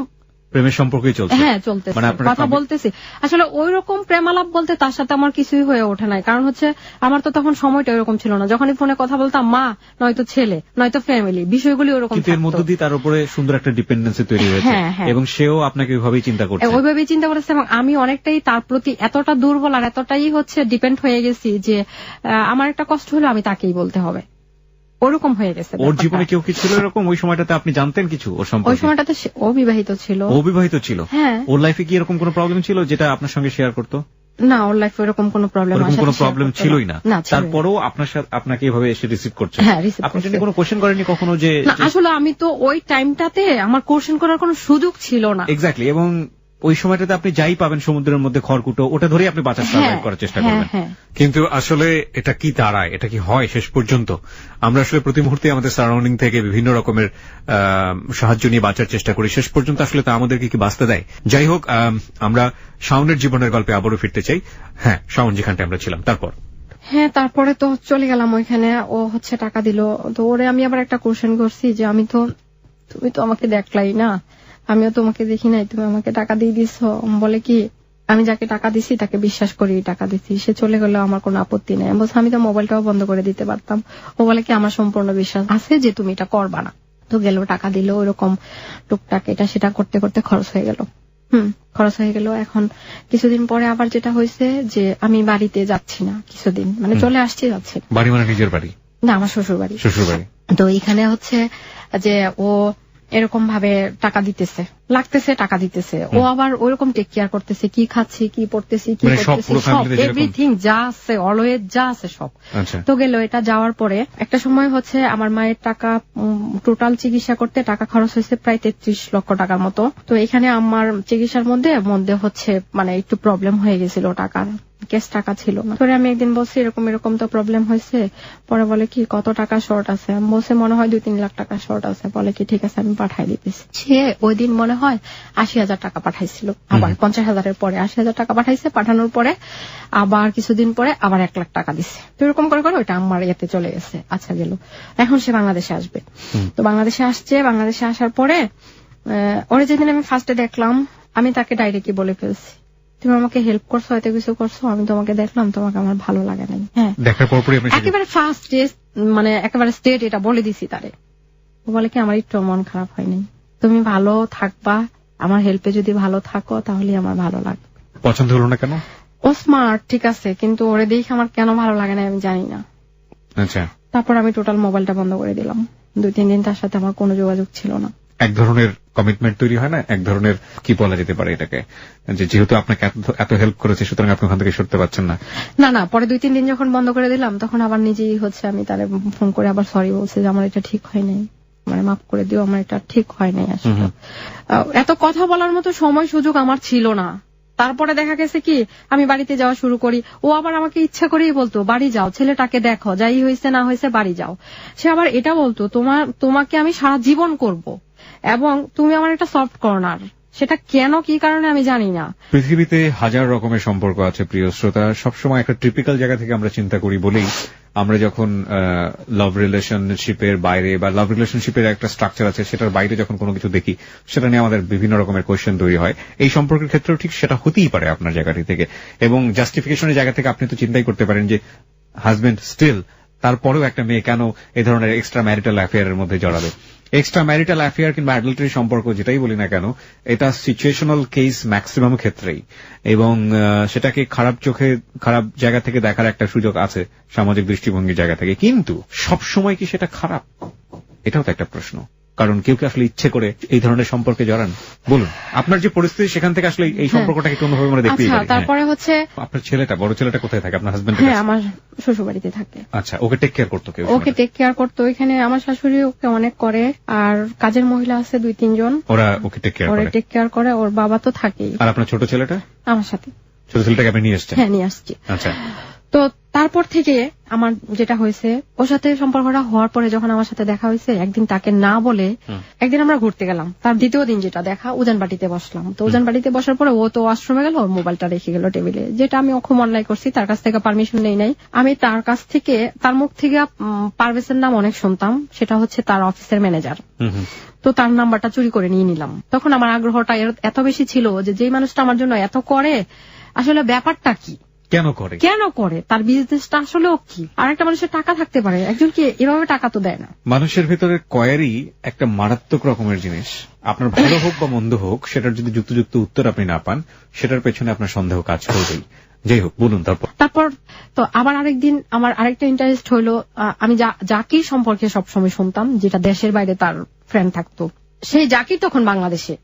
Speaker 1: প্রেমের সম্পর্কই চলছে।
Speaker 3: হ্যাঁ চলতেছে,
Speaker 1: মানে
Speaker 3: কথা বলতেছি। আসলে ওই রকম প্রেমালাপ বলতে তার সাথে আমার কিছুই হয়ে ওঠে নাই, কারণ হচ্ছে আমার তো তখন সময়টা ওইরকম ছিল না। যখনই ফোনে কথা বলতাম মা নয়তো ছেলে নয়তো ফ্যামিলি, বিষয়গুলি ওরকম।
Speaker 1: কিন্তু এর মধ্য দিয়ে তার উপরে সুন্দর একটা ডিপেন্ডেন্সি তৈরি হয়েছে, এবং সেও আপনাকে ওইভাবেই চিন্তা করছে।
Speaker 3: ওইভাবেই চিন্তা করেছে, এবং আমি অনেকটাই তার প্রতি এতটা দুর্বল আর এতটাই হচ্ছে ডিপেন্ড হয়ে গেছি যে আমার একটা কষ্ট হলো আমি তাকেই বলতে হবে, ওরকম হয়ে গেছে।
Speaker 1: ওর জীবনে কেউ কি ছিল এরকম ওই সময়টাতে? আপনি জানতেন কিছু ওর সম্পর্কে?
Speaker 3: ওই সময়টাতে ও বিবাহিত ছিল।
Speaker 1: ও বিবাহিত ছিল?
Speaker 3: হ্যাঁ।
Speaker 1: ওর লাইফে কি এরকম কোনো প্রবলেম ছিল যেটা আপনার সঙ্গে শেয়ার করতো?
Speaker 3: না, ওর লাইফে এরকম কোনো প্রবলেম
Speaker 1: ছিলই না। তারপরেও আপনাকে এভাবে এসে রিসিভ করছে। আপনি যদি কোনো কোশ্চেন করেননি কখনো যে?
Speaker 3: আসলে আমি তো ওই টাইমটাতে আমার কোশ্চেন করার কোনো সুযোগ ছিল না।
Speaker 1: এক্স্যাক্টলি। এবং ওই সময়টাতে আপনি যাই পাবেন সমুদ্রের মধ্যে খড়কুটো, ওটা ধরে আপনি বাঁচার সার্ভাইভ করার চেষ্টা করবেন।
Speaker 4: কিন্তু আসলে এটা কি দাঁড়ায়, এটা কি হয় শেষ পর্যন্ত? আমরা আসলে প্রতি মুহূর্তে আমাদের সারাউন্ডিং থেকে বিভিন্ন রকমের সাহায্য নিয়ে বাঁচার চেষ্টা করি, শেষ পর্যন্ত আসলে তা আমাদেরকে কি বাঁচতে দেয়? যাই হোক, আমরা শাওনের জীবনের গল্পে আবারও ফিরতে চাই। হ্যাঁ শাওন, যেখানটা আমরা ছিলাম, তারপর?
Speaker 3: হ্যাঁ তারপরে তো চলে গেলাম ওইখানে, ও হচ্ছে টাকা দিল। তো ওরে আমি আবার একটা কোশ্চেন করছি যে তুমি তো আমাকে দেখলাই না, আমিও তোমাকে দেখি নাই, তুমি আমাকে টাকা দিয়ে দিছো। বলে কি আমি যাকে টাকা দিছি তাকে বিশ্বাস করি টাকা দিছি, সে চলে গেলেও আমার কোনো আপত্তি নেই। বলছে আমি তো মোবাইলটাও বন্ধ করে দিতে পারতাম। ও বলে কি আমার সম্পূর্ণ বিশ্বাস আছে যে তুমি এটা করবা না। তো গেল টাকা দিল, ওরকম টুকটাক এটা সেটা করতে করতে খরচ হয়ে গেল। খরচ হয়ে গেল। এখন কিছুদিন পরে আবার যেটা হয়েছে যে আমি বাড়িতে যাচ্ছি না কিছুদিন, মানে চলে আসছি যাচ্ছি।
Speaker 1: বাড়ি মানে নিজের বাড়ি
Speaker 3: না, আমার শ্বশুর বাড়ি।
Speaker 1: শ্বশুর বাড়ি।
Speaker 3: তো এখানে হচ্ছে যে ও এরকম ভাবে টাকা দিতেছে, লাগতেছে টাকা দিতেছে, ও আবার ওইরকম টেক কেয়ার করতেছে, কি খাচ্ছি কি পড়তেছি কি করতেছি সব এভরিথিং যা আছে অলওয়েজ যা আছে সব। তো গেল এটা যাওয়ার পরে একটা সময় হচ্ছে আমার মায়ের টাকা টোটাল চিকিৎসা করতে টাকা খরচ হয়েছে প্রায় 33 লক্ষ টাকার মতো। তো এখানে আমার চিকিৎসার মধ্যে হচ্ছে মানে একটু প্রবলেম হয়ে গেছিল, টাকার ক্যাশ টাকা ছিল না। পরে আমি একদিন বলছি এরকম তো প্রবলেম হয়েছে। পরে বলে কি কত টাকা শর্ট আছে? বলছে মনে হয় 2-3 লাখ টাকা শর্ট আছে। বলে কি ঠিক আছে আমি পাঠাই দিতেছি। সে ওই দিন মনে হয় 80,000 টাকা পাঠাইছিল, আবার 50,000-এর পরে 80,000 টাকা পাঠাইছে। পাঠানোর পরে আবার কিছুদিন পরে আবার 1 লাখ টাকা দিচ্ছে। তো এরকম করে করে ওইটা আমার ইয়েতে চলে গেছে। আচ্ছা গেল, এখন সে বাংলাদেশে আসবে। তো বাংলাদেশে আসছে, বাংলাদেশে আসার পরে ওরে যেদিন আমি ফার্স্টে দেখলাম আমি তাকে ডাইরেক্টলি বলে ফেলছি তুমি আমাকে হেল্প করছো, হয়তো কিছু করছো, আমি তোমাকে দেখলাম, তোমাকে আমার ভালো লাগে নাই। হ্যাঁ
Speaker 1: দেখার পর
Speaker 3: একেবারে ফার্স্ট মানে একেবারে স্টেট এটা বলে দিছি তারে। ও বলে কি আমার একটু মন খারাপ হয়নি, তুমি ভালো থাকবা, আমার হেল্পে যদি ভালো থাকো তাহলে আমার ভালো লাগবে।
Speaker 1: পছন্দ হলো না কেন?
Speaker 3: ও স্মার্ট ঠিক আছে, কিন্তু ওরে দেখে আমার কেন ভালো লাগে না আমি জানি না।
Speaker 1: আচ্ছা।
Speaker 3: তারপর আমি টোটাল মোবাইলটা বন্ধ করে দিলাম। 2-3 দিন তার সাথে আমার কোনো যোগাযোগ ছিল না।
Speaker 1: এক ধরনের কমিটমেন্ট তৈরি হয় না, এক ধরনের কি বলা যেতে পারে এটাকে, যে যেহেতু আপনাকে এত হেল্প করেছে সুতরাং আপনি ওখান থেকে সরতে পারছেন না।
Speaker 3: না পরে 2-3 দিন যখন বন্ধ করে দিলাম তখন আবার নিজেই হচ্ছে আমি তারে ফোন করে আবার সরি বলছি যে আমার এটা ঠিক হয় নাই। মানে মাফ করে দিও, আমার এটা ঠিক হয় নাই আসলে। এত কথা বলার মতো সময় সুযোগ আমার ছিল না। তারপরে দেখা গেছে কি আমি বাড়িতে যাওয়া শুরু করি, ও আবার আমাকে ইচ্ছা করেই বলতো বাড়ি যাও, ছেলেটাকে দেখো, যাই হয়েছে না হয়েছে বাড়ি যাও। সে আবার এটা বলতো তোমাকে আমি সারা জীবন করব এবং তুমি আমার একটা সফট কর্নার। সেটা কেন কি কারণে আমি জানি না।
Speaker 4: পৃথিবীতে হাজার রকমের সম্পর্ক আছে প্রিয় শ্রোতা, সবসময় একটা টিপিক্যাল জায়গা থেকে আমরা চিন্তা করি বলেই আমরা যখন লাভ রিলেশনশিপের বাইরে বা লাভ রিলেশনশিপের একটা স্ট্রাকচার আছে সেটার বাইরে যখন কোনো কিছু দেখি সেটা নিয়ে আমাদের বিভিন্ন রকমের কোয়েশ্চেন তৈরি হয়। এই সম্পর্কের ক্ষেত্রেও ঠিক সেটা হতেই পারে আপনার জায়গাটি থেকে, এবং জাস্টিফিকেশনের জায়গা থেকে আপনি তো চিন্তাই করতে পারেন যে হাজবেন্ড স্টিল তারপরেও একটা মেয়ে কেন এই ধরনের এক্সট্রা ম্যারিটাল অ্যাফেয়ারের মধ্যে জড়াবে। এক্সট্রা ম্যারিটাল অ্যাফেয়ার কিংবা অ্যাডাল্টারি সম্পর্ক যেটাই বলি না কেন, এটা সিচুয়েশনাল কেস ম্যাক্সিমাম ক্ষেত্রেই, এবং সেটাকে খারাপ চোখে খারাপ জায়গা থেকে দেখার একটা সুযোগ আছে সামাজিক দৃষ্টিভঙ্গির জায়গা থেকে। কিন্তু সবসময় কি সেটা খারাপ, এটাও তো একটা প্রশ্ন। কারণ কেউ কি আসলে ইচ্ছে করে এই ধরনের সম্পর্কে জড়ান? বলুন আপনার যে পরিস্থিতি সেখান থেকে আসলে এই সম্পর্কটাকে কোনোভাবে আমরা দেখতেই পারি।
Speaker 3: তারপরে হচ্ছে
Speaker 4: আপনার ছেলেটা, বড় ছেলেটা কোথায় থাকে? আপনার হাজবেন্ড?
Speaker 3: হ্যাঁ, আমার শ্বশুর বাড়িতে থাকে।
Speaker 4: আচ্ছা, ওকে টেক কেয়ার করতো কেউ?
Speaker 3: ওকে টেক কেয়ার করতো। এখানে আমার শাশুড়ি ওকে অনেক করে, আর কাজের মহিলা আছে 2-3 জন,
Speaker 4: ওরা ওকে টেক কেয়ার করে। ওর বাবা তো থাকেই। আর আপনার ছোট ছেলেটা? আমার সাথে। ছোট ছেলেটাকে আপনি নিয়ে আসছেন? হ্যাঁ, নিয়ে আসছি। আচ্ছা, তো তারপর থেকে আমার যেটা হয়েছে, ওর সাথে সম্পর্কটা হওয়ার পরে যখন আমার সাথে দেখা হয়েছে, একদিন তাকে না বলে একদিন আমরা ঘুরতে গেলাম। তার দ্বিতীয় দিন যেটা দেখা, উজানবাটিতে বসলাম। তো উজানবাটিতে বসার পরে ও তো ওয়াশরুমে গেল, ওর মোবাইলটা রেখে গেল টেবিলে, যেটা আমি খুব অন্যায় করছি। তার কাছ থেকে পারমিশন নেই নাই। আমি তার কাছ থেকে, তার মুখ থেকে পারভেজের নাম অনেক শুনতাম, সেটা হচ্ছে তার অফিসের ম্যানেজার। তো তার নাম্বারটা চুরি করে নিয়ে নিলাম। তখন আমার আগ্রহটা এত বেশি ছিল যে যেই মানুষটা আমার জন্য এত করে, আসলে ব্যাপারটা কি, কেন করে, তার বিজনেসটা আসলে কি। আর একটা মানুষের টাকা থাকতে পারে, একজনকে এভাবে টাকা তো দেয় না। মানুষের ভেতরে কোয়ারি একটা মারাত্মক রকমের জিনিস। আপনার ভালো হোক বা মন্দ হোক, সেটার যদি যুক্ত উত্তর আপনি না পান, সেটার পেছনে আপনার সন্দেহ কাজ করবেই। যাই হোক, বলুন। তারপর তো আবার আরেকদিন আমার আরেকটা ইন্টারেস্ট হইলো, আমি জাকির সম্পর্কে সবসময় শুনতাম, যেটা দেশের বাইরে তার ফ্রেন্ড থাকতো। সেই জাকির তখন বাংলাদেশে।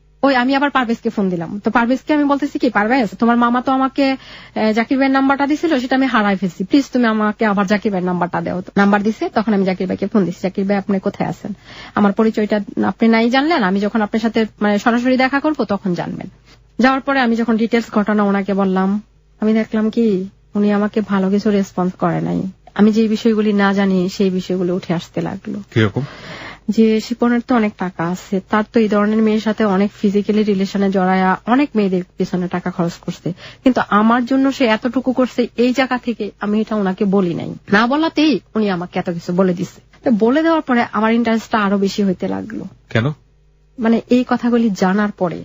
Speaker 4: আমি আবার পারভেজকে ফোন দিলাম। তো পারভেজকে আমি বলতেছি কি, পারভেজ, তোমার মামা তো আমাকে জাকির ভাইয়ের নাম্বারটা দিছিল, সেটা আমি হারাই ফেলছি, প্লিজ তুমি আমাকে আবার জাকির ভাইয়ের নাম্বারটা দাও। নাম্বার দিছে, তখন আমি জাকির ভাইকে ফোন দিচ্ছি, জাকির ভাই আপনি কোথায় আছেন, আমার পরিচয়টা আপনি নাই জানলেন, আমি যখন আপনার সাথে সরাসরি দেখা করবো তখন জানবেন। যাওয়ার পরে আমি যখন ডিটেলস ঘটনা ওনাকে বললাম, আমি দেখলাম কি উনি আমাকে ভালো কিছু রেসপন্স করে নাই। আমি যে বিষয়গুলি না জানি সেই বিষয়গুলো উঠে আসতে লাগলো। কিরকম? যে শিপনের তো অনেক টাকা আছে, তার তো এই ধরনের মেয়ের সাথে অনেক ফিজিক্যালি রিলেশনে জড়ায়া অনেক মেয়েদের পিছনে টাকা খরচ করছে, কিন্তু আমার জন্য সে এতটুকু করছে, এই জায়গা থেকে আমি এটা ওনাকে বলি নাই। না বলাতেই উনি আমাকে এত কিছু বলে দিচ্ছে। তো বলে দেওয়ার পরে আমার ইন্টারেস্টটা আরো বেশি হইতে লাগলো। কেন? মানে এই কথাগুলি জানার পরে।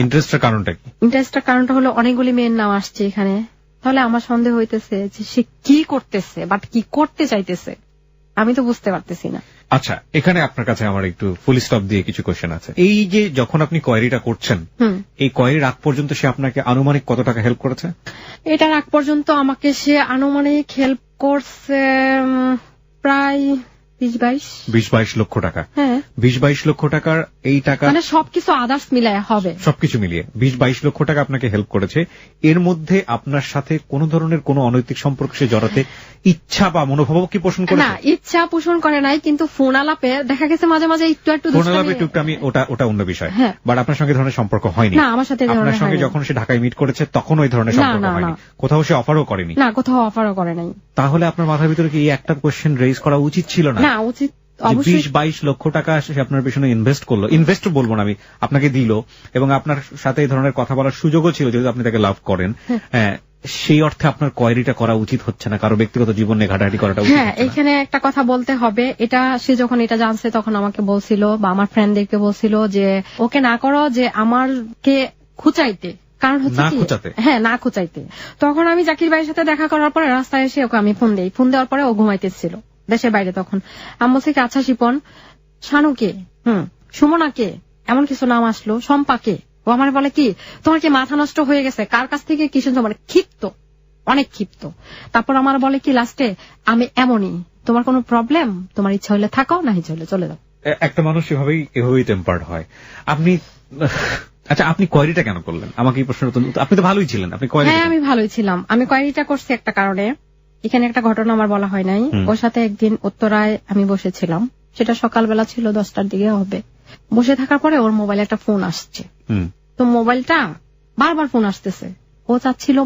Speaker 4: ইন্টারেস্টের কারণটা হলো অনেকগুলি মেয়ের নাম আসছে এখানে, তাহলে আমার সন্দেহ হইতেছে যে সে কি করতেছে, বাট কি করতে চাইতেছে আমি তো বুঝতে পারতেছি না। আচ্ছা, এখানে আপনার কাছে আমার একটু ফুল স্টপ দিয়ে কিছু কোয়েশ্চেন আছে। এই যে যখন আপনি কোয়েরিটা করছেন, এই কোয়েরির আগ পর্যন্ত সে আপনাকে আনুমানিক কত টাকা হেল্প করেছে? এটার আগ পর্যন্ত আমাকে সে আনুমানিক হেল্প করছে প্রায় 20-22 লক্ষ টাকা। হ্যাঁ, 20-22 লক্ষ টাকার এই টাকা মানে সবকিছু আদার্স মিলায় হবে, সবকিছু মিলিয়ে 20-22 লক্ষ টাকা আপনাকে হেল্প করেছে। এর মধ্যে আপনার সাথে কোন ধরনের কোন অনৈতিক সম্পর্ক সে জড়াতে ইচ্ছা বা মনোভাব কি পোষণ করে? না, ইচ্ছা পোষণ করে নাই, কিন্তু ফোন আলাপে দেখা গেছে মাঝে মাঝে একটু ফোন আলাপে আমি ওটা অন্য বিষয়। বাট আপনার সঙ্গে ধরনের সম্পর্ক হয়নি? না, আমার সাথে আপনার সঙ্গে যখন সে ঢাকায় মিট করেছে তখন ওই ধরনের সম্পর্ক হয়নি? কোথাও সে অফারও করেনি? না, কোথাও অফারও করে নাই। তাহলে আপনার মাথার ভিতরে কি এই একটা কোয়েশ্চেন রেজ করা উচিত ছিল না? না, উচিত। 20-22 লক্ষ টাকা সে আপনার পেছনে ইনভেস্ট করলো, ইনভেস্ট বলবো না আমি, আপনাকে দিল, এবং আপনার সাথে এই ধরনের কথা বলার সুযোগও ছিল যেহেতু আপনি তাকে লাভ করেন। সেই অর্থে আপনার কোয়েরিটা করা উচিত হচ্ছে না, কারো ব্যক্তিগত জীবন নিয়ে ঘাটাঘাটি করাটা উচিত। হ্যাঁ, এখানে একটা কথা বলতে হবে, এটা সে যখন এটা জানছে তখন আমাকে বলছিল বা আমার ফ্রেন্ডদেরকে বলছিল যে ওকে না করো, যে আমারকে খুঁচাইতে, কারণ হচ্ছে না খুঁচাইতে। তখন আমি জাকির ভাইয়ের সাথে দেখা করার পরে রাস্তায় এসে ওকে আমি ফোন দেই। ফোন দেওয়ার পরে ও ঘুমাইতেছিল দেশের বাইরে। তখন আমি বলছি কি, আচ্ছা শিপন, শানুকে, সুমনাকে, এমন কিছু নাম আসলো, শম্পাকে। ও আমার বলে কি, তোমার কি মাথা নষ্ট হয়ে গেছে, কার কাছ থেকে কি শুনছো, মানে ক্ষিপ্ত, অনেক ক্ষিপ্ত। তারপর আমার বলে কি লাস্টে, আমি এমনই, তোমার কোনো প্রবলেম, তোমার ইচ্ছা হলে থাকো, না ইচ্ছা হলে চলে যাও। একটা মানুষ এভাবেই টেম্পার্ড হয়। আপনি আচ্ছা, আপনি কোয়েরিটা কেন করলেন? আমাকে এই প্রশ্নের উত্তর, আপনি তো ভালোই ছিলেন, আপনি কোয়েরি? হ্যাঁ, আমি ভালোই ছিলাম। আমি কোয়েরিটা করছি একটা কারণে। এখানে একটা ঘটনা আমার বলা হয় নাই। ওর সাথে একদিন উত্তরায় আমি বসেছিলাম,
Speaker 3: সেটা সকালবেলা ছিল, 10টার দিকে হবে। বসে থাকার পরে ওর মোবাইলে একটা ফোন আসছে। তো মোবাইলটা বারবার ফোন আসতেছে, ও চাচ্ছিল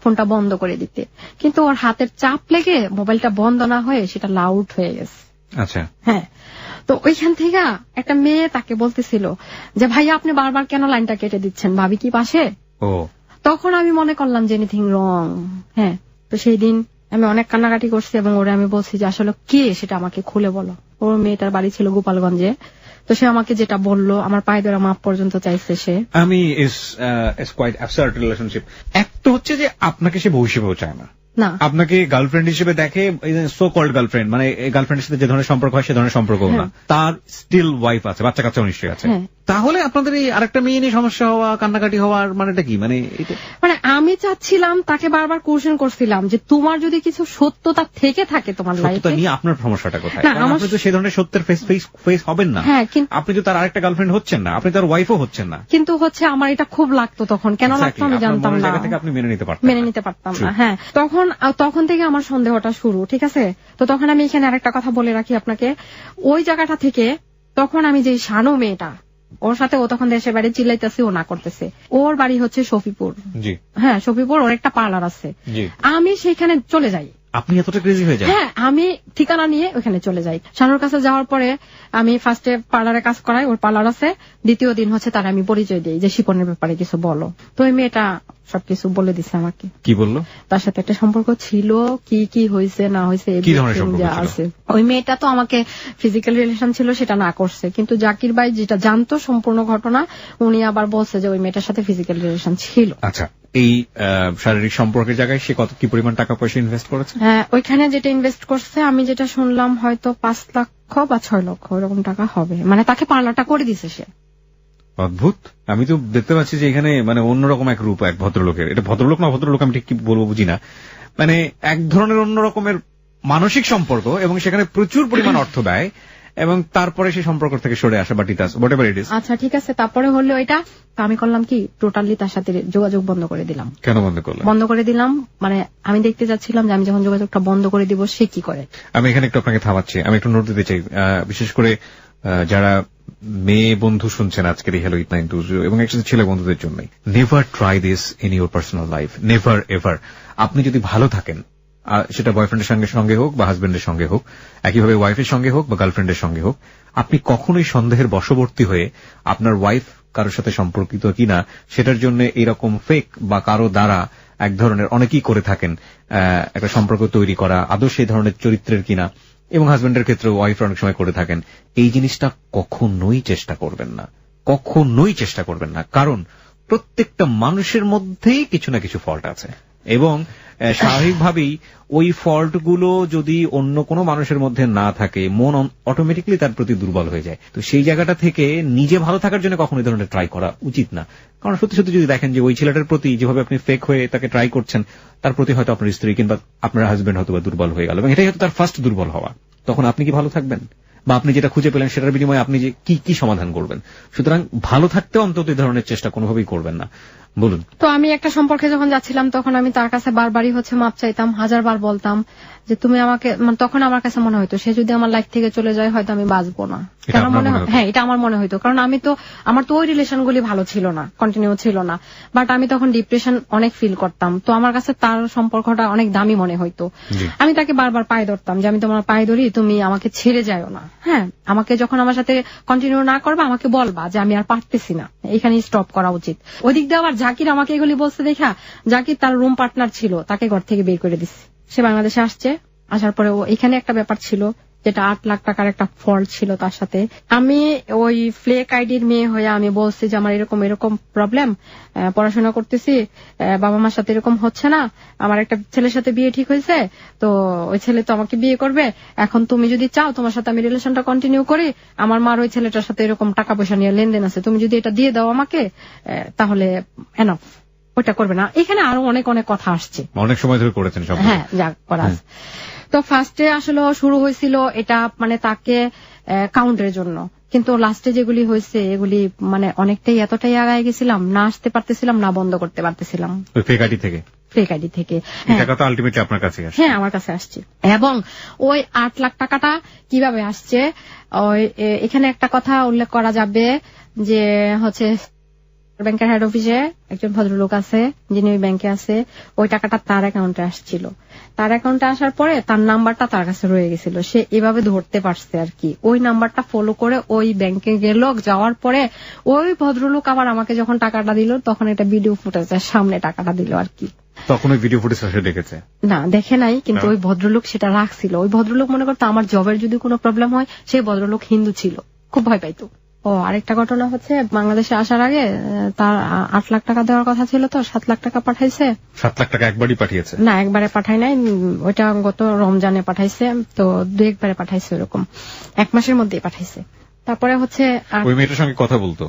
Speaker 3: ফোনটা বন্ধ করে দিতে, কিন্তু ওর হাতের চাপ লেগে মোবাইলটা বন্ধ না হয়ে সেটা লাউড হয়ে গেছে।
Speaker 1: আচ্ছা,
Speaker 3: হ্যাঁ। তো ওইখান থেকে একটা মেয়ে তাকে বলতেছিল যে ভাইয়া আপনি বারবার কেন লাইনটা কেটে দিচ্ছেন, ভাবি কি পাশে?
Speaker 1: ও,
Speaker 3: তখন আমি মনে করলাম যে এনিথিং রং। হ্যাঁ, তো সেই দিন আমি অনেক কান্নাকাটি করছি এবং ওরা আমি বলছি যে আসলে কে সেটা আমাকে খুলে বলো। ওর মেয়েটার বাড়ি ছিল গোপালগঞ্জে। তো সে আমাকে যেটা বললো, আমার পায়ে ধরে মাপ পর্যন্ত চাইছে সে।
Speaker 1: আমি ইজ কোয়াইট অ্যাবসার্ড রিলেশনশিপ। এক তো হচ্ছে যে আপনাকে সে বউ হিসেবেও চায় না,
Speaker 3: না,
Speaker 1: আপনাকে গার্লফ্রেন্ড হিসেবে দেখে, সো কল্ড গার্লফ্রেন্ড, মানে গার্লফ্রেন্ডের সাথে যে ধরনের সম্পর্ক হয় সে ধরনের সম্পর্ক না। তার স্টিল ওয়াইফ আছে, বাচ্চা কাচ্চা নিশ্চয়ই আছে। তাহলে আপনাদের এই আরেকটা মেয়ে নিয়ে সমস্যা হওয়া, কান্নাকাটি হওয়ার মানেটা কি? মানে
Speaker 3: আমি চাচ্ছিলাম, তাকে বারবার কোশ্চেন করছিলাম যে তোমার যদি কিছু সত্যতা থেকে থাকে তোমার লাইফে
Speaker 1: নিয়ে আপনার সমস্যাটা কোথায়? আপনি তো সেই ধরনের সত্যের ফেস হবেন না।
Speaker 3: হ্যাঁ,
Speaker 1: আপনি তো তার আরেকটা গার্লফ্রেন্ড হচ্ছেন না, আপনি তার ওয়াইফও হচ্ছেন না।
Speaker 3: কিন্তু হচ্ছে আমার এটা খুব লাগতো তখন। কেন লাগতো আমি জানতাম না,
Speaker 1: আপনি মেনে নিতে পারতাম
Speaker 3: না। হ্যাঁ, তখন থেকে আমার সন্দেহটা শুরু। ঠিক আছে, তো তখন আমি এখানে আরেকটা কথা বলে রাখি আপনাকে। ওই জায়গাটা থেকে তখন আমি যে শানু মেয়েটা, ওর সাথে ও তখন দেশের বাড়ি চিল্লাইতেছে, ও না করতেছে। ওর বাড়ি হচ্ছে শফিপুর। হ্যাঁ, শফিপুর, ওর একটা পার্লার আছে। আমি সেইখানে চলে যাই।
Speaker 1: আপনি এতটা ক্রেজি হয়ে যান?
Speaker 3: হ্যাঁ, আমি ঠিকানা নিয়ে ওখানে চলে যাই। শানুর কাছে যাওয়ার পরে আমি ফার্স্টে পার্লারে কাজ করাই, ওর পার্লার আছে। দ্বিতীয় দিন হচ্ছে তার আমি পরিচয় দিই যে শিপনের ব্যাপারে কিছু বলো। তো ওই মেয়েটা সবকিছু বলে দিচ্ছে আমাকে।
Speaker 1: কি বললো?
Speaker 3: তার সাথে একটা সম্পর্ক ছিল, কি হয়েছে না হয়েছে আছে। ওই মেয়েটা তো আমাকে ফিজিক্যাল রিলেশন ছিল সেটা না করছে, কিন্তু জাকির ভাই যেটা জানতো সম্পূর্ণ ঘটনা, উনি আবার বলছে যে ওই মেয়েটার সাথে ফিজিক্যাল রিলেশন ছিল।
Speaker 1: আচ্া, এই শারীরিক সম্পর্কের জায়গায় সে কি পরিমাণ টাকা পয়সা ইনভেস্ট করেছে?
Speaker 3: হ্যাঁ, ওইখানে যেটা ইনভেস্ট করছে আমি যেটা শুনলাম হয়তো 5 লক্ষ বা 6 লক্ষ এরকম টাকা হবে। মানে তাকে পার্লারটা করে দিছে সে।
Speaker 1: অদ্ভুত। আমি তো দেখতে পাচ্ছি যে এখানে মানে অন্যরকম এক রূপ, এক ভদ্রলোকের। এটা ভদ্রলোক না ভদ্রলোক আমি ঠিক কি বলবো বুঝি না। মানে এক ধরনের অন্য রকমের মানসিক সম্পর্ক, এবং সেখানে প্রচুর পরিমাণ অর্থ ব্যয়, এবং তারপরে সেই সম্পর্ক থেকে সরে আসা। But it is.
Speaker 3: আচ্ছা, ঠিক আছে। তারপরে হলো এটা, আমি করলাম কি, টোটালি তার সাথে যোগাযোগ বন্ধ করে দিলাম।
Speaker 1: কেন বন্ধ করলাম?
Speaker 3: বন্ধ করে দিলাম মানে আমি দেখতে যাচ্ছিলাম যে আমি যখন যোগাযোগটা বন্ধ করে দিব সে কি করে।
Speaker 1: আমি এখানে একটু আপনাকে থামাচ্ছি, আমি একটু নোট দিতে চাই, বিশেষ করে যারা মেয়ে বন্ধু শুনছেন আজকের এই হ্যালো ইট 920 এবং একসাথে ছেলে বন্ধুদের জন্য। Never try this in your personal life, never ever. আপনি যদি ভালো থাকেন, সেটা বয়ফ্রেন্ডের সঙ্গে হোক বা হাজবেন্ডের সঙ্গে হোক, একইভাবে ওয়াইফের সঙ্গে হোক বা গার্লফ্রেন্ডের সঙ্গে হোক, আপনি কখনোই সন্দেহের বশবর্তী হয়ে আপনার ওয়াইফ কারোর সাথে সম্পর্কিত কিনা সেটার জন্য এরকম ফেক বা কারো দ্বারা এক ধরনের অনেকেই করে থাকেন একটা সম্পর্ক তৈরি করা, আদৌ সেই ধরনের চরিত্রের কিনা, এবং হাজবেন্ডের ক্ষেত্রে ওয়াইফ অনেক সময় করে থাকেন। এই জিনিসটা কখনোই চেষ্টা করবেন না, কখনোই চেষ্টা করবেন না। কারণ প্রত্যেকটা মানুষের মধ্যেই কিছু না কিছু ফল্ট আছে, এবং স্বাভাবিকভাবেই ওই ফল্টগুলো যদি অন্য কোনো মানুষের মধ্যে না থাকে, মন অটোমেটিক্যালি তার প্রতি দুর্বল হয়ে যায়। তো সেই জায়গাটা থেকে নিজে ভালো থাকার জন্য কখনো এই ধরনের ট্রাই করা উচিত না। কারণ সত্যি সত্যি যদি দেখেন যে ওই ছেলেটার প্রতি যেভাবে আপনি ফেক হয়ে তাকে ট্রাই করছেন, তার প্রতি হয়তো আপনার স্ত্রী কিংবা আপনার হাজবেন্ড হয়তো বা দুর্বল হয়ে গেল, এবং এটাই হয়তো তার ফার্স্ট দুর্বল হওয়া, তখন আপনি কি ভালো থাকবেন? বা আপনি যেটা খুঁজে পেলেন সেটার বিনিময়ে আপনি যে কি সমাধান করবেন? সুতরাং ভালো থাকতেও অন্তত এই ধরনের চেষ্টা কোনোভাবেই করবেন না। বলুন।
Speaker 3: তো আমি একটা সম্পর্কে যখন যাচ্ছিলাম তখন আমি তার কাছে বারবারই মাপ চাইতাম, 1000বার বলতাম যে তুমি আমাকে, তখন আমার কাছে মনে হইতো সে যদি আমার লাইফ থেকে চলে যায় হয়তো আমি বাঁচবো না। কেন মনে হয়? হ্যাঁ, এটা আমার মনে হইতো, কারণ আমার তো ওই রিলেশনগুলি ভালো ছিল না, কন্টিনিউ ছিল না। বাট আমি তখন ডিপ্রেশন অনেক ফিল করতাম, তো আমার কাছে তার সম্পর্কটা অনেক দামি মনে হইতো। আমি তাকে বারবার পায়ে ধরতাম যে আমি তোমার পায়ে ধরি, তুমি আমাকে ছেড়ে যাও না। হ্যাঁ, আমাকে যখন আমার সাথে কন্টিনিউ না করবা আমাকে বলবা যে আমি আর পারতেছি না, এখানে স্টপ করা উচিত। ওই দিক দিয়ে আবার জাকির আমাকে এগুলি বলছে দেখা, জাকির তার রুম পার্টনার ছিল, তাকে ঘর থেকে বের করে দিচ্ছে। সে বাংলাদেশে আসছে, আসার পরে ও এখানে একটা ব্যাপার ছিল যেটা 8 লাখ টাকার একটা ফল্ট ছিল তার সাথে। আমি ওই ফ্লেক আইডির মেয়ে হয়ে আমি বলছি যে আমার এরকম প্রবলেম, পড়াশোনা করতেছি, বাবা মার সাথে এরকম হচ্ছে না, আমার একটা ছেলের সাথে বিয়ে ঠিক হয়েছে, তো ওই ছেলে তো আমাকে বিয়ে করবে, এখন তুমি যদি চাও তোমার সাথে আমি রিলেশনটা কন্টিনিউ করি, আমার মার ওই ছেলেটার সাথে এরকম টাকা পয়সা নিয়ে লেনদেন আছে, তুমি যদি এটা দিয়ে দাও আমাকে তাহলে এনাফ, ওটা করবে না। এখানে আরো অনেক কথা আসছে,
Speaker 1: অনেক সময় ধরে করেছেন সব।
Speaker 3: হ্যাঁ, যা করা। তো ফার্স্টে আসলে শুরু হয়েছিল এটা তাকে কাউন্টের জন্য, কিন্তু লাস্টে যেগুলি হয়েছে এগুলি অনেকটাই এতটাই আগায় গেছিলাম, না আসতে পারতেছিলাম না বন্ধ করতে পারতেছিলাম।
Speaker 1: ফেক আইডি থেকে
Speaker 3: ফেক আইডি থেকে।
Speaker 4: টাকা তো আলটিমেটলি আপনার কাছে আসছে।
Speaker 3: হ্যাঁ, আমার কাছে আসছে। এবং ওই 8 লাখ টাকাটা কিভাবে আসছে, ওই এখানে একটা কথা উল্লেখ করা যাবে যে হচ্ছে ব্যাংকের হেড অফিসে একজন ভদ্রলোক আছে যিনি ওই ব্যাংকে আছে, ওই টাকাটা তার অ্যাকাউন্টে আসছিল। তার অ্যাকাউন্টে আসার পরে তার নাম্বারটা তার কাছে রয়ে গেছিল, সে এভাবে ধরতে পারছে আর কি। ওই নাম্বারটা ফলো করে ওই ব্যাংকে গেল, যাওয়ার পরে ওই ভদ্রলোক আবার আমাকে যখন টাকাটা দিল তখন এটা ভিডিও ফুটেজের সামনে টাকাটা দিল আর কি।
Speaker 4: তখন ওই ভিডিও ফুটেজ সে দেখেছে?
Speaker 3: না, দেখে নাই, কিন্তু ওই ভদ্রলোক সেটা রাখছিল। ওই ভদ্রলোক মনে করতো আমার জবের যদি কোনো প্রবলেম হয়, সেই ভদ্রলোক হিন্দু ছিল, খুব ভয় পাইতো। আরেকটা ঘটনা হচ্ছে, বাংলাদেশে আসার আগে তার 8 লাখ টাকা দেওয়ার কথা ছিল, তো 7 লাখ টাকা পাঠাইছে।
Speaker 4: 7 লাখ টাকা একবারই পাঠিয়েছে? না,
Speaker 3: একবারে পাঠাই নাই, ওইটা গত রমজানে পাঠাইছে, তো 2-1 পাঠাইছে, ওরকম 1 মাসের মধ্যেই পাঠাইছে। তারপরে হচ্ছে
Speaker 4: ওই মেয়েটার সঙ্গে কথা বলতো,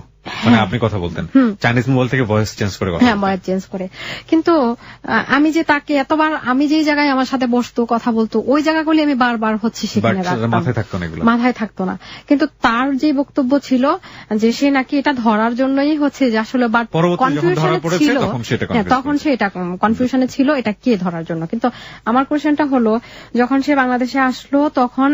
Speaker 4: মানে আপনি কথা বলতেন চাইনিজ মোবাইল থেকে ভয়েস চেঞ্জ করে?
Speaker 3: হ্যাঁ, ভয়েস চেঞ্জ করে। কিন্তু আমি যে তাকে এতবার, আমি যেই জায়গায় আমার সাথে বসতো কথা বলতো, ওই জায়গাগুলি আমি বারবার হচ্ছে সেখানে মাথায় থাকতো না। কিন্তু তার যে বক্তব্য ছিল যে সে নাকি এটা ধরার জন্যই হচ্ছে যে আসলে তখন সে এটা কনফিউশনে ছিল এটা কে ধরার জন্য। কিন্তু আমার কোয়েশ্চেনটা হলো, যখন সে বাংলাদেশে আসলো তখন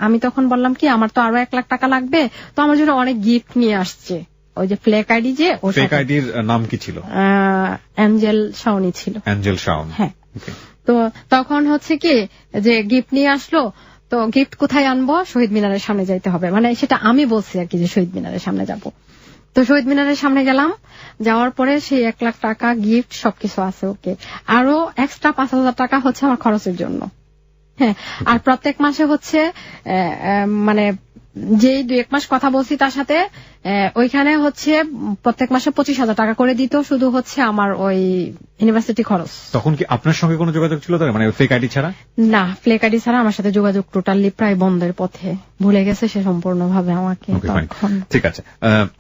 Speaker 3: আমি তখন বললাম কি আমার তো আরো 1 লাখ টাকা লাগবে, তো আমার জন্য অনেক গিফট নিয়ে আসছে। ওই যে ফ্লেক আইডি, যে
Speaker 4: ফেক আইডির নাম কি ছিল?
Speaker 3: অ্যাঞ্জেল শাওনি ছিল।
Speaker 4: অ্যাঞ্জেল শাওন,
Speaker 3: হ্যাঁ। তো তখন হচ্ছে কি যে গিফট নিয়ে আসলো, তো গিফট কোথায় আনবো? শহীদ মিনারের সামনে যাইতে হবে, মানে সেটা আমি বলছি আর কি যে শহীদ মিনারের সামনে যাব। তো শহীদ মিনারের সামনে গেলাম, যাওয়ার পরে সেই 1 লাখ টাকা গিফট সবকিছু আছে, ওকে। আরো এক্সট্রা 5,000 টাকা হচ্ছে আমার খরচের জন্য। হ্যাঁ, আর প্রত্যেক মাসে হচ্ছে মানে যেই 2-1 মাস কথা বলছি তার সাথে, ওইখানে হচ্ছে প্রত্যেক মাসে 25,000 টাকা করে দিত, শুধু হচ্ছে আমার ওই ইউনিভার্সিটি খরচ।
Speaker 4: তখন কি আপনার সঙ্গে কোনো যোগাযোগ ছিল তার, মানে ফেক আইডি ছাড়া?
Speaker 3: না, ফেক আইডি ছাড়া আমার সাথে যোগাযোগ টোটালি প্রায় বন্ধের পথে, ভুলে গেছে সে সম্পূর্ণভাবে আমাকে।
Speaker 4: ঠিক আছে,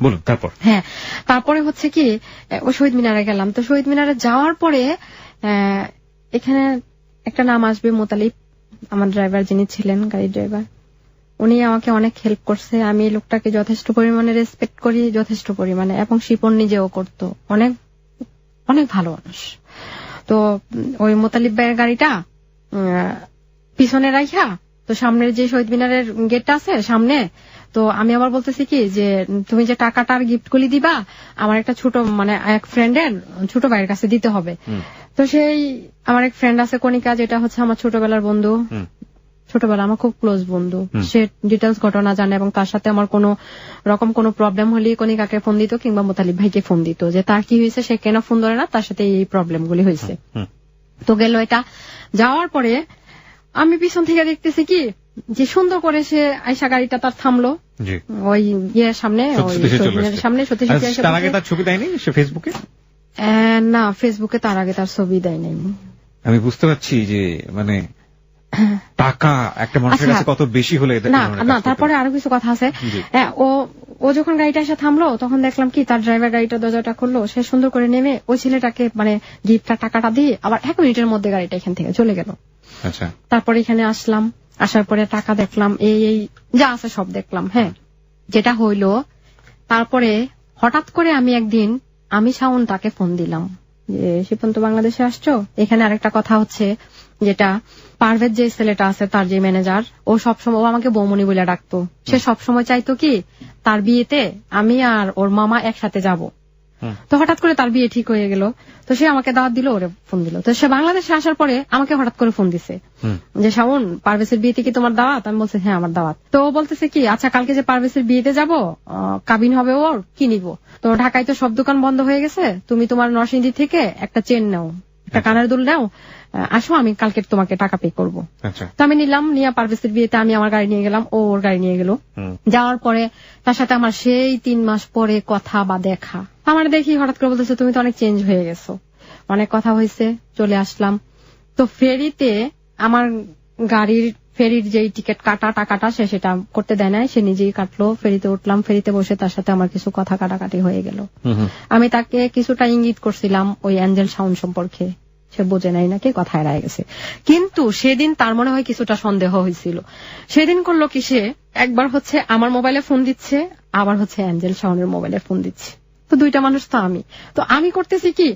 Speaker 4: বলুন তারপর।
Speaker 3: হ্যাঁ, তারপরে হচ্ছে কি ও শহীদ মিনারে গেলাম। তো শহীদ মিনারে যাওয়ার পরে এখানে একটা নাম আসবে, মোতালিব, আমার ড্রাইভার যিনি ছিলেন, গাড়ির ড্রাইভার, উনি আমাকে অনেক হেল্প করছে। আমি এই লোকটাকে যথেষ্ট পরিমাণে রেসপেক্ট করি, যথেষ্ট পরিমাণে, এবং শিপন নিজেও করতো, অনেক অনেক ভালো মানুষ। তো ওই মোতালিব ভাইয়ের গাড়িটা পিছনে রাখা, তো সামনের যে শহীদ মিনারের গেটটা আছে সামনে, তো আমি আবার বলতেছি কি যে তুমি যে টাকাটার গিফট গুলি দিবা আমার একটা ছোট, মানে এক ফ্রেন্ডের ছোট ভাইয়ের কাছে দিতে হবে। তো সেই আমার এক ফ্রেন্ড আছে কণিকা, যেটা হচ্ছে আমার ছোটবেলার বন্ধু, ছোটবেলা আমার খুব ক্লোজ বন্ধু, সে ডিটেলস ঘটনা জানে, এবং তার সাথে আমার কোন রকম কোন প্রবলেম হলে কণিকাকে ফোন দিত কিংবা মোতালিব ভাইকে ফোন দিত যে তার কি হয়েছে, সে কেন ফোন ধরে না, তার সাথে এই প্রবলেম গুলি হয়েছে। তো গেল এটা, যাওয়ার পরে আমি পিছন থেকে দেখতেছি কি যে সুন্দর করে সে আয়সা গাড়িটা তার থামলো ওই ইয়ের সামনে, সামনে। সত্যি
Speaker 4: তার আগে তার ছবি দেয়নি সে ফেসবুকে?
Speaker 3: না, ফেসবুকে তার আগে তার ছবি দেয় নাই।
Speaker 4: আমি বুঝতে পারছি যে মানে টাকা একটা মানুষের কাছে কত বেশি হলে
Speaker 3: না। তারপরে আরো কিছু কথা আছে। ও যখন গাড়িটা এসে থামলো তখন দেখলাম কি তার ড্রাইভার গাড়িটা দরজাটা খুললো, সে সুন্দর করে নেমে ওই ছেলেটাকে মানে গিফটটা টাকাটা দিয়ে আবার 1 মিনিটের মধ্যে গাড়িটা এখান থেকে চলে গেল।
Speaker 4: আচ্ছা,
Speaker 3: তারপরে এখানে আসলাম, আসার পরে টাকা দেখলাম, এই যা আছে সব দেখলাম। হ্যাঁ, যেটা হইলো তারপরে হঠাৎ করে আমি একদিন শাওন তাকে ফোন দিলাম যে শিপন তো বাংলাদেশে আসছো। এখানে আরেকটা কথা হচ্ছে, যেটা পারভেজ যে ছেলেটা আছে তার যে ম্যানেজার, ও সবসময় আমাকে বৌমনি বলে ডাকতো। সে সবসময় চাইতো কি তার বিয়েতে আমি আর ওর মামা একসাথে যাব। তো হঠাৎ করে তার বিয়ে ঠিক হয়ে গেল, তো সে আমাকে দাওয়াত দিল, ওরে ফোন দিল। তো সে বাংলাদেশে আসার পরে আমাকে হঠাৎ করে ফোন দিছে যে শাওন, পারভেজের বিয়েতে কি তোমার দাওয়াত? আমি বলছি হ্যাঁ আমার দাওয়াত। তো ও বলতেছে কি আচ্ছা কালকে যে পারভেজের বিয়েতে যাব, কাবিন হবে ওর, কি নিব? তো ঢাকায় তো সব দোকান বন্ধ হয়ে গেছে, তুমি তোমার নরসিংদী থেকে একটা চেন নাও, একটা কানের দুল নাও, আসো আমি কালকে তোমাকে টাকা পে করবো। তো আমি নিলাম, নিয়ে পারভেজের বিয়েতে আমি আমার গাড়ি নিয়ে গেলাম, ও ওর গাড়ি নিয়ে গেল। যাওয়ার পরে তার সাথে আমার সেই 3 মাস পরে কথা বা দেখা, আমার দেখি হঠাৎ করে বলতেছে তুমি তো অনেক চেঞ্জ হয়ে গেছো, অনেক কথা হয়েছে, চলে আসলাম। তো ফেরিতে আমার গাড়ির ফেরির যেই টিকিট কাটা টাকাটা সে সেটা করতে দেয় নাই, সে নিজেই কাটলো। ফেরিতে উঠলাম, ফেরিতে বসে তার সাথে আমার কিছু কথা কাটাকাটি হয়ে গেল। আমি তাকে কিছুটা ইঙ্গিত করছিলাম ওই অ্যাঞ্জেল শাওন সম্পর্কে, সে বোঝে নাই নাকি, কথা এড়ায় গেছে। কিন্তু সেদিন তার মনে হয় কিছুটা সন্দেহ হয়েছিল। সেদিন করলো কি, সে একবার হচ্ছে আমার মোবাইলে ফোন দিচ্ছে, আবার হচ্ছে অ্যাঞ্জেল শাওনের মোবাইলে ফোন দিচ্ছে। তো 2টা মানুষ তো আমি করতেছি কি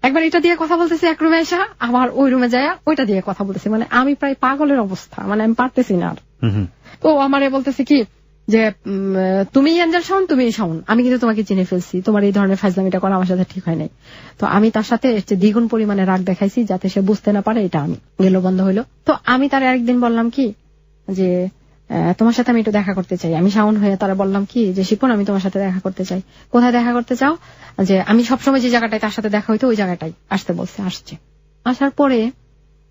Speaker 3: একবার এটা দিয়ে কথা বলতেছি এক রুমে এসে, আবার ওই রুমে যায় ওইটা দিয়ে কথা বলতেছি, মানে আমি প্রায় পাগলের অবস্থা, মানে আমি পারতেছি না আর। তো আমারে বলতেছে কি যে তুমি এঞ্জেল শাওন, তুমি শাওন, আমি কিন্তু তোমাকে চিনে ফেলছি, তোমার এই ধরনের ফাজলামিটা করা আমার সাথে ঠিক হয় নাই। তো আমি তার সাথে দ্বিগুণ পরিমাণে রাগ দেখাইছি যাতে সে বুঝতে না পারে এটা আমি। গেল বন্ধ হইলো। তো আমি তার আরেকদিন বললাম কি যে তোমার সাথে আমি একটু দেখা করতে চাই। আমি শাওন হয়ে তারা বললাম কি যে শিপন আমি তোমার সাথে দেখা করতে চাই। কোথায় দেখা করতে চাও? যে আমি সবসময় যে জায়গাটায় তার সাথে দেখা হইতো ওই জায়গাটাই আসতে বলছে। আসছে। আসার পরে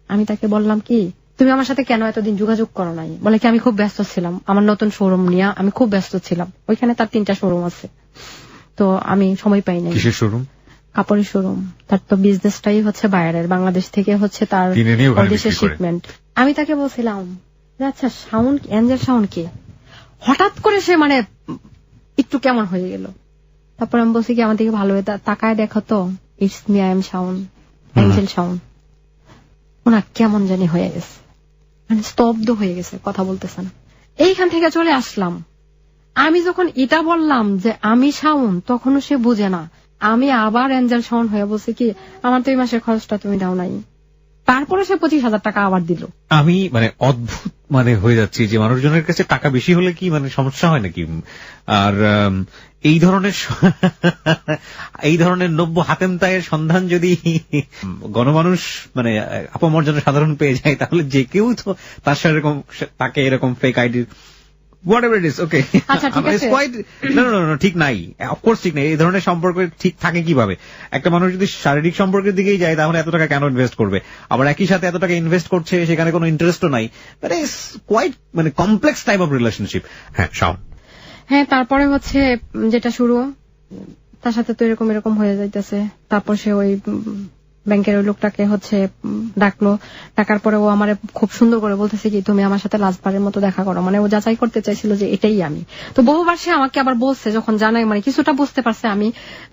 Speaker 3: আমি তাকে বললাম কি তুমি আমার সাথে কেন এতদিন যোগাযোগ করো নাই? বলে কি আমি খুব ব্যস্ত ছিলাম, আমার নতুন শোরুম নিয়ে আমি খুব ব্যস্ত ছিলাম, ওইখানে তার 3টা শোরুম আছে, তো আমি সময় পাই নাই।
Speaker 4: কিসের শোরুম?
Speaker 3: কাপড়ের শোরুম। তার তো বিজনেসটাই হচ্ছে বাইরের, বাংলাদেশ থেকে হচ্ছে তার দেশের শিপমেন্ট। আমি তাকে বলছিলাম আচ্ছা শাওন এঞ্জেল শাওন কে? হঠাৎ করে সে মানে একটু কেমন হয়ে গেল। তারপর আমি বলছি কি আমার দিকে ভালো তাকায় দেখো তো, it's me, I am Shaon, Angel Shaon. ওনার কেমন জানি হয়ে গেছে, মানে স্তব্ধ হয়ে গেছে, কথা বলতেছে না। এইখান থেকে চলে আসলাম। আমি যখন এটা বললাম যে আমি শাওন, তখনও সে বুঝে না। আমি আবার এঞ্জেল শাওন হয়ে বলছি কি আমার তো এই মাসের খরচটা তুমি দাও নাই। তারপরে সে 25,000 টাকা আবার দিল।
Speaker 1: আমি মানে অদ্ভুত মানে হয়ে যাচ্ছি যে মানুষজনের কাছে টাকা বেশি হলে কি মানে সমস্যা হয় নাকি? আর এই ধরনের নব্য হাতেম তায়ের সন্ধান যদি গণমানুষ মানে আপমর্যাদা সাধারণ পেয়ে যায়, তাহলে যে কেউ তো তার সাথে এরকম তাকে এরকম fake ID whatever it is, okay.
Speaker 3: আচ্ছা ঠিক আছে।
Speaker 1: No, ঠিক নাই, অফকোর্স ঠিক নাই। এই ধরনের সম্পর্ক ঠিক থাকে কিভাবে? একটা মানুষ যদি শারীরিক সম্পর্কের দিকেই যায় তাহলে এত টাকা কেন ইনভেস্ট করবে? আবার একই সাথে এত টাকা ইনভেস্ট করছে, সেখানে কোনো ইন্টারেস্টও নাই, মানে কোয়াইট মানে কমপ্লেক্স টাইপ অফ রিলেশনশিপ। হ্যাঁ শাওন।
Speaker 3: হ্যাঁ, তারপরে হচ্ছে যেটা শুরু, তার সাথে তো এরকম হয়ে যাইতেছে। তারপর সে ওই ব্যাংকের ওই লোকটাকে হচ্ছে ডাকলো। ডাকার পরে ও আমার খুব সুন্দর করে বলতেছে কি তুমি আমার সাথে লাস্টবারের মতো দেখা করো, মানে ও যাচাই করতে চাইছিল যে এটাই আমি। তো বহুবার সে আমাকে আবার বলছে, যখন জানাই মানে কিছুটা বুঝতে পারছে আমি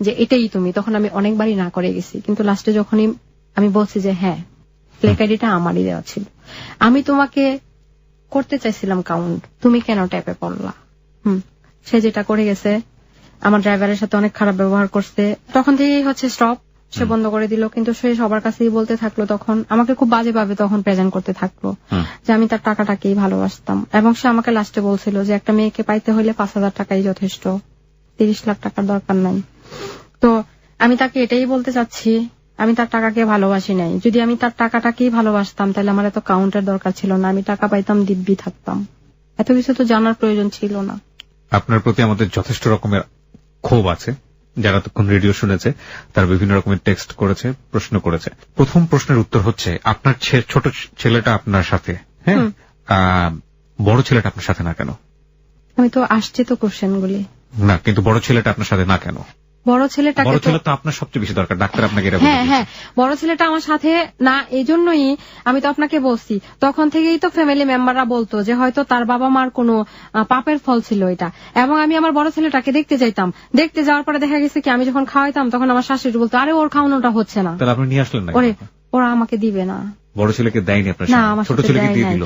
Speaker 3: যে এটাই তুমি, তখন আমি অনেকবারই না করে গেছি। কিন্তু লাস্টে যখনই আমি বলছি যে হ্যাঁ ফ্লেক আইডিটা আমারই দেওয়া ছিল, আমি তোমাকে করতে চাইছিলাম কাউন্ট, তুমি কেন ট্যাপে পড়লা? সে যেটা করে গেছে, আমার ড্রাইভারের সাথে অনেক খারাপ ব্যবহার করছে। তখন থেকেই হচ্ছে স্টপ, সে বন্ধ করে দিল। কিন্তু সে সবার কাছেই বলতে থাকলো, তখন আমাকে খুব বাজে ভাবে তখন প্রেজেন্ট করতে থাকলো যে আমি তার টাকাটাকেই ভালোবাসতাম। এবং সে আমাকে লাস্টে বলছিল যে একটা মেয়েকে পাইতে হলে 5,000 টাকাই যথেষ্ট, 30 লাখ টাকার দরকার নাই। তো আমি তাকে এটাই বলতে চাচ্ছি, আমি তার টাকাকে ভালোবাসি নাই। যদি আমি তার টাকাটাকেই ভালোবাসতাম তাহলে আমার এত কাউন্টের দরকার ছিল না, আমি টাকা পাইতাম দিব্যি থাকতাম, এত কিছু তো জানার প্রয়োজন ছিল না।
Speaker 1: আপনার প্রতি আমাদের যথেষ্ট রকমের ক্ষোভ আছে। যারা তখন রেডিও শুনেছে তারা বিভিন্ন রকমের টেক্সট করেছে, প্রশ্ন করেছে। প্রথম প্রশ্নের উত্তর হচ্ছে আপনার ছোট ছেলেটা আপনার সাথে, হ্যাঁ, বড় ছেলেটা আপনার সাথে না কেন?
Speaker 3: আমি তো আসছি তো কোশ্চেনগুলি না,
Speaker 1: কিন্তু বড় ছেলেটা আপনার সাথে না কেন?
Speaker 3: বড় ছেলে তো
Speaker 1: আপনার সবচেয়ে বেশি দরকার, ডাক্তার আপনাকে এটা
Speaker 3: বলেছে। হ্যাঁ, বড় ছেলেটা আমার সাথে না, এই জন্যই আমি তো আপনাকে বলছি, তখন থেকেই তো ফ্যামিলি মেম্বাররা বলতো যে হয়তো তার বাবা মার কোনো পাপের ফল ছিল এটা। এবং আমি আমার বড় ছেলেটাকে দেখতে যাইতাম, দেখতে যাওয়ার পরে দেখা গেছে কি আমি যখন খাওয়াইতাম তখন আমার শাশুড়ি বলতো আরে ওর খাওয়ানোটা হচ্ছে না,
Speaker 1: তাহলে আপনি নিয়ে আসলেন না?
Speaker 3: ওরা আমাকে দিবে না।
Speaker 1: বড় ছেলেকে দেয়নি আপনার? না, আমার ছোট ছেলেকে দিয়ে দিল।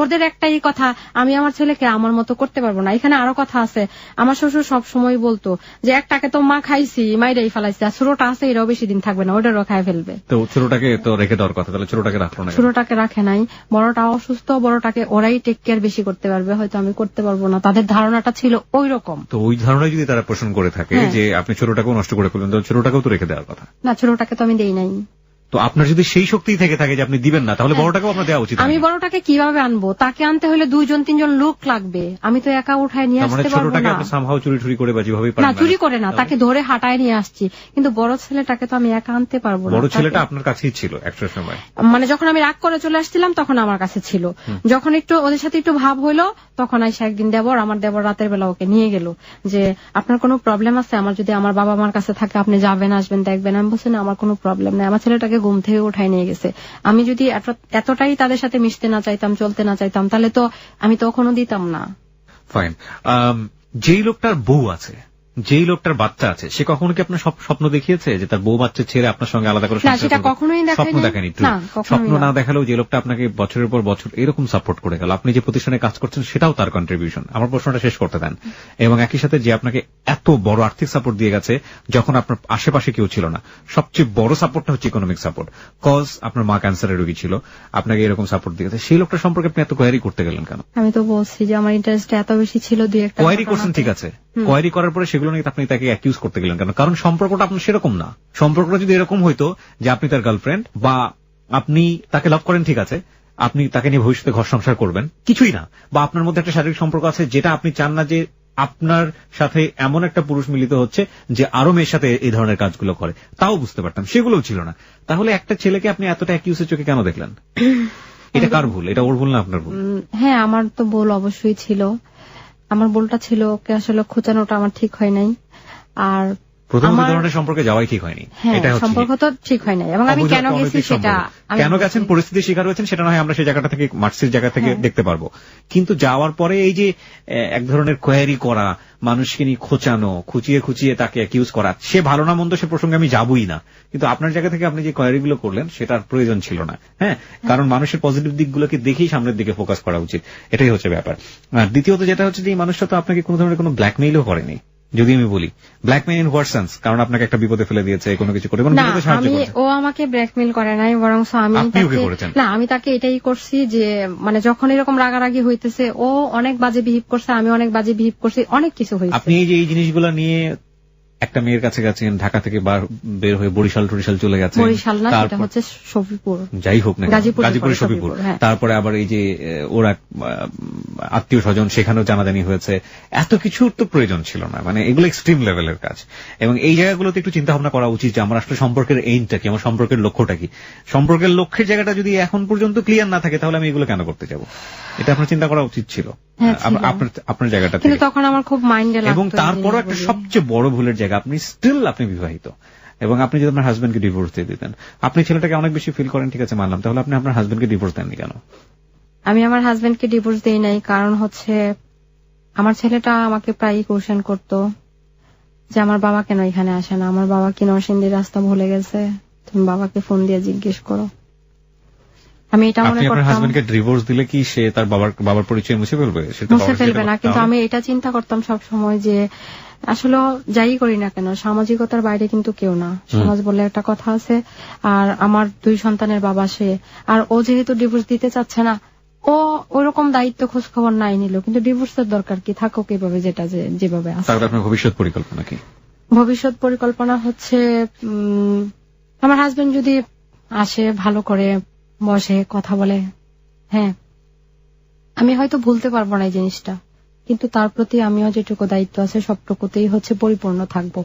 Speaker 3: ওদের একটাই কথা, আমি আমার ছেলেকে আমার মতো করতে পারবো না। এখানে আরো কথা আছে, আমার শ্বশুর সব সময় বলতো যে একটাকে তো মা খাইছি, মাইরাই ফেলাইছি, আর ছোটটা আছে এরাও বেশি দিন থাকবে না, ওটারও খাই ফেলবে।
Speaker 1: তো ছোটটাকে তো রেখে দেওয়ার কথা, তাহলে ছোটটাকে রাখলো না?
Speaker 3: ছোটটাকে রাখে নাই, বড়টা অসুস্থ, বড়টাকে ওরাই টেক কেয়ার বেশি করতে পারবে, হয়তো আমি করতে পারবো না, তাদের ধারণাটা ছিল ওই রকম।
Speaker 1: তো ওই ধারণায় যদি তারা পোষণ করে থাকে যে আপনি ছোটটাকেও নষ্ট করে ফেলবেন, তাহলে ছোটটাকেও তো রেখে দেওয়ার কথা না?
Speaker 3: ছোটটাকে তো আমি দেই নাই।
Speaker 1: তো আপনার যদি সেই শক্তি থেকে থাকে যে আপনি দিবেন না, তাহলে বড়টাকেও আপনার দেওয়া উচিত।
Speaker 3: আমি বড়টাকে কিভাবে আনবো? তাকে আনতে হলে 2-3 লোক লাগবে, আমি তো একা উঠায় নিয়ে আসতে পারবো না।
Speaker 1: ছোটটাকে আপনি সামহাও চুরি করে বা যেভাবেই পারেন,
Speaker 3: না চুরি করে না, তাকে ধরে হাঁটায় নিয়ে আসছি, কিন্তু বড় ছেলেটাকে তো আমি একা আনতে পারবো না।
Speaker 1: বড় ছেলেটা আপনার কাছেই ছিল একটা সময়,
Speaker 3: মানে যখন আমি রাগ করে চলে আসছিলাম তখন আমার কাছে ছিল। যখন একটু ওদের সাথে একটু ভাব হইলো তখন আইসা একদিন আমার দেবর রাতের বেলা ওকে নিয়ে গেল যে আপনার কোনো প্রবলেম আছে? আমার যদি আমার বাবা মার কাছে থাকে আপনি যাবেন, আসবেন, দেখবেন। আমি বলছি না আমার কোনো প্রবলেম নেই। আমার ছেলেটাকে ঘুম থেকে উঠায় নিয়ে গেছে। আমি যদি এতটাই তাদের সাথে মিশতে না চাইতাম, চলতে না চাইতাম, তাহলে তো আমি তখনও দিতাম না।
Speaker 1: ফাইন। যেই লোকটার বউ আছে, যেই লোকটার বাচ্চা আছে সে কখনো কি আপনার স্বপ্ন দেখিয়েছে যে তার বউ বাচ্চা ছেড়ে আপনার সঙ্গে আলাদা করে
Speaker 3: না, সেটা কখনোই
Speaker 1: স্বপ্ন দেখেনি? স্বপ্ন না দেখালেও যে লোকটা আপনাকে বছরের পর বছর এরকম সাপোর্ট করে গেল, আপনি যে প্রতিষ্ঠানে কাজ করছেন সেটাও তার কন্ট্রিবিউশন। আমার প্রশ্নটা শেষ করতে দেন। এবং একই সাথে যে আপনাকে এত বড় আর্থিক সাপোর্ট দিয়ে গেছে যখন আপনার আশেপাশে কেউ ছিল না, সবচেয়ে বড় সাপোর্টটা হচ্ছে ইকোনমিক সাপোর্ট, কজ আপনার মা ক্যান্সারের রোগী ছিল, আপনাকে এরকম সাপোর্ট দিয়ে গেছে। সেই লোকটা সম্পর্কে আপনি এত কোয়ারি করতে গেলেন কেন?
Speaker 3: আমি তো বলছি যে আমার ইন্টারেস্ট এত বেশি ছিল, দুই একটা
Speaker 1: কোয়ারি করছেন, ঠিক আছে, কোয়ারি করার পরে সেগুলো নিয়ে আপনি তাকে অ্যাকিউজ করতে গেলেন কেন? কারণ সম্পর্কটা আপনার সেরকম না। সম্পর্কটা যদি এরকম হইতো যে আপনি তার গার্লফ্রেন্ড বা আপনি তাকে লাভ করেন, ঠিক আছে, আপনি তাকে নিয়ে ভবিষ্যতে ঘর সংসার করবেন, কিছুই না, বা আপনার মধ্যে একটা শারীরিক সম্পর্ক আছে যেটা আপনি চান না যে আপনার সাথে এমন একটা পুরুষ মিলিত হচ্ছে যে আরো মেয়ের সাথে এই ধরনের কাজগুলো করে, তাও বুঝতে পারতাম, সেগুলোও ছিল না। তাহলে একটা ছেলেকে আপনি এতটা অ্যাকিউজের চোখে কেন দেখলেন? এটা কার ভুল? এটা ওর ভুল না আপনার ভুল?
Speaker 3: হ্যাঁ, আমার তো ভুল অবশ্যই ছিল। আমার ভুলটা ছিল ওকে আসলে খোঁচানোটা আমার ঠিক হয় নাই। আর
Speaker 1: প্রথম ধরনের সম্পর্কে যাওয়াই ঠিক হয়নি, এটা হচ্ছে
Speaker 3: সম্পর্ক তো ঠিক হয় নাই। এবং আমি কেন গেছি সেটা,
Speaker 1: কেন গেছেন, পরিস্থিতির শিকার হয়েছেন, সেটা নয় আমরা সেই জায়গাটা থেকে মার্সির জায়গা থেকে দেখতে পারবো। কিন্তু যাওয়ার পরে এই যে এক ধরনের কোয়ারি করা, মানুষকে নিয়ে খোঁচানো, খুঁচিয়ে খুঁচিয়ে তাকে অ্যাকিউজ করা, সে ভালো না মন্দ সে প্রসঙ্গে আমি যাবই না, কিন্তু আপনার জায়গা থেকে আপনি যে কোয়ারিগুলো করলেন সেটার প্রয়োজন ছিল না। হ্যাঁ, কারণ মানুষের পজিটিভ দিকগুলোকে দেখেই সামনের দিকে ফোকাস করা উচিত, এটাই হচ্ছে ব্যাপার। আর দ্বিতীয়ত যেটা হচ্ছে যে এই মানুষটা তো আপনাকে কোনো ধরনের কোনো ব্ল্যাকমেইলও করেনি, যদি আমি বলি ব্ল্যাকমেইল ইন হোয়াট সেন্স, কারণ আপনাকে একটা বিপদে ফেলে দিয়েছে, কোনো কিছু করে
Speaker 3: ও আমাকে ব্ল্যাকমেইল করে নাই, বরং আমি তাকে এটাই করছি যে মানে যখন এরকম রাগারাগি হইতেছে ও অনেক বাজে বিহেভ করছে, আমি অনেক বাজে বিহেভ করছি, অনেক কিছু হয়েছে।
Speaker 1: আপনি এই যে এই জিনিসগুলো নিয়ে একটা মেয়ের কাছে গেছেন, ঢাকা থেকে বের হয়ে বরিশাল টরিশাল চলে গেছে,
Speaker 3: বরিশাল না, সেটা হচ্ছে সফিপুর,
Speaker 1: যাই হোক না, গাজীপুরের সফিপুর। তারপরে আবার এই যে ওর এক আত্মীয় স্বজন, সেখানেও জানাজানি হয়েছে। এত কিছুর তো প্রয়োজন ছিল না, মানে এগুলো এক্সট্রিম লেভেলের কাজ। এবং এই জায়গাগুলোতে একটু চিন্তা ভাবনা করা উচিত যে আমার আসলে সম্পর্কের এইমটা কি, আমার সম্পর্কের লক্ষ্যটা কি। সম্পর্কের লক্ষ্যের জায়গাটা যদি এখন পর্যন্ত ক্লিয়ার না থাকে তাহলে আমি এগুলো কেন করতে যাব, এটা আপনার চিন্তা করা উচিত ছিল আপনার জায়গাটা থেকে।
Speaker 3: তখন আমার খুব মাইন্ডে লাগতো।
Speaker 1: এবং তারপরও একটা সবচেয়ে বড় ভুলের জায়গা, আপনি আপনি বিবাহিত, এবং আপনি যদি আপনার হাজবেন্ডকে ডিভোর্স দিয়ে দিতেন, আপনি ছেলেটাকে অনেক বেশি ফিল করেন, ঠিক আছে মানলাম, তাহলে আপনি আপনার হাজবেন্ডকে ডিভোর্স দেননি কেন?
Speaker 3: আমি আমার হাজবেন্ডকে ডিভোর্স দেই নাই, কারণ হচ্ছে আমার ছেলেটা আমাকে প্রায়ই কোয়েশ্চেন করতো যে আমার বাবা কেন এখানে আসে না, আমার বাবা কি নরসিংদীর রাস্তা ভুলে গেছে, তুমি বাবাকে ফোন দিয়ে জিজ্ঞেস করো। আমি এটা মনে করতাম
Speaker 1: হাজবেন্ডকে ডিভোর্স দিলে কি সে তার বাবার পরিচয় মুছে ফেলবে?
Speaker 3: মুছে ফেলবে না, কিন্তু আমি এটা চিন্তা করতাম সব সময় যে আসলে যাই করি না কেন সামাজিকতার বাইরে কিন্তু কেউ না, সমাজ বলে একটা কথা আছে। আর আমার 2 সন্তানের বাবা সে, আর ও যেহেতু ডিভোর্স দিতে চাচ্ছে না, ও ওইরকম দায়িত্ব খোঁজ খবর নাই নিল, কিন্তু ডিভোর্সের দরকার কি, থাকুক এইভাবে যেটা যেভাবে আছে।
Speaker 1: তাহলে আপনার ভবিষ্যৎ পরিকল্পনা কি?
Speaker 3: ভবিষ্যৎ পরিকল্পনা হচ্ছে আমার হাজবেন্ড যদি আসে, ভালো করে বসে কথা বলে, হ্যাঁ আমি হয়তো ভুলতে পারবো না এই জিনিসটা, কিন্তু তার প্রতি আমিও যেটুকু দায়িত্ব আছে সবটুকুতেই হচ্ছে পরিপূর্ণ থাকবো।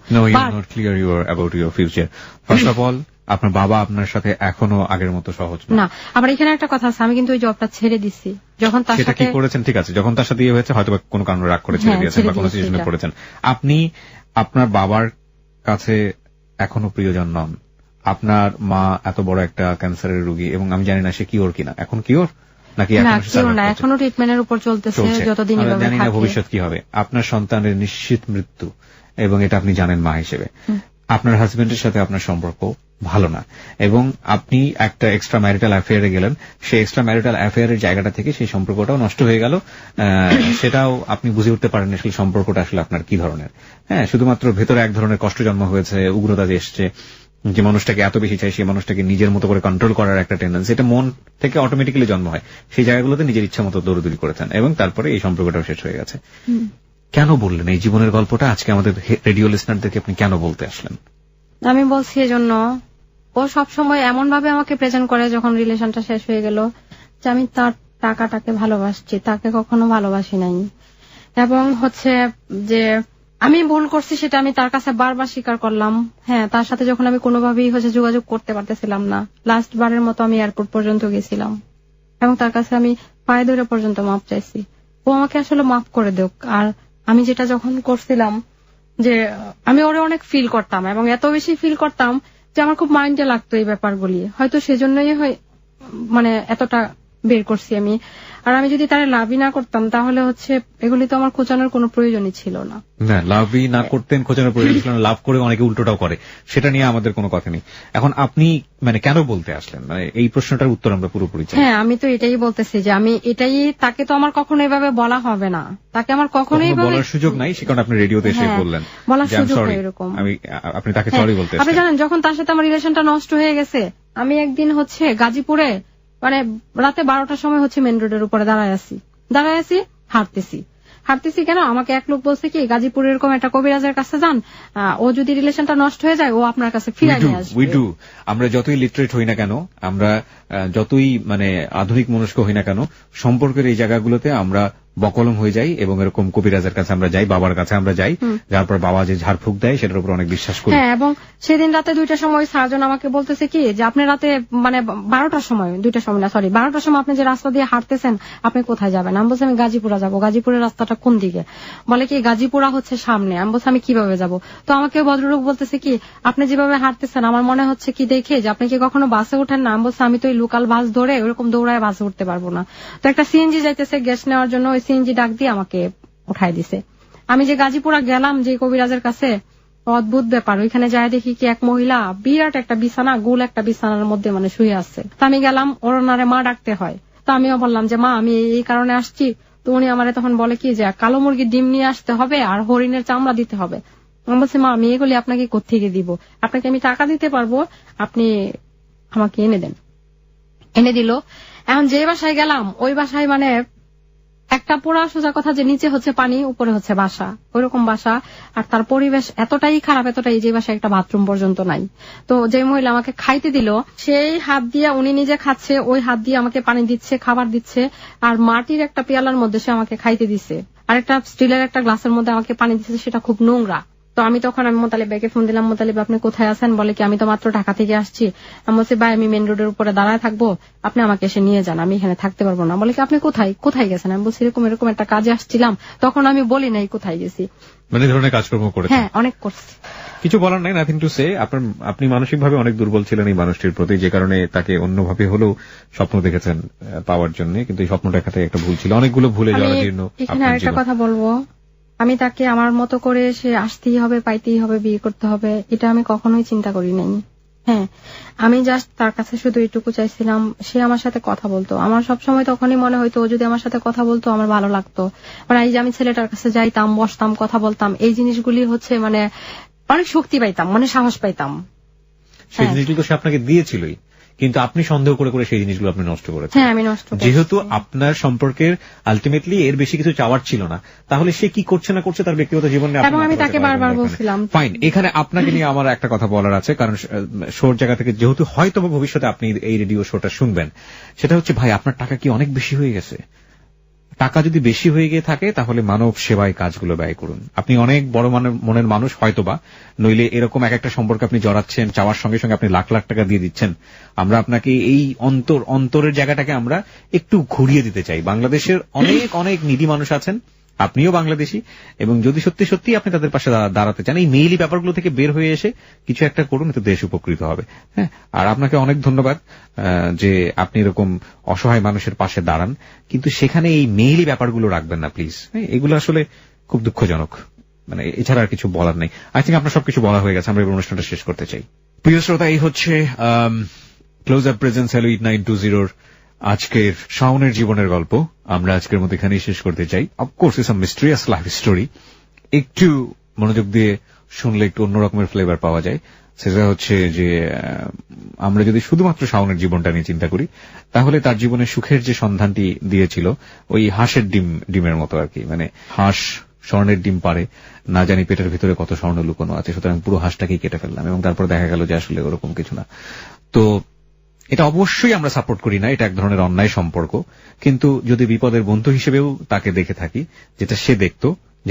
Speaker 1: ফার্স্ট অফ অল আপনার বাবা আপনার সাথে এখনো আগের মতো সহজ
Speaker 3: না। আবার এখানে একটা কথা আছে, আমি কিন্তু ওই জবটা ছেড়ে দিচ্ছি যখন তার সাথে।
Speaker 1: কি করেছেন? ঠিক আছে, যখন তার সাথে ইয়ে হয়েছে হয়তো কোনো কারণে রাগ করে ছেড়ে দিয়েছেন বা কোনো সিচুয়েশনে পড়েছেন, আপনি আপনার বাবার কাছে এখনো প্রিয়জন নন। আপনার মা এত বড় একটা ক্যান্সারের রোগী, এবং আমি জানি না সে কিওর কিনা, এখন কিওর নাকি
Speaker 3: এখনো ট্রিটমেন্টের উপর চলতেছে, যতদিন
Speaker 1: জানি না ভবিষ্যৎ কি হবে। আপনার সন্তানের নিশ্চিত মৃত্যু, এবং এটা আপনি জানেন মা হিসেবে। আপনার হাজবেন্ডের সাথে আপনার সম্পর্ক ভালো না, এবং আপনি একটা এক্সট্রা ম্যারিটাল অ্যাফেয়ারে গেলেন, সেই এক্সট্রা ম্যারিটাল অ্যাফেয়ারের জায়গাটা থেকে সেই সম্পর্কটাও নষ্ট হয়ে গেল। সেটাও আপনি বুঝে উঠতে পারেন আসলে সম্পর্কটা আসলে আপনার কি ধরনের। হ্যাঁ, শুধুমাত্র ভেতরে এক ধরনের কষ্ট জন্ম হয়েছে, উগ্রতা এসছে, যে মানুষটাকে এত বেশি চাই সেই মানুষটাকে নিজের মতো করে কন্ট্রোল করার একটা টেন্ডেন্সি, এটা মন থেকে অটোমেটিক্যালি জন্ম হয়। সেই জায়গাগুলোতে নিজের ইচ্ছা মতো দৌড়দৌড়ি করেছেন, এবং তারপরে এই সম্পর্কটাও শেষ হয়ে গেছে। কেন বললেন এই জীবনের গল্পটা আজকে আমাদের রেডিও লিসনারদেরকে? আপনি কেন বলতে আসলেন?
Speaker 3: আমি বলছি এজন্য, ও সবসময় এমন ভাবে আমাকে প্রেজেন্ট করে যখন রিলেশনটা শেষ হয়ে গেল যে আমি তার টাকাটাকে ভালোবাসছি, তাকে কখনো ভালোবাসি নাই। এবং হচ্ছে যে আমি ভুল করছি সেটা আমি তার কাছে বারবার স্বীকার করলাম। হ্যাঁ, তার সাথে যখন আমি কোনোভাবেই হচ্ছে যোগাযোগ করতে পারতেছিলাম না, লাস্ট বারের মতো আমি এয়ারপোর্ট পর্যন্ত গেছিলাম, এবং তার কাছে আমি পায়ে ধরে পর্যন্ত মাপ চাইছি। ও আমাকে আসলে মাফ করে দেখ। আর আমি যেটা যখন করছিলাম যে আমি ওরে অনেক ফিল করতাম, এবং এত বেশি ফিল করতাম যে আমার খুব মাইন্ডে লাগতো এই ব্যাপারগুলি, হয়তো সেজন্যই মানে এতটা বের করছি আমি। আর আমি যদি তারা লাভই না করতাম তাহলে হচ্ছে এগুলি তো আমার খোঁচানোর কোনো প্রয়োজনই ছিল না।
Speaker 1: না, লাভই না করতেন, খোঁজানোর প্রয়োজন ছিল না, লাভ করে অনেকে উল্টোটাও করে, সেটা নিয়ে আমাদের কোনো কথা নেই। এখন আপনি মানে কেন বলতে আসলেন, মানে এই প্রশ্নটার উত্তর আমরা পুরোপুরি চাই।
Speaker 3: হ্যাঁ, আমি তো এটাই বলতেছি যে আমি এটাই, তাকে তো আমার কখনো এভাবে বলা হবে না, তাকে আমার কখনোই
Speaker 1: বলার সুযোগ নাই, সে কারণে আপনি রেডিওতে এসে বললেন
Speaker 3: বলার
Speaker 1: যে I'm
Speaker 3: সুযোগ
Speaker 1: sorry,
Speaker 3: নেই এরকম।
Speaker 1: আপনি তাকে সরি বলতে
Speaker 3: আপনি জানেন যখন তার সাথে আমার রিলেশনটা নষ্ট হয়ে গেছে, আমি একদিন হচ্ছে গাজীপুরে মানে রাতে 12টার সময় হচ্ছে মেন রোডের উপরে দাঁড়ায় আছি, হাঁটতেছি কেন, আমাকে এক লোক বলছে কি গাজীপুরের এরকম একটা কবিরাজের কাছে যান, ও যদি রিলেশনটা নষ্ট হয়ে যায় ও আপনার কাছে ফিরে নিয়ে আসবে।
Speaker 1: আমরা যতই লিটারেট হই না কেন, আমরা যতই মানে আধুনিক মনস্ক হই না কেন, সম্পর্কের এই জায়গাগুলোতে আমরা বকলম হয়ে যাই এবং এরকম কবিরাজের কাছে আমরা যাই, বাবার কাছে আমরা যাই, যার পর বাবা যে ঝাড়ফুঁক দেয় সেটার উপর অনেক বিশ্বাস করি।
Speaker 3: হ্যাঁ, এবং সেদিন রাতে 2টার সময় সার্জন আমাকে বলতেছে কি যে আপনি রাতে মানে 12টার সময়, 2টার সময় না সরি 12টার সময় আপনি যে রাস্তা দিয়ে হাঁটতেছেন আপনি কোথায় যাবেন? আমি বলছি আমি গাজীপুরা যাবো। গাজীপুরের রাস্তাটা কোন দিকে? বলে কি গাজীপুরা হচ্ছে সামনে। আমি বলছি আমি কিভাবে যাব? তো আমাকে ভদ্রলোক বলতেছে কি আপনি যেভাবে হাঁটতেছেন আমার মনে হচ্ছে কি দেখে যে আপনি কি কখনো বাসে ওঠেন না? আমি বলছি আমি তো এই লোকাল বাস ধরে ওরকম দৌড়ায় বাসে উঠতে পারবো না। তো একটা সিএনজি যাইতেছে গ্যাস নেওয়ার জন্য, ওই সিএনজি ডাক দিয়ে আমাকে উঠাই দিছে। আমি যে গাজীপুরা গেলাম যে কবিরাজের কাছে, অদ্ভুত ব্যাপার, ওইখানে যায় দেখি কি এক মহিলা বিরাট একটা বিছানা, গোল একটা বিছানার মধ্যে মানে শুয়ে আছে। তো আমি গেলাম, ওর ওনারে মা ডাকতে হয়। তো আমিও বললাম যে মা আমি এই কারণে আসছি। তো উনি আমারে তখন বলে কি যে কালো মুরগির ডিম নিয়ে আসতে হবে আর হরিণের চামড়া দিতে হবে। আমি বলছি মা আমি এগুলি আপনাকে কোত্থেকে দিব? আপনাকে আমি টাকা দিতে পারবো, আপনি আমাকে এনে দেন। এনে দিল। এখন যে বাসায় গেলাম ওই বাসায় মানে একটা পোড়া সোজা কথা যে নিচে হচ্ছে পানি, উপরে হচ্ছে বাসা, ওইরকম বাসা। আর তার পরিবেশ এতটাই খারাপ, এতটাই যে বাসায় একটা বাথরুম পর্যন্ত নাই। তো যে মহিলা আমাকে খাইতে দিল সেই হাত দিয়ে, উনি নিজে খাচ্ছে, ওই হাত দিয়ে আমাকে পানি দিচ্ছে, খাবার দিচ্ছে, আর মাটির একটা পেয়ালার মধ্যে সে আমাকে খাইতে দিচ্ছে, আর একটা স্টিলের একটা গ্লাসের মধ্যে আমাকে পানি দিচ্ছে, সেটা খুব নোংরা। তো আমি তখন মোতালিব ভাইকে ফোন দিলাম, মোতালিব আপনি কোথায় আছেন? বলে কি আমি তো মাত্র ঢাকা থেকে আসছি। আমি বলছি ভাই আমি মেন রোডের উপরে দাঁড়ায় থাকবো, আপনি আমাকে এসে নিয়ে যান, আমি এখানে থাকতে পারবো না। বলে কি আপনি কোথায় গেছেন? আমি বলছি এরকম এরকম একটা কাজে আসছিলাম। তখন আমি বলি নাই কোথায় গেছি,
Speaker 1: মানে ধরনের কাজকর্ম করে।
Speaker 3: হ্যাঁ অনেক করছি,
Speaker 1: কিছু বলার নাই, নাথিং টু সে। আপনি মানসিকভাবে অনেক দুর্বল ছিলেন এই মানুষটির প্রতি, যে কারণে তাকে অন্যভাবে হলেও স্বপ্ন দেখেছেন পাওয়ার জন্য, কিন্তু এই স্বপ্নটা এখানে একটা ভুল ছিল, অনেকগুলো ভুলে যাওয়ার জন্য।
Speaker 3: এখানে আরেকটা কথা বলবো, আমি তাকে আমার মতো করে সে আসতেই হবে, পাইতেই হবে, বিয়ে করতে হবে, এটা আমি কখনোই চিন্তা করি নাই। হ্যাঁ, আমি জাস্ট তার কাছে শুধু এইটুকু চাইছিলাম সে আমার সাথে কথা বলতো। আমার সবসময় তখনই মনে হইতো ও যদি আমার সাথে কথা বলতো আমার ভালো লাগতো। মানে এই যে আমি ছেলেটার কাছে যাইতাম, বসতাম, কথা বলতাম, এই জিনিসগুলি হচ্ছে মানে অনেক শক্তি পাইতাম, মানে সাহস পাইতাম।
Speaker 1: সেই জিনিসগুলো সে আপনাকে দিয়েছিলই, কিন্তু আপনি সন্দেহ করে করে সেই জিনিসগুলো আপনি নষ্ট করেছেন।
Speaker 3: হ্যাঁ, আমি নষ্ট করেছি।
Speaker 1: যেহেতু আপনার সম্পর্কের আলটিমেটলি এর বেশি কিছু চাওয়ার ছিল না, তাহলে সে কি করছে না করছে তার ব্যক্তিগত জীবনে,
Speaker 3: এবং আমি তাকে বারবার বলছিলাম।
Speaker 1: ফাইন, এখানে আপনাকে নিয়ে আমার একটা কথা বলার আছে, কারণ শোর জায়গা থেকে যেহেতু হয়তো ভবিষ্যতে আপনি এই রেডিও শোটা শুনবেন, সেটা হচ্ছে ভাই আপনার টাকা কি অনেক বেশি হয়ে গেছে? টাকা যদি বেশি হয়ে গিয়ে থাকে তাহলে মানব সেবায় কাজগুলো ব্যয় করুন। আপনি অনেক বড় মনের মানুষ হয়তোবা, নইলে এরকম এক একটা সম্পর্কে আপনি জড়াচ্ছেন, চাওয়ার সঙ্গে সঙ্গে আপনি লাখ লাখ টাকা দিয়ে দিচ্ছেন। আমরা আপনাকে এই অন্তরের জায়গাটাকে আমরা একটু ঘুরিয়ে দিতে চাই। বাংলাদেশের অনেক অনেক নিডি মানুষ আছেন, আপনিও বাংলাদেশী, এবং যদি সত্যি সত্যি আপনি তাদের পাশে দাঁড়াতে চান, এই মেইলি ব্যাপারগুলো থেকে বের হয়ে এসে কিছু একটা করুন, এতে দেশ উপকৃত হবে। হ্যাঁ, আর আপনাকে অনেক ধন্যবাদ যে আপনি এরকম অসহায় মানুষের পাশে দাঁড়ান, কিন্তু সেখানে এই মেইলি ব্যাপারগুলো রাখবেন না প্লিজ। এগুলো আসলে খুব দুঃখজনক, মানে এছাড়া আর কিছু বলার নেই। আই থিঙ্ক আপনার সবকিছু বলা হয়ে গেছে, আমরা এই অনুষ্ঠানটা শেষ করতে চাই। প্রিয় শ্রোতা, এই হচ্ছে ক্লোজ আপ প্রেজেন্স হ্যালো 8920 আজকের শাওনের জীবনের গল্প। আমরা আজকের মতো এখানেই শেষ করতে চাই। Of course it's a mysterious life story, একটু মনোযোগ দিয়ে শুনলে একটু অন্যরকমের ফ্লেভার পাওয়া যায়। সেটা হচ্ছে যে আমরা যদি শুধুমাত্র শাওনের জীবনটা নিয়ে চিন্তা করি, তাহলে তার জীবনে সুখের যে সন্ধানটি দিয়েছিল ওই হাঁসের ডিমের মতো আর কি। মানে হাঁস স্বর্ণের ডিম পারে, না জানি পেটের ভিতরে কত স্বর্ণ লুকোনো আছে, সুতরাং পুরো হাঁসটাকেই কেটে ফেললাম, এবং তারপর দেখা গেল যে আসলে ওরকম কিছু না। তো এটা অবশ্যই আমরা সাপোর্ট করি না, এটা এক ধরনের অন্যায় সম্পর্ক, কিন্তু যদি বিপদের বন্ধু হিসেবেও তাকে দেখে থাকি, যেটা সে দেখতো,